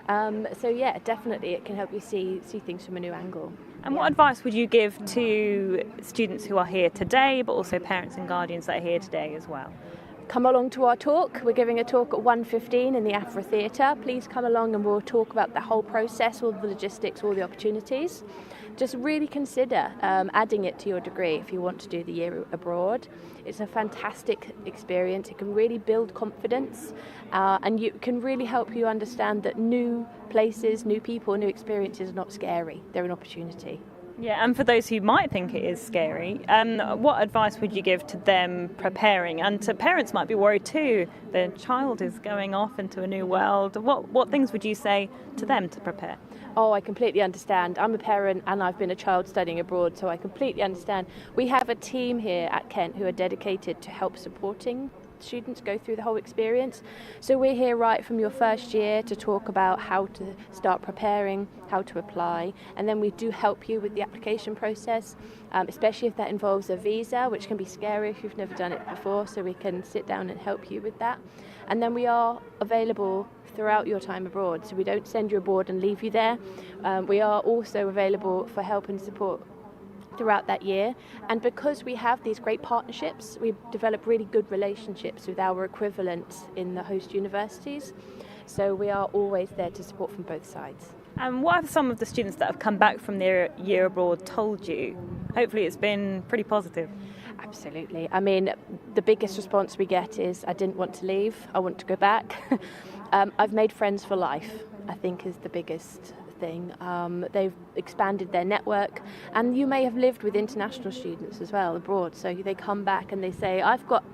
So yeah, definitely it can help you see things from a new angle. And what advice would you give to students who are here today, but also parents and guardians that are here today as well? Come along to our talk. We're giving a talk at 1:15 in the Afro Theatre. Please come along and we'll talk about the whole process, all the logistics, all the opportunities. Just really consider adding it to your degree if you want to do the year abroad. It's a fantastic experience. It can really build confidence and it can really help you understand that new places, new people, new experiences are not scary. They're an opportunity. Yeah, and for those who might think it is scary, what advice would you give to them preparing? And to parents might be worried too. Their child is going off into a new world. What things would you say to them to prepare? Oh, I completely understand. I'm a parent and I've been a child studying abroad, so I completely understand. We have a team here at Kent who are dedicated to help supporting students go through the whole experience. So we're here right from your first year to talk about how to start preparing, how to apply, and then we do help you with the application process, especially if that involves a visa, which can be scary if you've never done it before, so we can sit down and help you with that. And then we are available throughout your time abroad, so we don't send you abroad and leave you there. We are also available for help and support throughout that year, and because we have these great partnerships, we develop really good relationships with our equivalents in the host universities, so we are always there to support from both sides. And what have some of the students that have come back from their year abroad told you? Hopefully it's been pretty positive. Absolutely. I mean, the biggest response we get is, I didn't want to leave, I want to go back. I've made friends for life, I think is the biggest thing. They've expanded their network, and you may have lived with international students as well abroad, so they come back and they say, I've got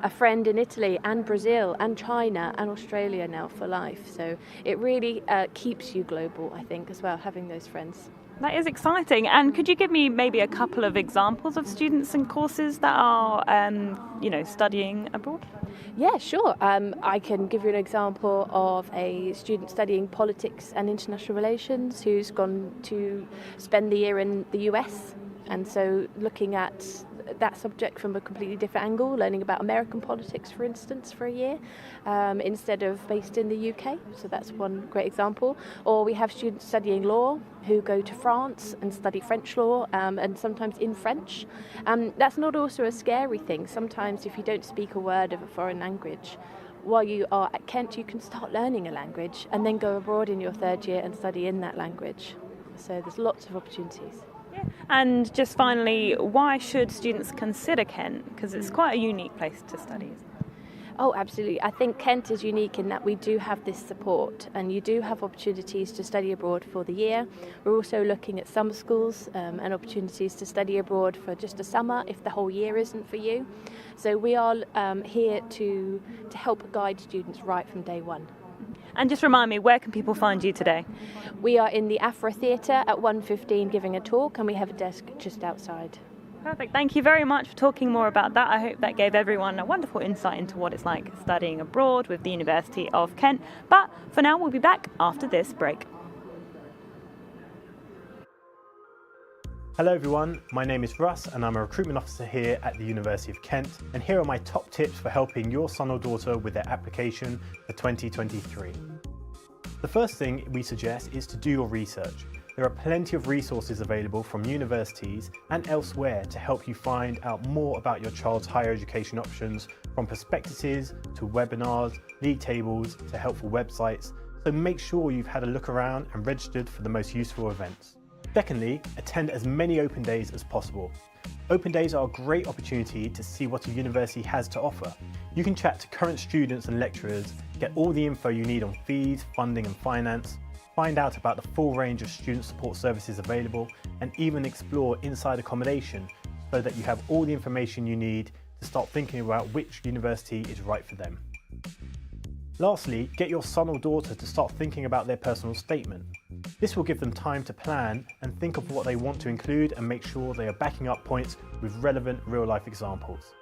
a friend in Italy and Brazil and China and Australia now for life. So it really keeps you global, I think, as well, having those friends. That is exciting. And could you give me maybe a couple of examples of students and courses that are, studying abroad? Yeah, sure. I can give you an example of a student studying politics and international relations who's gone to spend the year in the US. And so looking at that subject from a completely different angle, learning about American politics, for instance, for a year, instead of based in the UK. So that's one great example. Or we have students studying law who go to France and study French law, and sometimes in French. That's not also a scary thing. Sometimes if you don't speak a word of a foreign language, while you are at Kent, you can start learning a language and then go abroad in your third year and study in that language. So there's lots of opportunities. And just finally, why should students consider Kent? Because it's quite a unique place to study. Oh, absolutely. I think Kent is unique in that we do have this support, and you do have opportunities to study abroad for the year. We're also looking at summer schools and opportunities to study abroad for just a summer if the whole year isn't for you. So we are here to help guide students right from day one. And just remind me, where can people find you today? We are in the Afra Theatre at 1:15 giving a talk, and we have a desk just outside. Perfect. Thank you very much for talking more about that. I hope that gave everyone a wonderful insight into what it's like studying abroad with the University of Kent. But for now, we'll be back after this break. Hello everyone, my name is Russ and I'm a recruitment officer here at the University of Kent, and here are my top tips for helping your son or daughter with their application for 2023. The first thing we suggest is to do your research. There are plenty of resources available from universities and elsewhere to help you find out more about your child's higher education options, from prospectuses to webinars, league tables to helpful websites, so make sure you've had a look around and registered for the most useful events. Secondly, attend as many open days as possible. Open days are a great opportunity to see what a university has to offer. You can chat to current students and lecturers, get all the info you need on fees, funding and finance, find out about the full range of student support services available, and even explore inside accommodation so that you have all the information you need to start thinking about which university is right for them. Lastly, get your son or daughter to start thinking about their personal statement. This will give them time to plan and think of what they want to include and make sure they are backing up points with relevant real-life examples.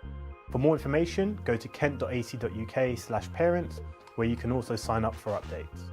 For more information, go to kent.ac.uk/parents, where you can also sign up for updates.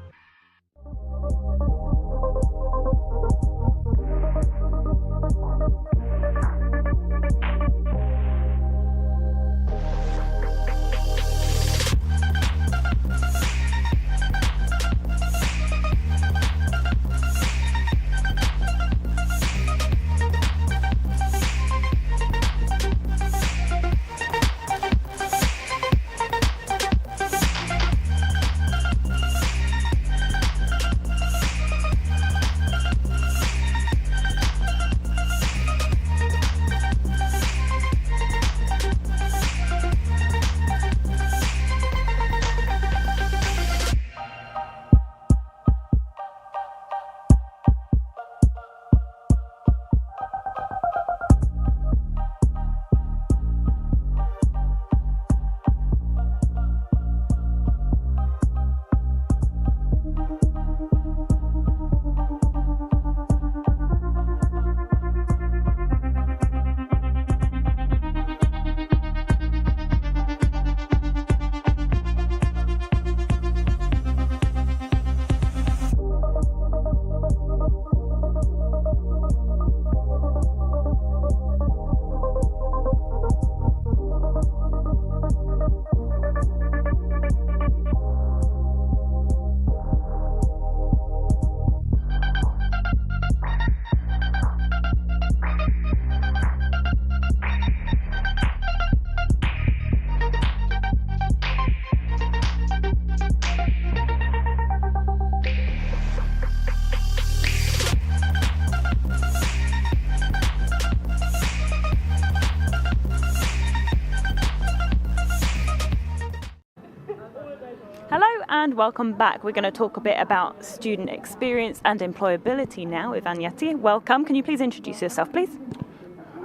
And welcome back. We're going to talk a bit about student experience and employability now with Anyati. Welcome. Can you please introduce yourself, please?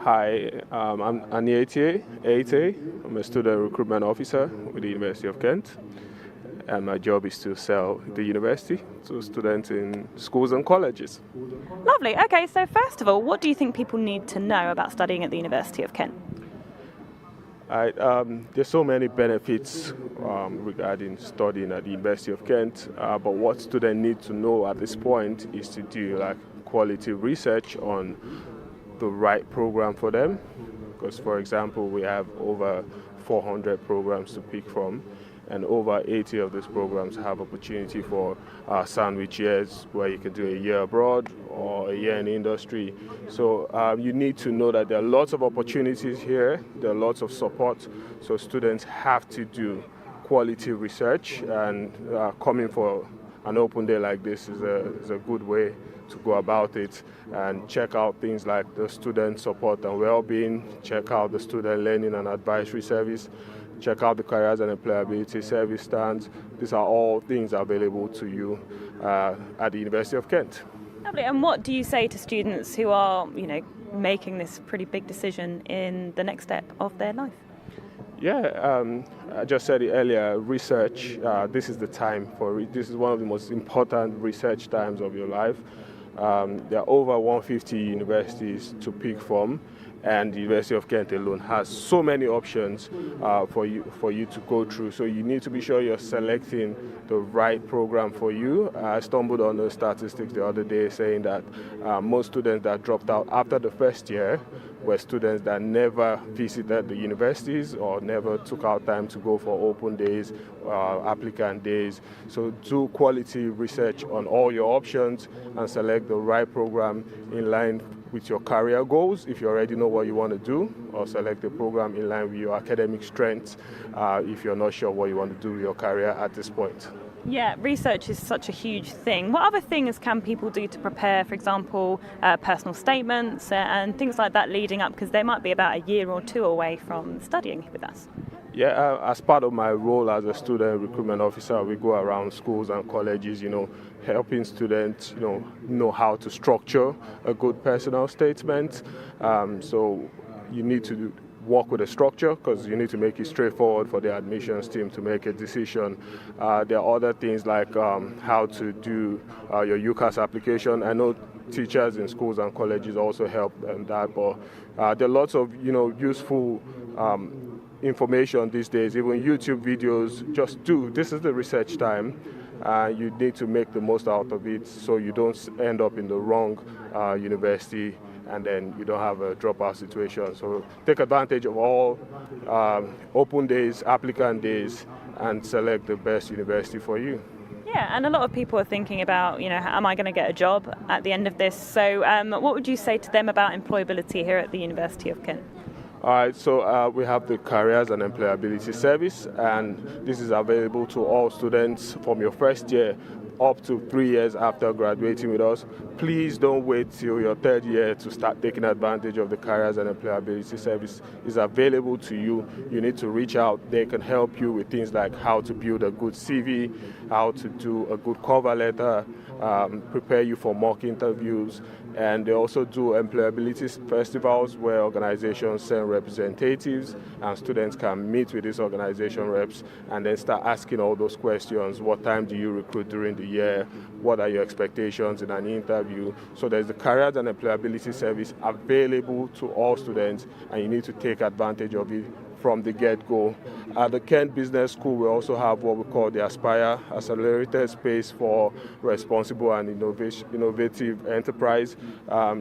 Hi, I'm Anyati Ete. I'm a student recruitment officer with the University of Kent, and my job is to sell the university to students in schools and colleges. Lovely. Okay, so first of all, what do you think people need to know about studying at the University of Kent? There's so many benefits regarding studying at the University of Kent, but what students need to know at this point is to do quality research on the right program for them. Because, for example, we have over 400 programs to pick from, and over 80 of these programs have opportunity for sandwich years where you can do a year abroad or a year in industry. So you need to know that there are lots of opportunities here, there are lots of support, so students have to do quality research, and coming for an open day like this is a good way to go about it, and check out things like the student support and well-being, check out the student learning and advisory service, check out the careers and employability service stands. These are all things available to you at the University of Kent. Lovely. And what do you say to students who are, making this pretty big decision in the next step of their life? Yeah, I just said it earlier, research, this is the time for it. This is one of the most important research times of your life. There are over 150 universities to pick from, and the University of Kent alone has so many options for you to go through. So you need to be sure you're selecting the right program for you. I stumbled on the statistics the other day saying that most students that dropped out after the first year were students that never visited the universities or never took out time to go for open days, applicant days. So do quality research on all your options and select the right program in line with your career goals if you already know what you want to do, or select a program in line with your academic strengths if you're not sure what you want to do with your career at this point. Yeah, research is such a huge thing. What other things can people do to prepare, for example, personal statements and things like that leading up, because they might be about a year or two away from studying with us? Yeah, as part of my role as a student recruitment officer, we go around schools and colleges, helping students, know how to structure a good personal statement. So you need to work with a structure because you need to make it straightforward for the admissions team to make a decision. There are other things like how to do your UCAS application. I know teachers in schools and colleges also help in that, but there are lots of useful information these days, even YouTube videos. This is the research time. You need to make the most out of it so you don't end up in the wrong university and then you don't have a dropout situation. So take advantage of all open days, applicant days, and select the best university for you. Yeah, and a lot of people are thinking about, am I going to get a job at the end of this? So what would you say to them about employability here at the University of Kent? All right, so we have the Careers and Employability Service, and this is available to all students from your first year up to 3 years after graduating with us. Please don't wait till your third year to start taking advantage of the Careers and Employability Service. It's available to you. You need to reach out. They can help you with things like how to build a good CV, how to do a good cover letter, prepare you for mock interviews, and they also do employability festivals where organizations send representatives and students can meet with these organization reps and then start asking all those questions. What time do you recruit during the year? What are your expectations in an interview? So there's the Careers and Employability Service available to all students, and you need to take advantage of it from the get-go. At the Kent Business School, we also have what we call the Aspire Accelerated Space for Responsible and Innovative Enterprise.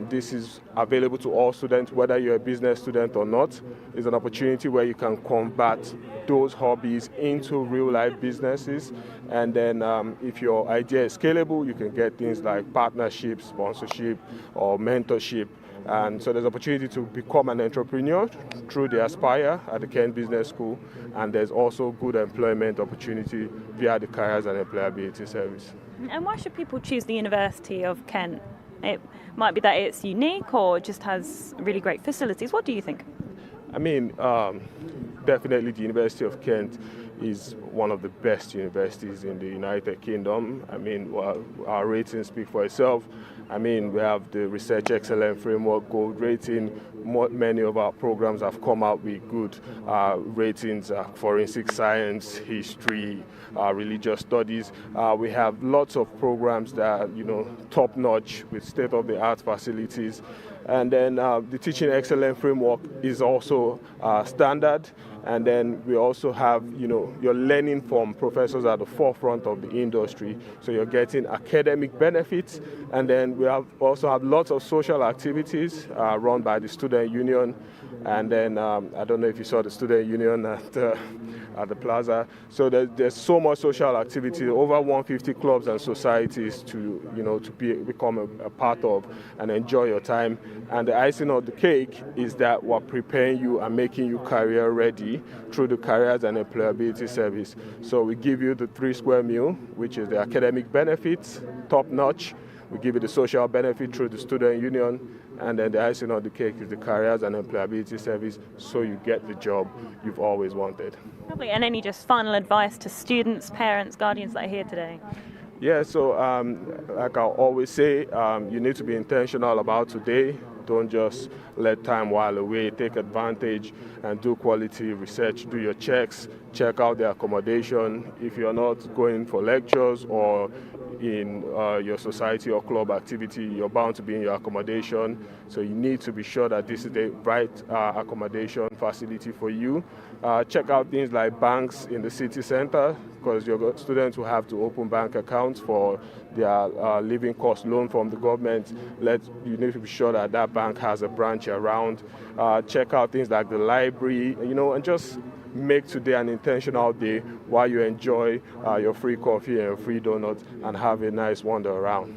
This is available to all students, whether you're a business student or not. It's an opportunity where you can convert those hobbies into real-life businesses. And then if your idea is scalable, you can get things like partnership, sponsorship, or mentorship. And so there's opportunity to become an entrepreneur through the Aspire at the Kent Business School, and there's also good employment opportunity via the Careers and Employability Service. And why should people choose the University of Kent? It might be that it's unique or just has really great facilities. What do you think? I mean, definitely the University of Kent is one of the best universities in the United Kingdom. I mean, our ratings speak for itself. I mean, we have the Research Excellence Framework Gold rating. Many of our programs have come out with good ratings, forensic science, history, religious studies. We have lots of programs that are, top-notch with state-of-the-art facilities. And then the Teaching Excellence Framework is also standard. And then we also have, you're learning from professors at the forefront of the industry. So you're getting academic benefits. And then we also have lots of social activities run by the student union. And then I don't know if you saw the student union at the plaza. So there's so much social activity, over 150 clubs and societies to become a part of and enjoy your time. And the icing on the cake is that we're preparing you and making you career ready through the Careers and Employability Service. So we give you the 3 square meal, which is the academic benefits, top notch. We give you the social benefit through the student union, and then the icing on the cake is the Careers and Employability Service, so you get the job you've always wanted. Lovely. And any just final advice to students, parents, guardians that are here today? Yeah, so like I always say, you need to be intentional about today. Don't just let time while away. Take advantage and do quality research. Do your checks. Check out the accommodation. If you're not going for lectures or in your society or club activity, you're bound to be in your accommodation. So you need to be sure that this is the right accommodation facility for you. Check out things like banks in the city center, because your students will have to open bank accounts for their living cost loan from the government. You need to be sure that that bank has a branch around. Check out things like the library, and just make today an intentional day while you enjoy your free coffee and your free donuts and have a nice wander around.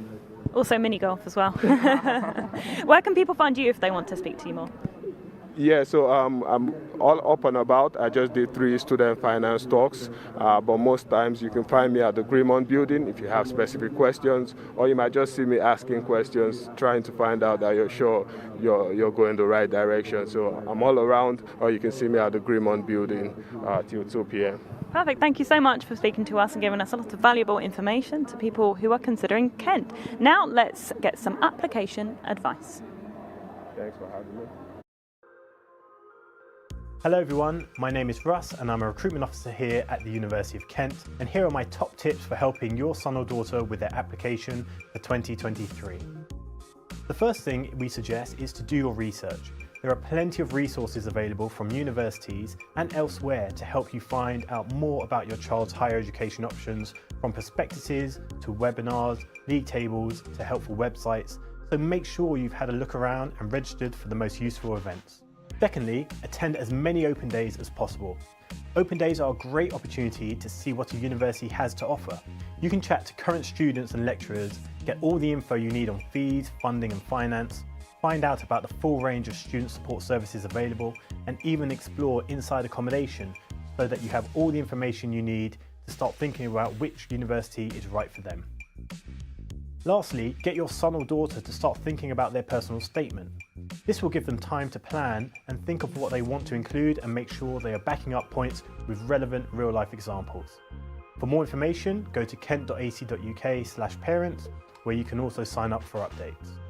Also mini golf as well. Where can people find you if they want to speak to you more? Yeah, so I'm all up and about. I just did 3 student finance talks, but most times you can find me at the Greenmont building if you have specific questions, or you might just see me asking questions, trying to find out that you're sure you're going the right direction. So I'm all around, or you can see me at the Greenmont building till 2 p.m. Perfect. Thank you so much for speaking to us and giving us a lot of valuable information to people who are considering Kent. Now let's get some application advice. Thanks for having me. Hello everyone, my name is Russ and I'm a recruitment officer here at the University of Kent, and here are my top tips for helping your son or daughter with their application for 2023. The first thing we suggest is to do your research. There are plenty of resources available from universities and elsewhere to help you find out more about your child's higher education options, from prospectuses to webinars, league tables to helpful websites, so make sure you've had a look around and registered for the most useful events. Secondly, attend as many open days as possible. Open days are a great opportunity to see what a university has to offer. You can chat to current students and lecturers, get all the info you need on fees, funding and finance, find out about the full range of student support services available, and even explore inside accommodation so that you have all the information you need to start thinking about which university is right for them. Lastly, get your son or daughter to start thinking about their personal statement. This will give them time to plan and think of what they want to include and make sure they are backing up points with relevant real-life examples. For more information, go to kent.ac.uk/parents, where you can also sign up for updates.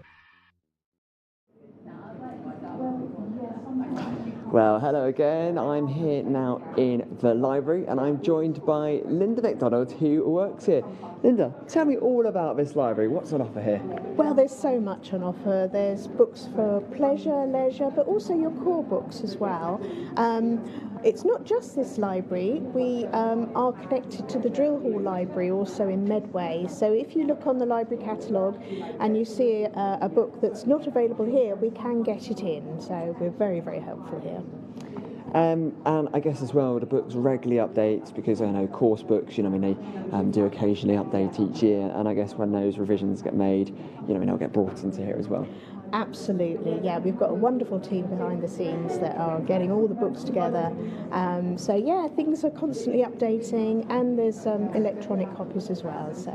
Well, hello again. I'm here now in the library and I'm joined by Linda McDonald, who works here. Linda, tell me all about this library. What's on offer here? Well, there's so much on offer. There's books for pleasure, leisure, but also your core books as well. It's not just this library. We are connected to the Drill Hall Library, also in Medway. So if you look on the library catalogue and you see a book that's not available here, we can get it in. So we're very, very helpful here. And I guess as well, the books regularly update, because I know course books, they do occasionally update each year, and I guess when those revisions get made, they'll get brought into here as well. Absolutely, yeah. We've got a wonderful team behind the scenes that are getting all the books together. So yeah, things are constantly updating, and there's electronic copies as well. So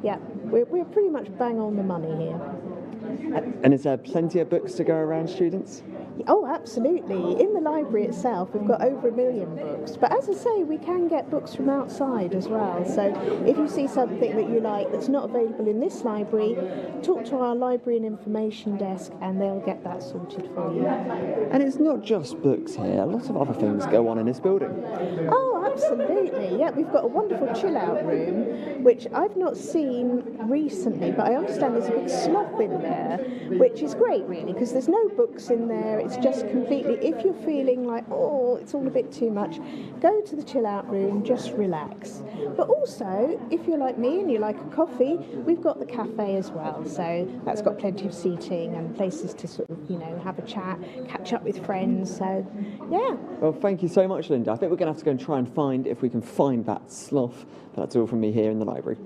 yeah, we're pretty much bang on the money here. And is there plenty of books to go around students? Oh, absolutely. In the library itself, we've got over 1 million books. But as I say, we can get books from outside as well. So if you see something that you like that's not available in this library, talk to our library and information desk and they'll get that sorted for you. And it's not just books here. A lot of other things go on in this building. Oh, absolutely. Yeah, we've got a wonderful chill-out room, which I've not seen recently, but I understand there's a big sloth in there. area, which is great really, because there's no books in there. It's just completely, if you're feeling like, oh, it's all a bit too much, go to the chill out room, just relax. But also, if you're like me and you like a coffee, we've got the cafe as well, so that's got plenty of seating and places to sort of, you know, have a chat, catch up with friends, so yeah. Well, thank you so much, Linda. I think we're going to have to go and try and find if we can find that sloth. But that's all from me here in the library.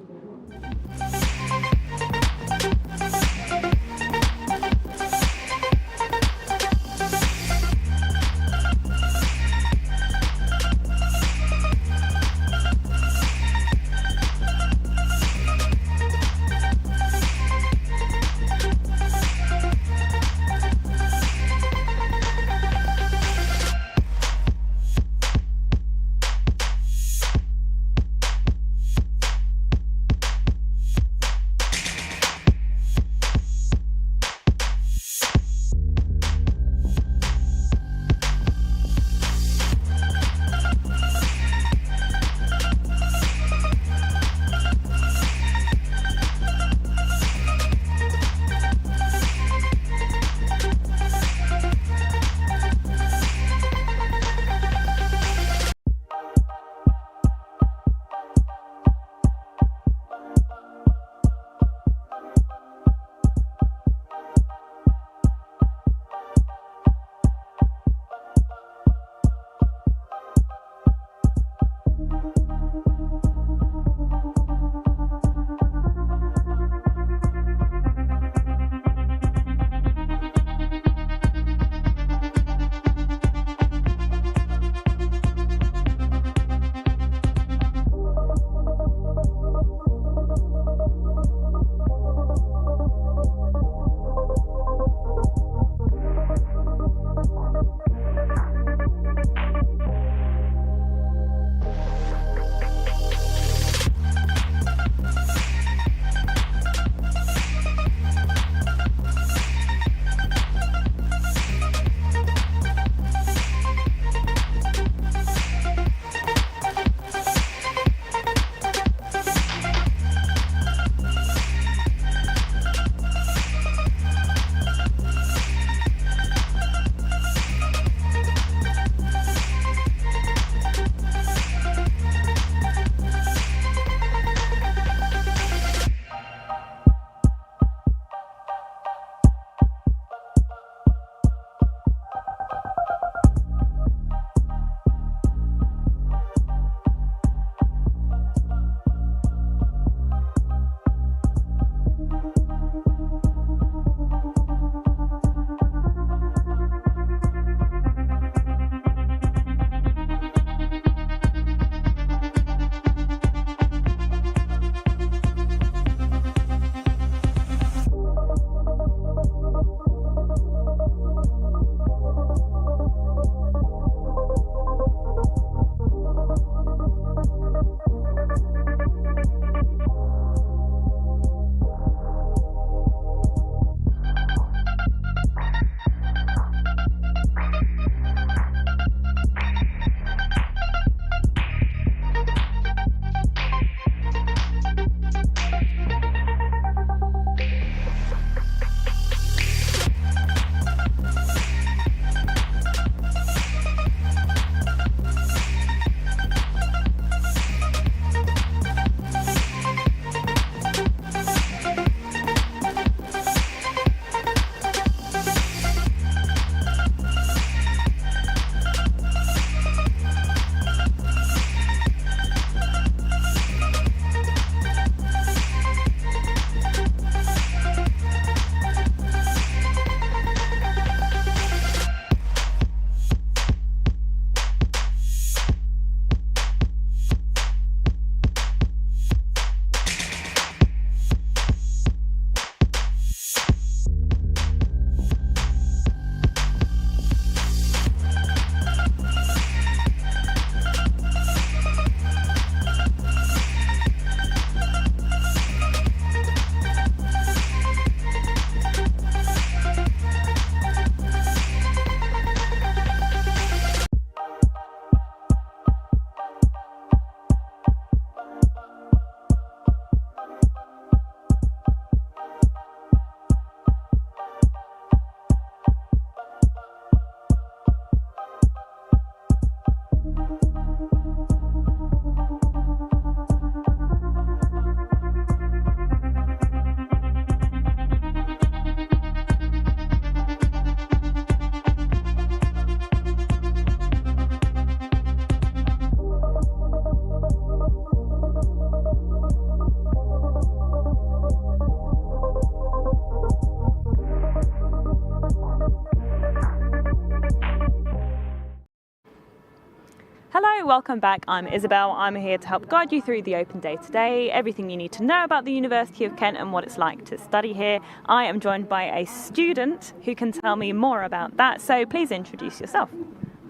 Hello, welcome back. I'm Isabel. I'm here to help guide you through the open day today, everything you need to know about the University of Kent and what it's like to study here. I am joined by a student who can tell me more about that, so please introduce yourself.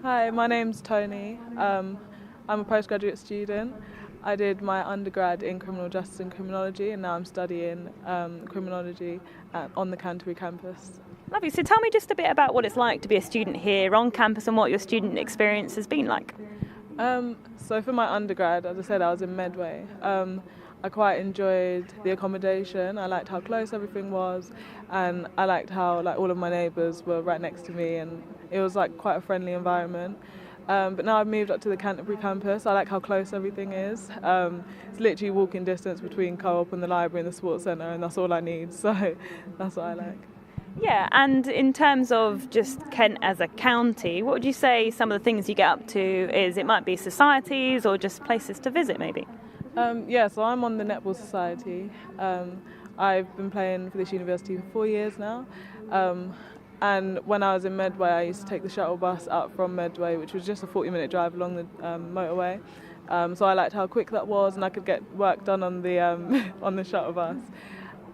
Hi, my name's Tony. I'm a postgraduate student. I did my undergrad in criminal justice and criminology, and now I'm studying criminology on the Canterbury campus. Lovely. So tell me just a bit about what it's like to be a student here on campus and what your student experience has been like. So for my undergrad, as I said, I was in Medway. I quite enjoyed the accommodation. I liked how close everything was, and I liked how all of my neighbours were right next to me, and it was quite a friendly environment. But now I've moved up to the Canterbury campus. I like how close everything is. It's literally walking distance between Co-op and the library and the sports centre, and that's all I need. So that's what I like. Yeah, and in terms of just Kent as a county, what would you say some of the things you get up to is? It might be societies or just places to visit maybe? So I'm on the Netball Society. I've been playing for this university for 4 years now. And when I was in Medway, I used to take the shuttle bus up from Medway, which was just a 40-minute drive along the motorway. So I liked how quick that was, and I could get work done on the on the shuttle bus.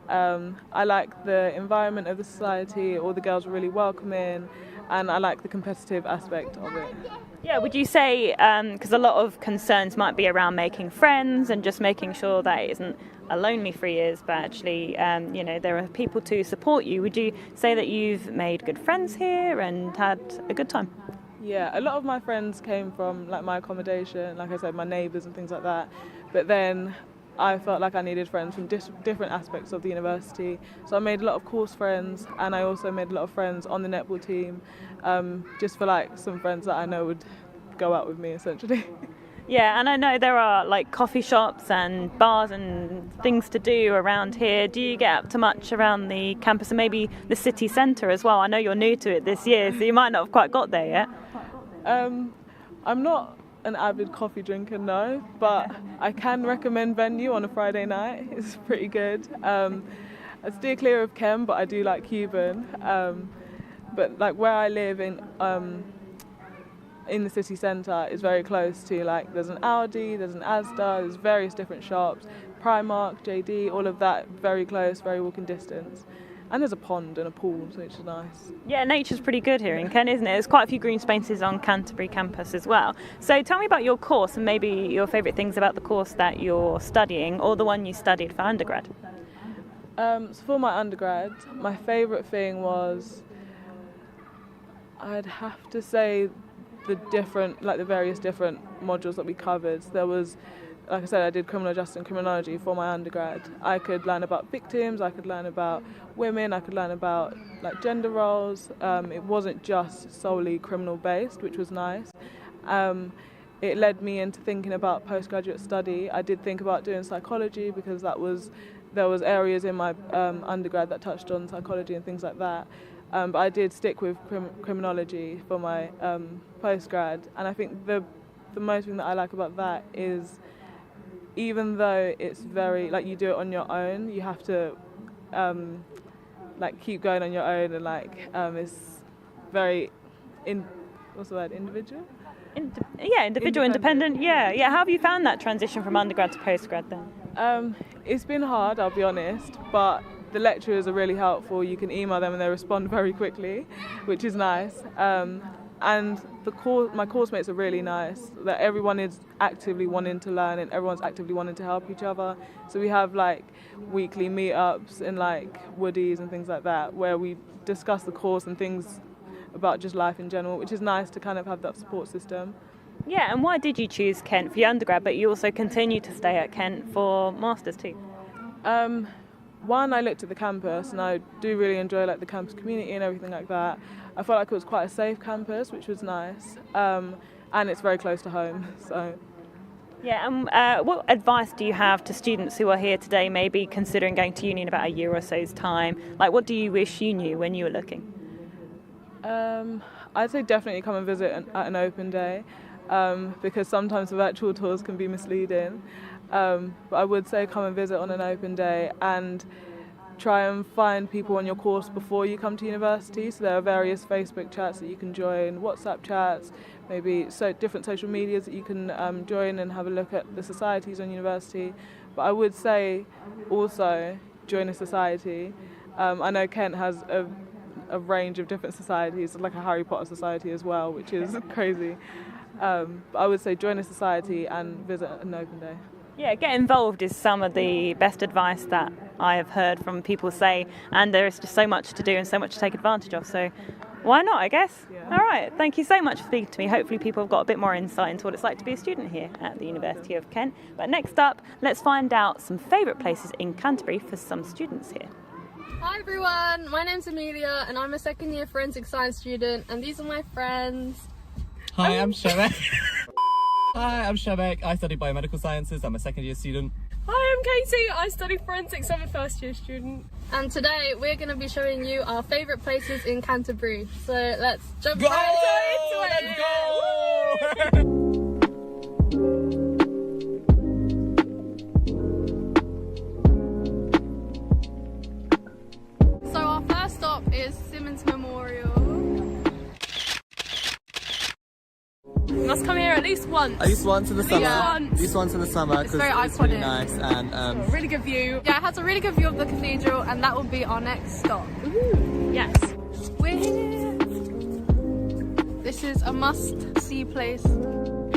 I like the environment of the society. All the girls were really welcoming, and I like the competitive aspect of it. Yeah, would you say, because a lot of concerns might be around making friends and just making sure that it isn't a lonely 3 years, but actually, there are people to support you. Would you say that you've made good friends here and had a good time? Yeah, a lot of my friends came from my accommodation, like I said, my neighbours and things like that. But then I felt like I needed friends from different aspects of the university. So I made a lot of course friends, and I also made a lot of friends on the netball team, just for some friends that I know would go out with me essentially. Yeah, and I know there are coffee shops and bars and things to do around here. Do you get up to much around the campus and maybe the city centre as well? I know you're new to it this year, so you might not have quite got there yet. I'm not an avid coffee drinker, no, but I can recommend Venue on a Friday night. It's pretty good. I steer clear of Chem, but I do like Cuban. But where I live in the city centre is very close to there's an Aldi, there's an Asda, there's various different shops, Primark, JD, all of that very close, very walking distance. And there's a pond and a pool, which is nice. Yeah, nature's pretty good here in Kent, isn't it? There's quite a few green spaces on Canterbury campus as well. So tell me about your course and maybe your favourite things about the course that you're studying or the one you studied for undergrad. So for my undergrad, my favourite thing was, I'd have to say, the various different modules that we covered. There was, like I said, I did criminal justice and criminology for my undergrad. I could learn about victims, I could learn about women, I could learn about gender roles. It wasn't just solely criminal based, which was nice. It led me into thinking about postgraduate study. I did think about doing psychology because there was areas in my undergrad that touched on psychology and things like that. But I did stick with criminology for my postgrad, and I think the most thing that I like about that is, even though it's very you do it on your own, you have to keep going on your own, and it's very individual. Individual, independent. Yeah. How have you found that transition from undergrad to postgrad then? It's been hard, I'll be honest, but the lecturers are really helpful. You can email them and they respond very quickly, which is nice. And my course mates are really nice. That everyone is actively wanting to learn and everyone's actively wanting to help each other. So we have weekly meetups and woodies and things like that, where we discuss the course and things about just life in general, which is nice to kind of have that support system. Yeah, and why did you choose Kent for your undergrad, but you also continue to stay at Kent for masters too? One, I looked at the campus, and I do really enjoy the campus community and everything like that. I felt like it was quite a safe campus, which was nice, and it's very close to home. So. Yeah, and what advice do you have to students who are here today, maybe considering going to uni in about a year or so's time? What do you wish you knew when you were looking? I'd say definitely come and visit at an open day, because sometimes the virtual tours can be misleading. But I would say come and visit on an open day, and try and find people on your course before you come to university. So there are various Facebook chats that you can join, WhatsApp chats, maybe different social medias that you can join and have a look at the societies on university. But I would say also join a society. I know Kent has a range of different societies, like a Harry Potter society as well, which is crazy. But I would say join a society and visit an open day. Yeah, get involved is some of the best advice that I have heard from people say, and there is just so much to do and so much to take advantage of, so why not, I guess? Yeah. All right, thank you so much for speaking to me. Hopefully people have got a bit more insight into what it's like to be a student here at the University of Kent. But next up, let's find out some favourite places in Canterbury for some students here. Hi everyone, my name's Amelia and I'm a second year forensic science student, and these are my friends. Hi, I'm Shemek. Hi, I'm Shemek. I study biomedical sciences. I'm a second year student. Hi, I'm Katie. I study forensics. I'm a first year student. And today we're going to be showing you our favourite places in Canterbury. So let's jump right into it. Let's go! So our first stop is Simmons Memorial. You must come here at least once. At least once in the summer. At least once in the summer. It's very iconic. It's really nice and really good view. Yeah, it has a really good view of the cathedral, and that will be our next stop. Yes. We're here. This is a must-see place.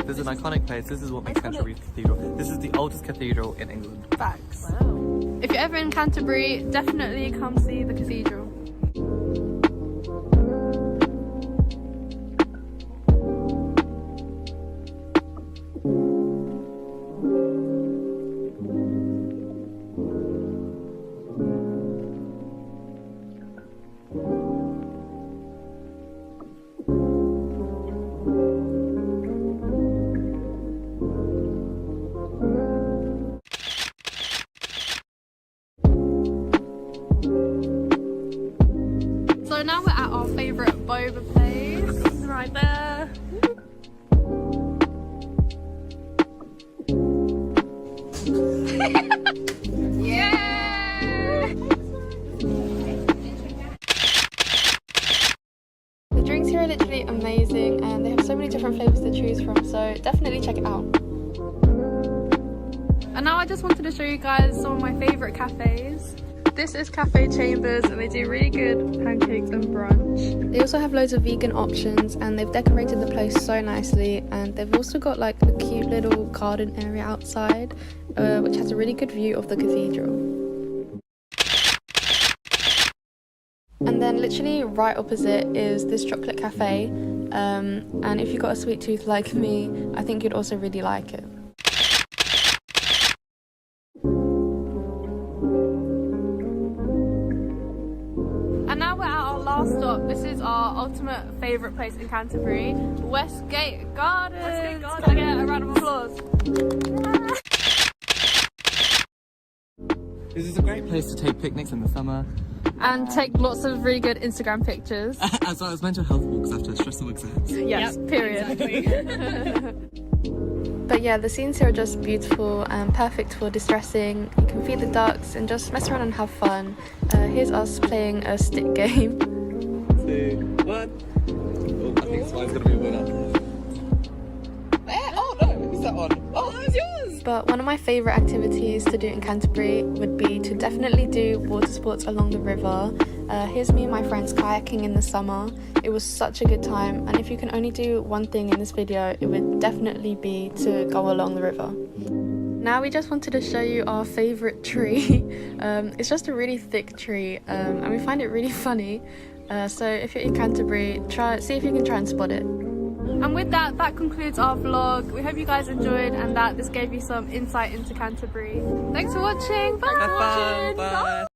if there's an iconic place, this is what makes Canterbury Cathedral. This is the oldest cathedral in England. Facts. Wow. If you're ever in Canterbury, definitely come see the cathedral. So now we're at our favourite boba place, right there. Yeah! The drinks here are literally amazing and they have so many different flavours to choose from, so definitely check it out. And now I just wanted to show you guys some of my favourite cafes. This is Cafe Chambers and they do really good pancakes and brunch. They also have loads of vegan options and they've decorated the place so nicely, and they've also got like a cute little garden area outside which has a really good view of the cathedral. And then literally right opposite is this chocolate cafe, and if you've got a sweet tooth like me, I think you'd also really like it. And now we're at our last stop. This is our ultimate favourite place in Canterbury, Westgate Gardens. Westgate Gardens. Can I get a round of applause? This is a great place to take picnics in the summer. And take lots of really good Instagram pictures. As well as mental health walks after stressful exams. Yes, period. Exactly. But yeah, the scenes here are just beautiful and perfect for distressing. You can feed the ducks and just mess around and have fun. Here's us playing a stick game. 2, 1. Oh, I think this one's gonna be a winner. Oh no, who's that one? Oh, that was yours! But one of my favourite activities to do in Canterbury would be to definitely do water sports along the river. Here's me and my friends kayaking in the summer. It was such a good time, and if you can only do one thing in this video, it would definitely be to go along the river. Now we just wanted to show you our favourite tree. It's just a really thick tree, and we find it really funny. So if you're in Canterbury, see if you can try and spot it. And with that, that concludes our vlog. We hope you guys enjoyed and that this gave you some insight into Canterbury. Thanks for watching. Bye. Bye.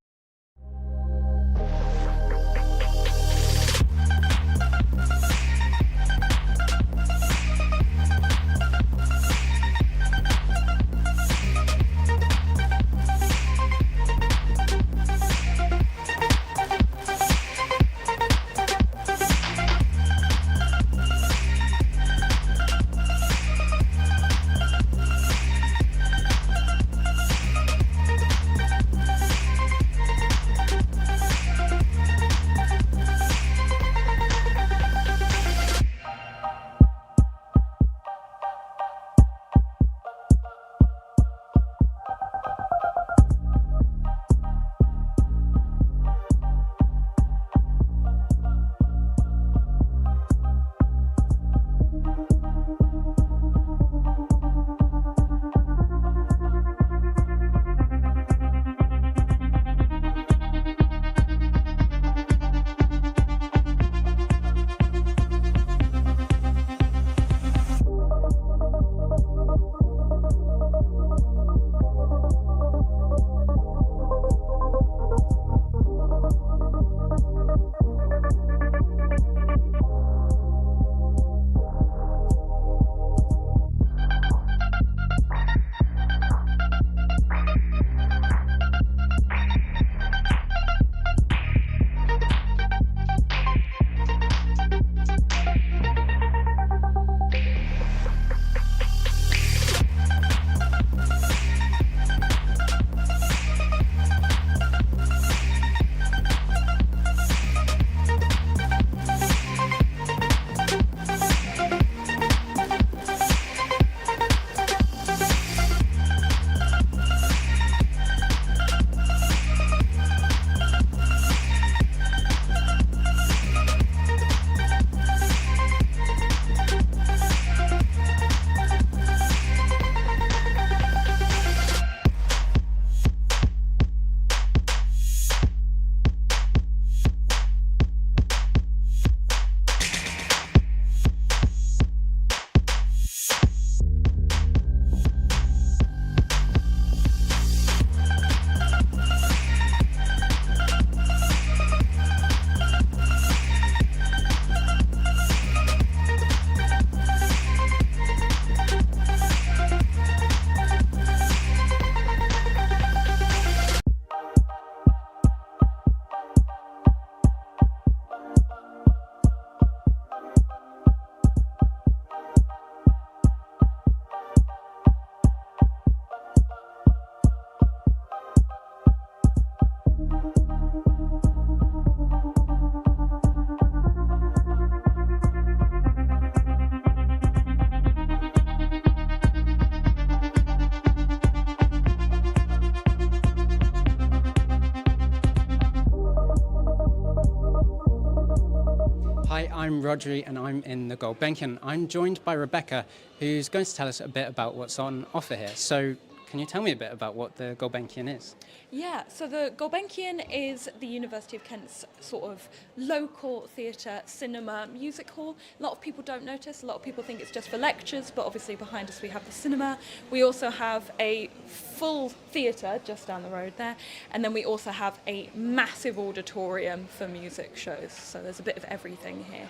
Hi, I'm Rodri and I'm in the Gulbenkian. I'm joined by Rebecca, who's going to tell us a bit about what's on offer here. So can you tell me a bit about what the Gulbenkian is? Yeah, so the Gulbenkian is the University of Kent's sort of local theatre, cinema, music hall. A lot of people don't notice, a lot of people think it's just for lectures, but obviously behind us we have the cinema. We also have a full theatre just down the road there, and then we also have a massive auditorium for music shows, so there's a bit of everything here.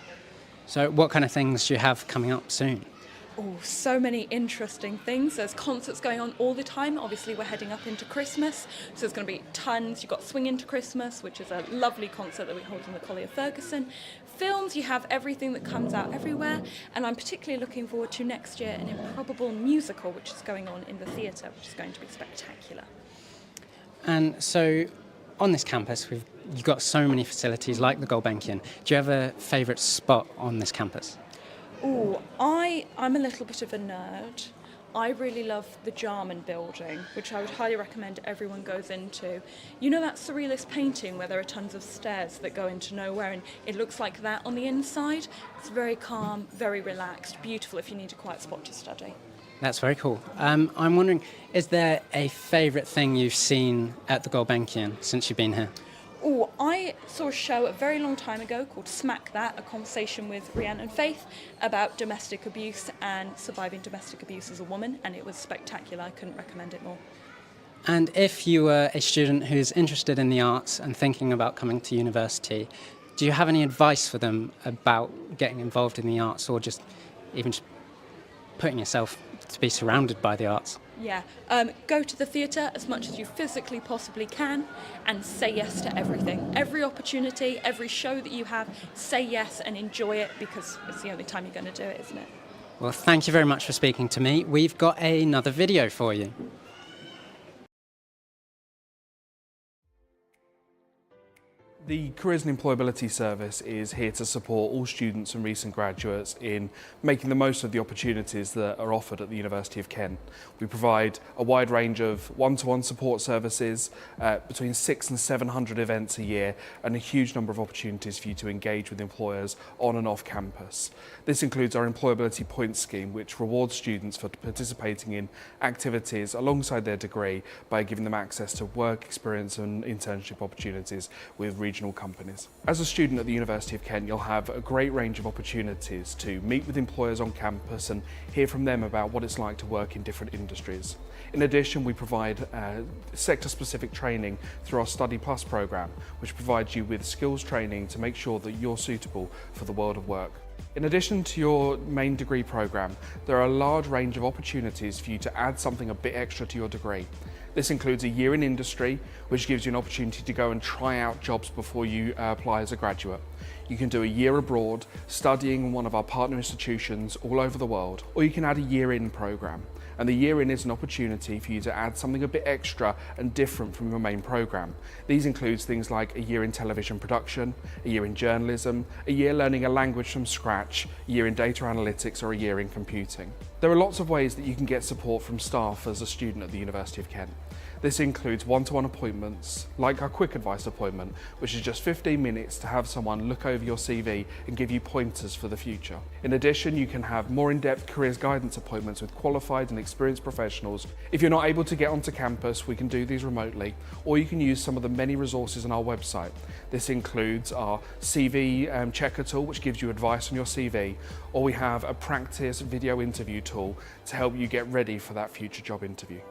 So what kind of things do you have coming up soon? Oh, so many interesting things. There's concerts going on all the time. Obviously, we're heading up into Christmas, so there's going to be tons. You've got Swing Into Christmas, which is a lovely concert that we hold in the Collier Ferguson. Films, you have everything that comes out everywhere, and I'm particularly looking forward to next year an improbable musical, which is going on in the theatre, which is going to be spectacular. And so on this campus, you've got so many facilities like the Gulbenkian. Do you have a favourite spot on this campus? Oh, I'm a little bit of a nerd. I really love the Jarman building, which I would highly recommend everyone goes into. You know that surrealist painting where there are tons of stairs that go into nowhere and it looks like that on the inside? It's very calm, very relaxed, beautiful if you need a quiet spot to study. That's very cool. I'm wondering, is there a favourite thing you've seen at the Gulbenkian since you've been here? Oh, I saw a show a very long time ago called Smack That, a conversation with Rhiannon and Faith about domestic abuse and surviving domestic abuse as a woman, and it was spectacular. I couldn't recommend it more. And if you were a student who's interested in the arts and thinking about coming to university, do you have any advice for them about getting involved in the arts, or just even just putting yourself to be surrounded by the arts? Yeah, go to the theatre as much as you physically possibly can and say yes to everything. Every opportunity, every show that you have, say yes and enjoy it, because it's the only time you're going to do it, isn't it? Well, thank you very much for speaking to me. We've got another video for you. The Careers and Employability Service is here to support all students and recent graduates in making the most of the opportunities that are offered at the University of Kent. We provide a wide range of one-to-one support services, between 600 and 700 events a year, and a huge number of opportunities for you to engage with employers on and off campus. This includes our Employability Points Scheme, which rewards students for participating in activities alongside their degree by giving them access to work experience and internship opportunities with regional companies. As a student at the University of Kent, you'll have a great range of opportunities to meet with employers on campus and hear from them about what it's like to work in different industries. In addition, we provide sector-specific training through our Study Plus programme, which provides you with skills training to make sure that you're suitable for the world of work. In addition to your main degree programme, there are a large range of opportunities for you to add something a bit extra to your degree. This includes a year in industry, which gives you an opportunity to go and try out jobs before you apply as a graduate. You can do a year abroad, studying in one of our partner institutions all over the world, or you can add a year in programme. And the year in is an opportunity for you to add something a bit extra and different from your main programme. These include things like a year in television production, a year in journalism, a year learning a language from scratch, a year in data analytics, or a year in computing. There are lots of ways that you can get support from staff as a student at the University of Kent. This includes one-to-one appointments, like our quick advice appointment, which is just 15 minutes to have someone look over your CV and give you pointers for the future. In addition, you can have more in-depth careers guidance appointments with qualified and experienced professionals. If you're not able to get onto campus, we can do these remotely, or you can use some of the many resources on our website. This includes our CV checker tool, which gives you advice on your CV, or we have a practice video interview tool to help you get ready for that future job interview.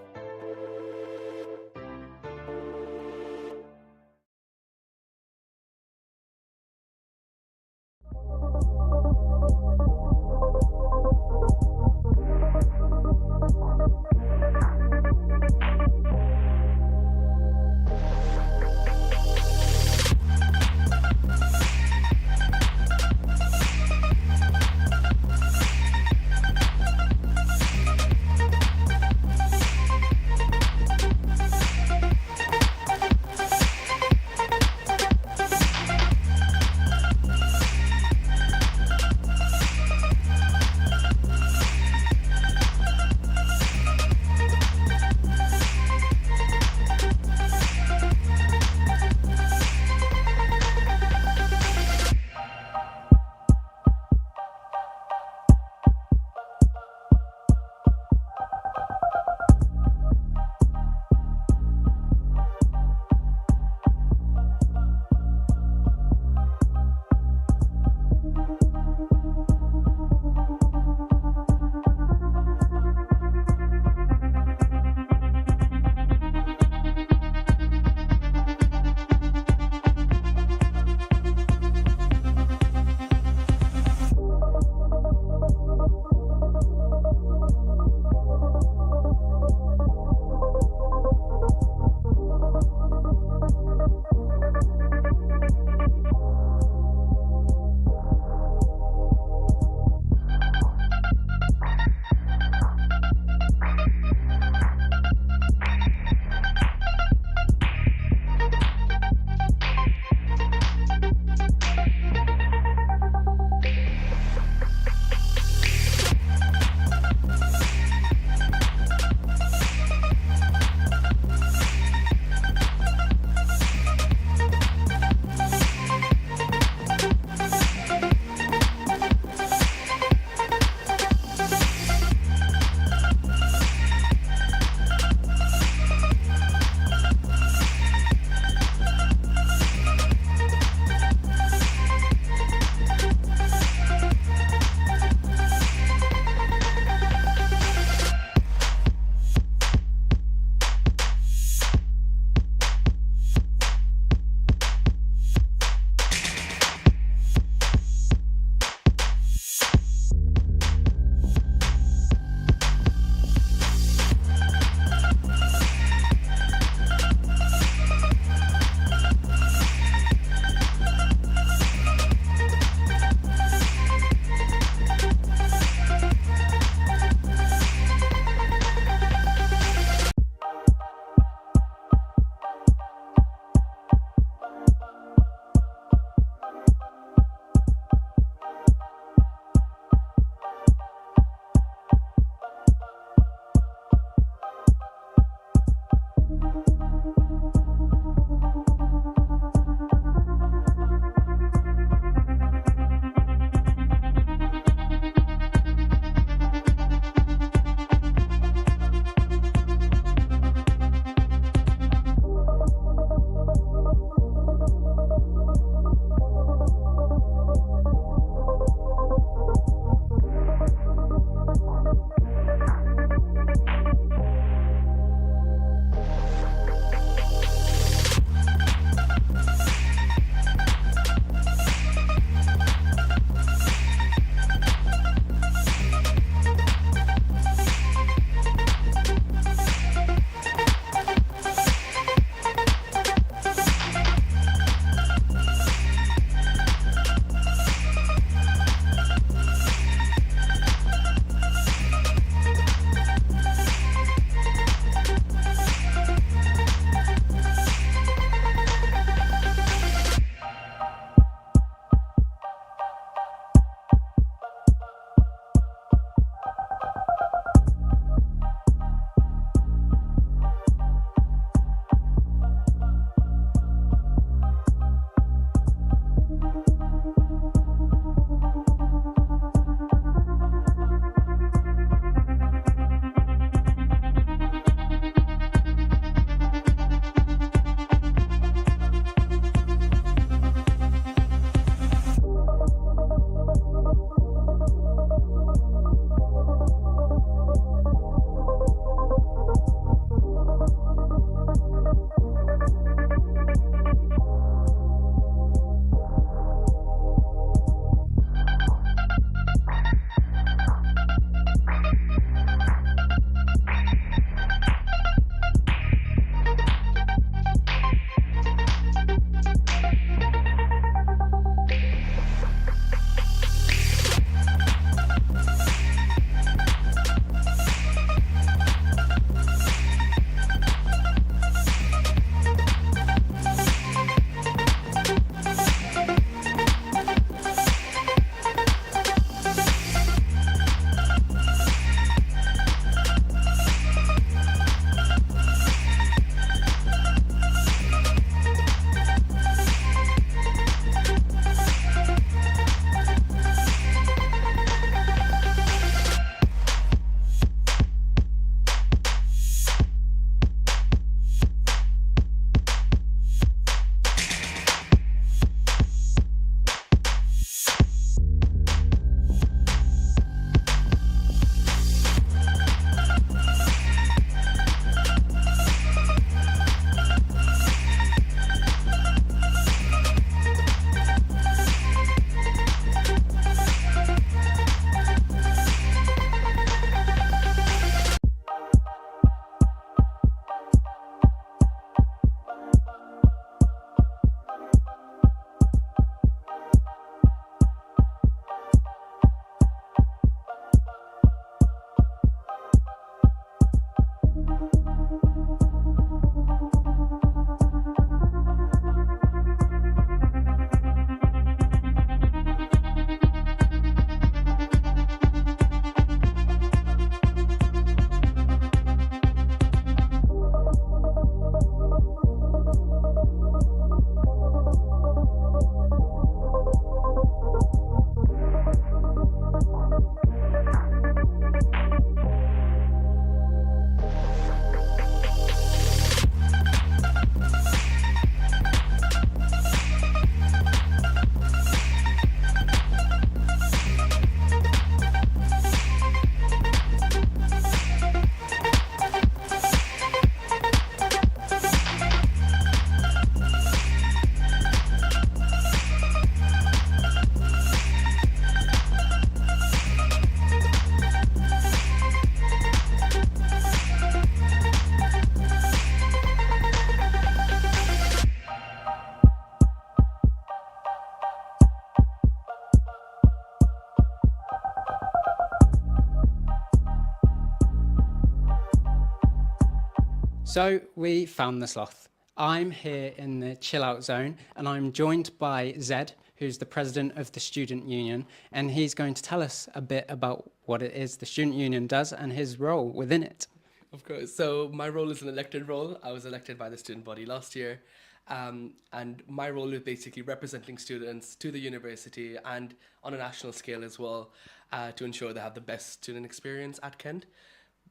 So we found the sloth. I'm here in the chill out zone and I'm joined by Zed, who's the president of the Student Union, and he's going to tell us a bit about what it is the Student Union does and his role within it. Of course. So my role is an elected role. I was elected by the student body last year. And my role is basically representing students to the university and on a national scale as well, to ensure they have the best student experience at Kent.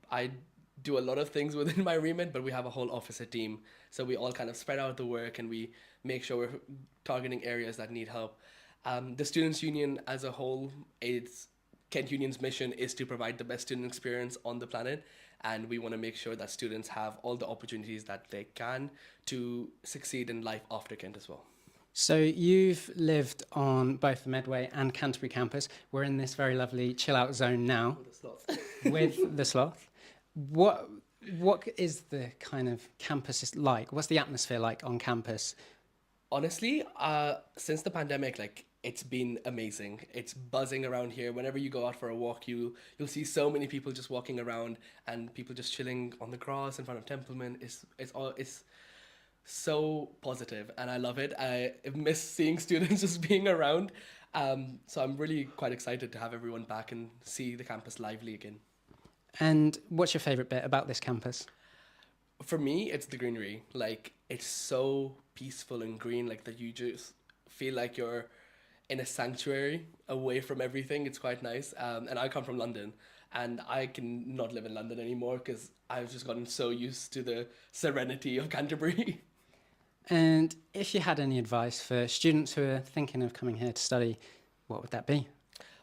I do a lot of things within my remit, but we have a whole officer team. So we all kind of spread out the work and we make sure we're targeting areas that need help. The Students' Union as a whole, Kent Union's mission is to provide the best student experience on the planet. And we want to make sure that students have all the opportunities that they can to succeed in life after Kent as well. So you've lived on both the Medway and Canterbury campus. We're in this very lovely chill out zone now with the sloth. What is the kind of campus like? What's the atmosphere like on campus? Honestly, since the pandemic, it's been amazing. It's buzzing around here. Whenever you go out for a walk, you'll see so many people just walking around and people just chilling on the grass in front of Templeman. It's so positive and I love it. I miss seeing students just being around. So I'm really quite excited to have everyone back and see the campus lively again. And what's your favourite bit about this campus? For me, it's the greenery. It's so peaceful and green, that you just feel like you're in a sanctuary away from everything. It's quite nice. And I come from London and I can not live in London anymore because I've just gotten so used to the serenity of Canterbury. And if you had any advice for students who are thinking of coming here to study, what would that be?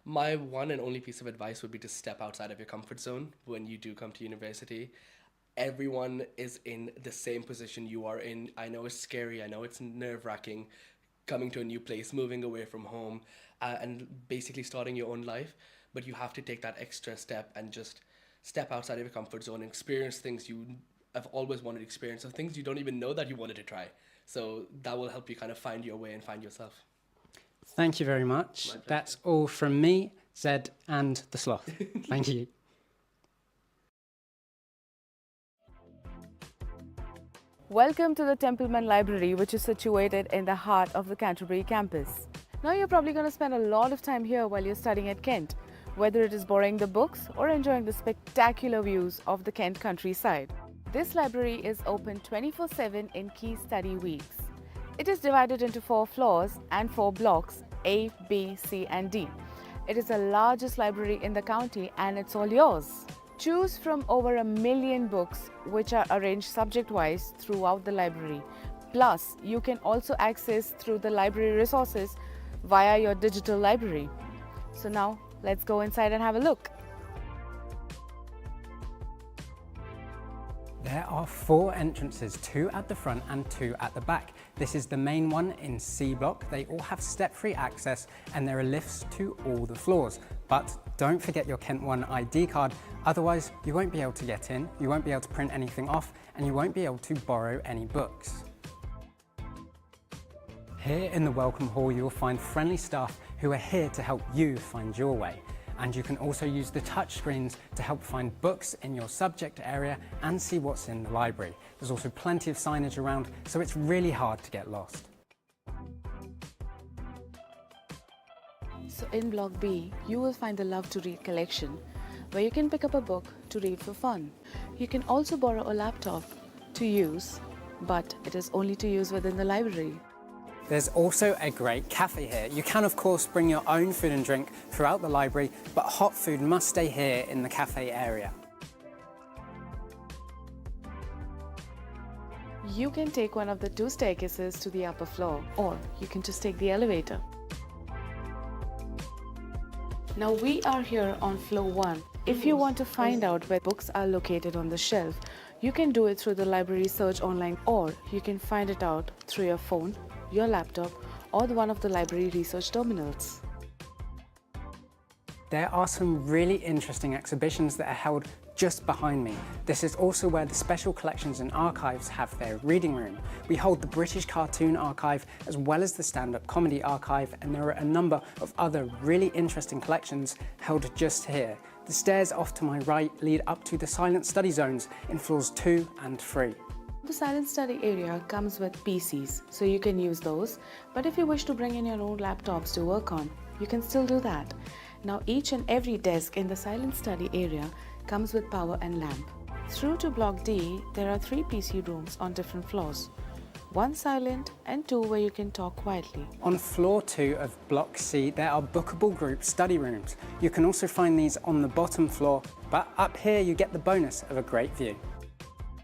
My one and only piece of advice would be to step outside of your comfort zone when you do come to university. Everyone is in the same position you are in. I know it's scary, I know it's nerve-wracking coming to a new place, moving away from home, and basically starting your own life, but you have to take that extra step and just step outside of your comfort zone and experience things you have always wanted to experience, or things you don't even know that you wanted to try. So that will help you kind of find your way and find yourself. Thank you very much. That's all from me, Zed, and the sloth. Thank you. Welcome to the Templeman Library, which is situated in the heart of the Canterbury campus. Now you're probably going to spend a lot of time here while you're studying at Kent, whether it is borrowing the books or enjoying the spectacular views of the Kent countryside. This library is open 24/7 in key study weeks. It is divided into 4 floors and 4 blocks, A, B, C and D. It is the largest library in the county and it's all yours. Choose from over 1 million books which are arranged subject-wise throughout the library. Plus, you can also access through the library resources via your digital library. So now, let's go inside and have a look. There are 4 entrances, 2 at the front and 2 at the back. This is the main one in C block. They all have step-free access and there are lifts to all the floors. But don't forget your Kent 1 ID card, otherwise you won't be able to get in, you won't be able to print anything off, and you won't be able to borrow any books. Here in the Welcome Hall you will find friendly staff who are here to help you find your way. And you can also use the touch screens to help find books in your subject area and see what's in the library. There's also plenty of signage around, so it's really hard to get lost. So in Block B, you will find the Love to Read collection, where you can pick up a book to read for fun. You can also borrow a laptop to use, but it is only to use within the library. There's also a great cafe here. You can of course bring your own food and drink throughout the library, but hot food must stay here in the cafe area. You can take one of the 2 staircases to the upper floor, or you can just take the elevator. Now we are here on floor 1. If you want to find out where books are located on the shelf, you can do it through the library search online, or you can find it out through your phone, your laptop, or one of the library research terminals. There are some really interesting exhibitions that are held just behind me. This is also where the Special Collections and Archives have their reading room. We hold the British Cartoon Archive as well as the Stand-Up Comedy Archive, and there are a number of other really interesting collections held just here. The stairs off to my right lead up to the silent study zones in floors 2 and 3. The silent study area comes with PCs, so you can use those, but if you wish to bring in your own laptops to work on, you can still do that. Now each and every desk in the silent study area comes with power and lamp. Through to Block D, there are 3 PC rooms on different floors. 1 silent and 2 where you can talk quietly. On floor 2 of Block C, there are bookable group study rooms. You can also find these on the bottom floor, but up here you get the bonus of a great view.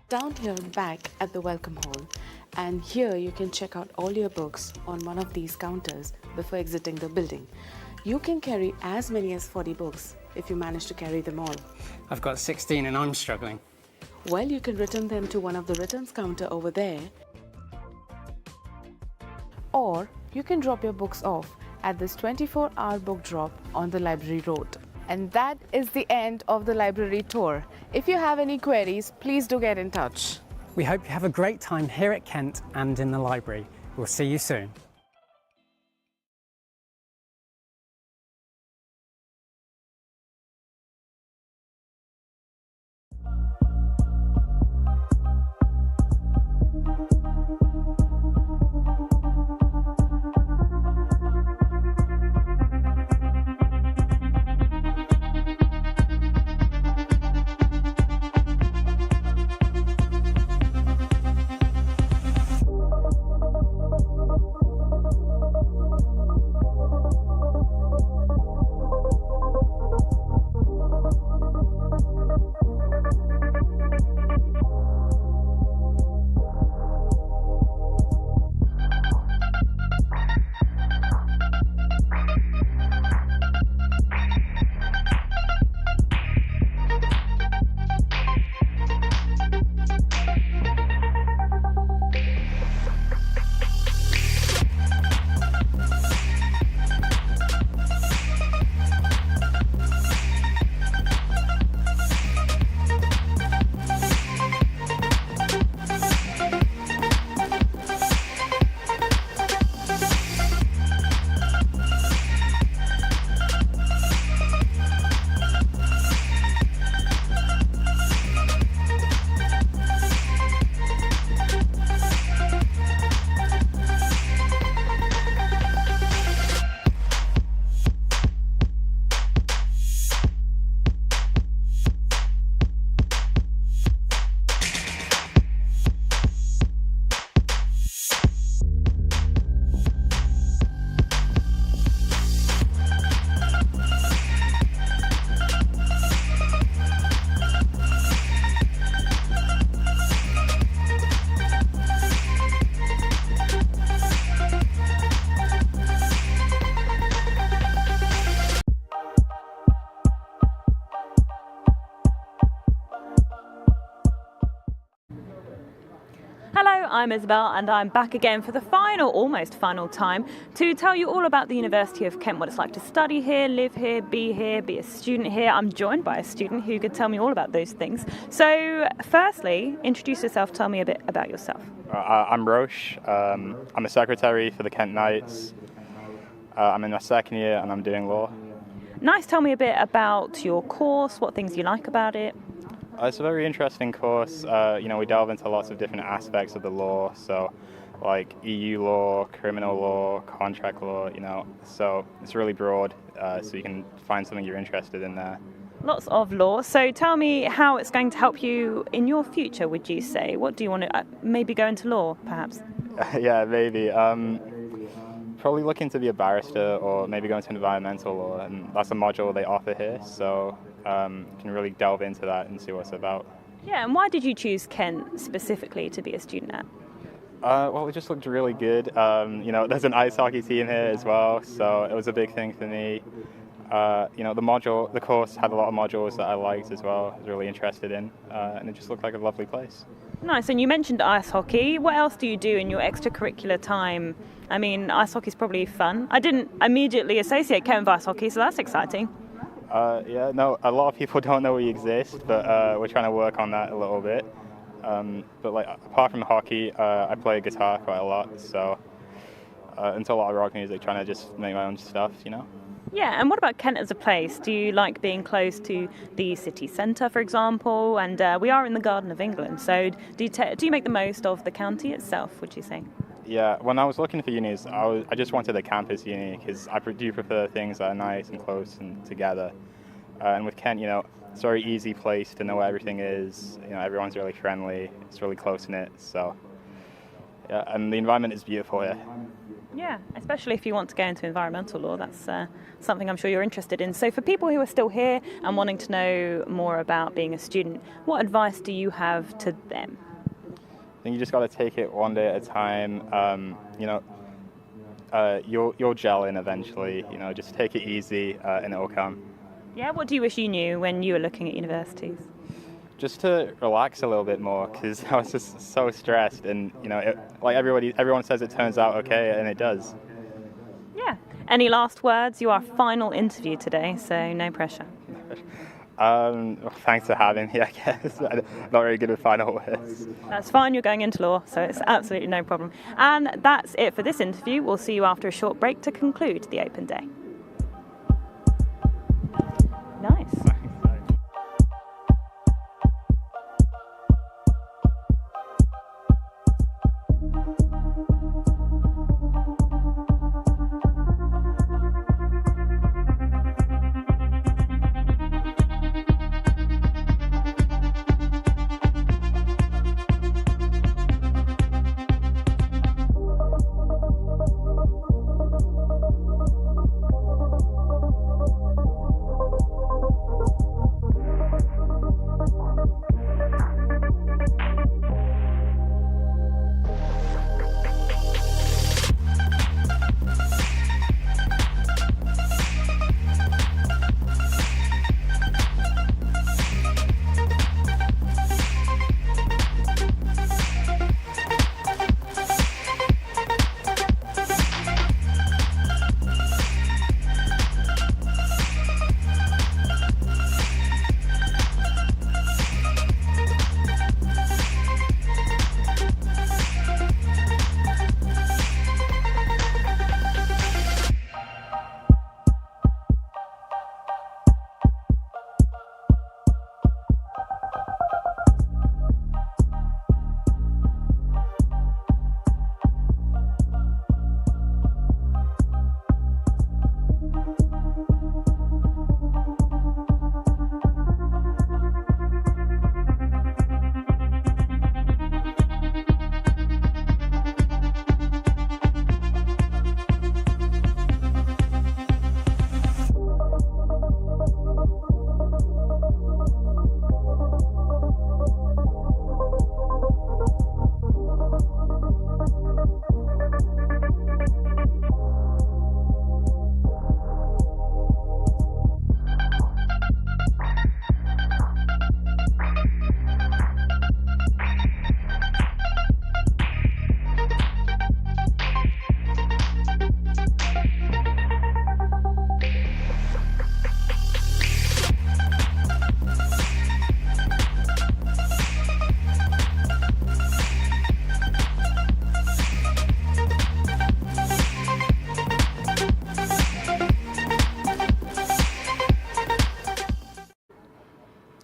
Down here back at the welcome hall, and here you can check out all your books on one of these counters before exiting the building. You can carry as many as 40 books if you manage to carry them all. I've got 16 and I'm struggling. Well, you can return them to one of the returns counter over there, or you can drop your books off at this 24-hour book drop on the library road. And that is the end of the library tour. If you have any queries, please do get in touch. We hope you have a great time here at Kent and in the library. We'll see you soon. Hello, I'm Isabel and I'm back again for the almost final time to tell you all about the University of Kent, what it's like to study here, live here, be a student here. I'm joined by a student who could tell me all about those things. So firstly, introduce yourself, tell me a bit about yourself. I'm Roche, I'm a secretary for the Kent Knights. I'm in my second year and I'm doing law. Nice, tell me a bit about your course, what things you like about it. It's a very interesting course. We delve into lots of different aspects of the law, so like EU law, criminal law, contract law, so it's really broad, so you can find something you're interested in there. Lots of law. So tell me how it's going to help you in your future, would you say? What do you want to maybe go into law, perhaps? Yeah, maybe. Probably looking to be a barrister or maybe go into environmental law, and that's a module they offer here, so you can really delve into that and see what it's about. Yeah, and why did you choose Kent specifically to be a student at? Well, it just looked really good. There's an ice hockey team here as well, so it was a big thing for me. The course had a lot of modules that I liked as well, I was really interested in, and it just looked like a lovely place. Nice, and you mentioned ice hockey. What else do you do in your extracurricular time? I mean, ice hockey's probably fun. I didn't immediately associate Kent with ice hockey, so that's exciting. A lot of people don't know we exist, but we're trying to work on that a little bit. But apart from hockey, I play guitar quite a lot, so into a lot of rock music, trying to just make my own stuff, Yeah, and what about Kent as a place? Do you like being close to the city centre, for example? And we are in the Garden of England, so do you make the most of the county itself, would you say? Yeah, when I was looking for unis, I just wanted a campus uni because I do prefer things that are nice and close and together. And with Kent, it's a very easy place to know where everything is. Everyone's really friendly. It's really close-knit. So, yeah, and the environment is beautiful here. Yeah, especially if you want to go into environmental law, that's something I'm sure you're interested in. So for people who are still here and wanting to know more about being a student, what advice do you have to them? I think you just got to take it one day at a time. You'll gel in eventually. Just take it easy and it'll come. Yeah, what do you wish you knew when you were looking at universities? Just to relax a little bit more, because I was just so stressed, and everyone says it turns out okay, and it does. Yeah. Any last words? You are final interview today, so no pressure. Thanks for having me, I guess. I'm not very good with final words. That's fine, you're going into law, so it's absolutely no problem. And that's it for this interview. We'll see you after a short break to conclude the open day. Nice.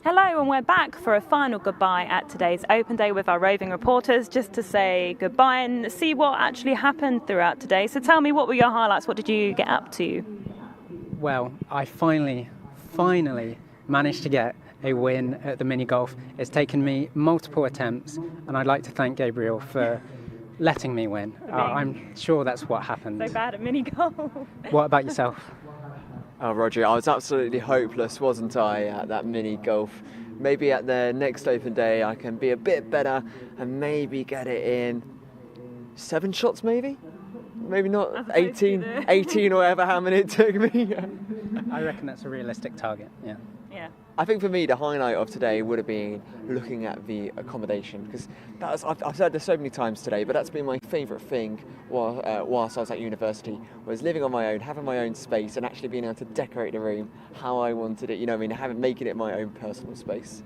Hello, and we're back for a final goodbye at today's open day with our roving reporters, just to say goodbye and see what actually happened throughout today. So tell me, what were your highlights? What did you get up to? Well, I finally managed to get a win at the mini golf. It's taken me multiple attempts, and I'd like to thank Gabriel for letting me win. I'm sure that's what happened. So bad at mini golf. What about yourself? Oh, Roger, I was absolutely hopeless, wasn't I, at that mini golf. Maybe at the next open day I can be a bit better and maybe get it in 7 shots, maybe? Maybe not 18 or whatever, how many it took me. I reckon that's a realistic target, yeah. Yeah. I think for me the highlight of today would have been looking at the accommodation, because I've said this so many times today, but that's been my favourite thing whilst I was at university, was living on my own, having my own space and actually being able to decorate the room how I wanted it, making it my own personal space.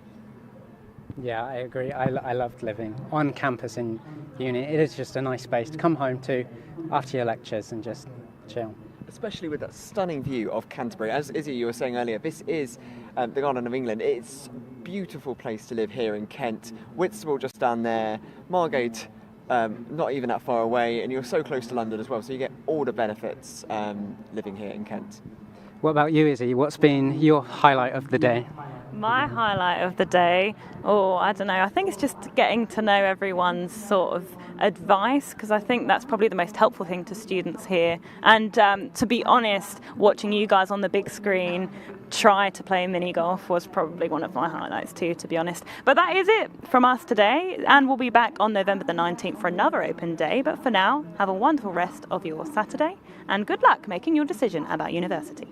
Yeah, I agree. I loved living on campus in uni. It is just a nice space to come home to after your lectures and just chill. especially with that stunning view of Canterbury. As Izzy, you were saying earlier, this is the Garden of England. It's a beautiful place to live here in Kent. Whitstable just down there, Margate not even that far away, and you're so close to London as well, so you get all the benefits living here in Kent. What about you, Izzy? What's been your highlight of the day? My highlight of the day, I don't know, I think it's just getting to know everyone's sort of advice, because I think that's probably the most helpful thing to students here. And to be honest, watching you guys on the big screen try to play mini golf was probably one of my highlights too, to be honest. But that is it from us today, and we'll be back on November the 19th for another open day. But for now, have a wonderful rest of your Saturday, and good luck making your decision about university.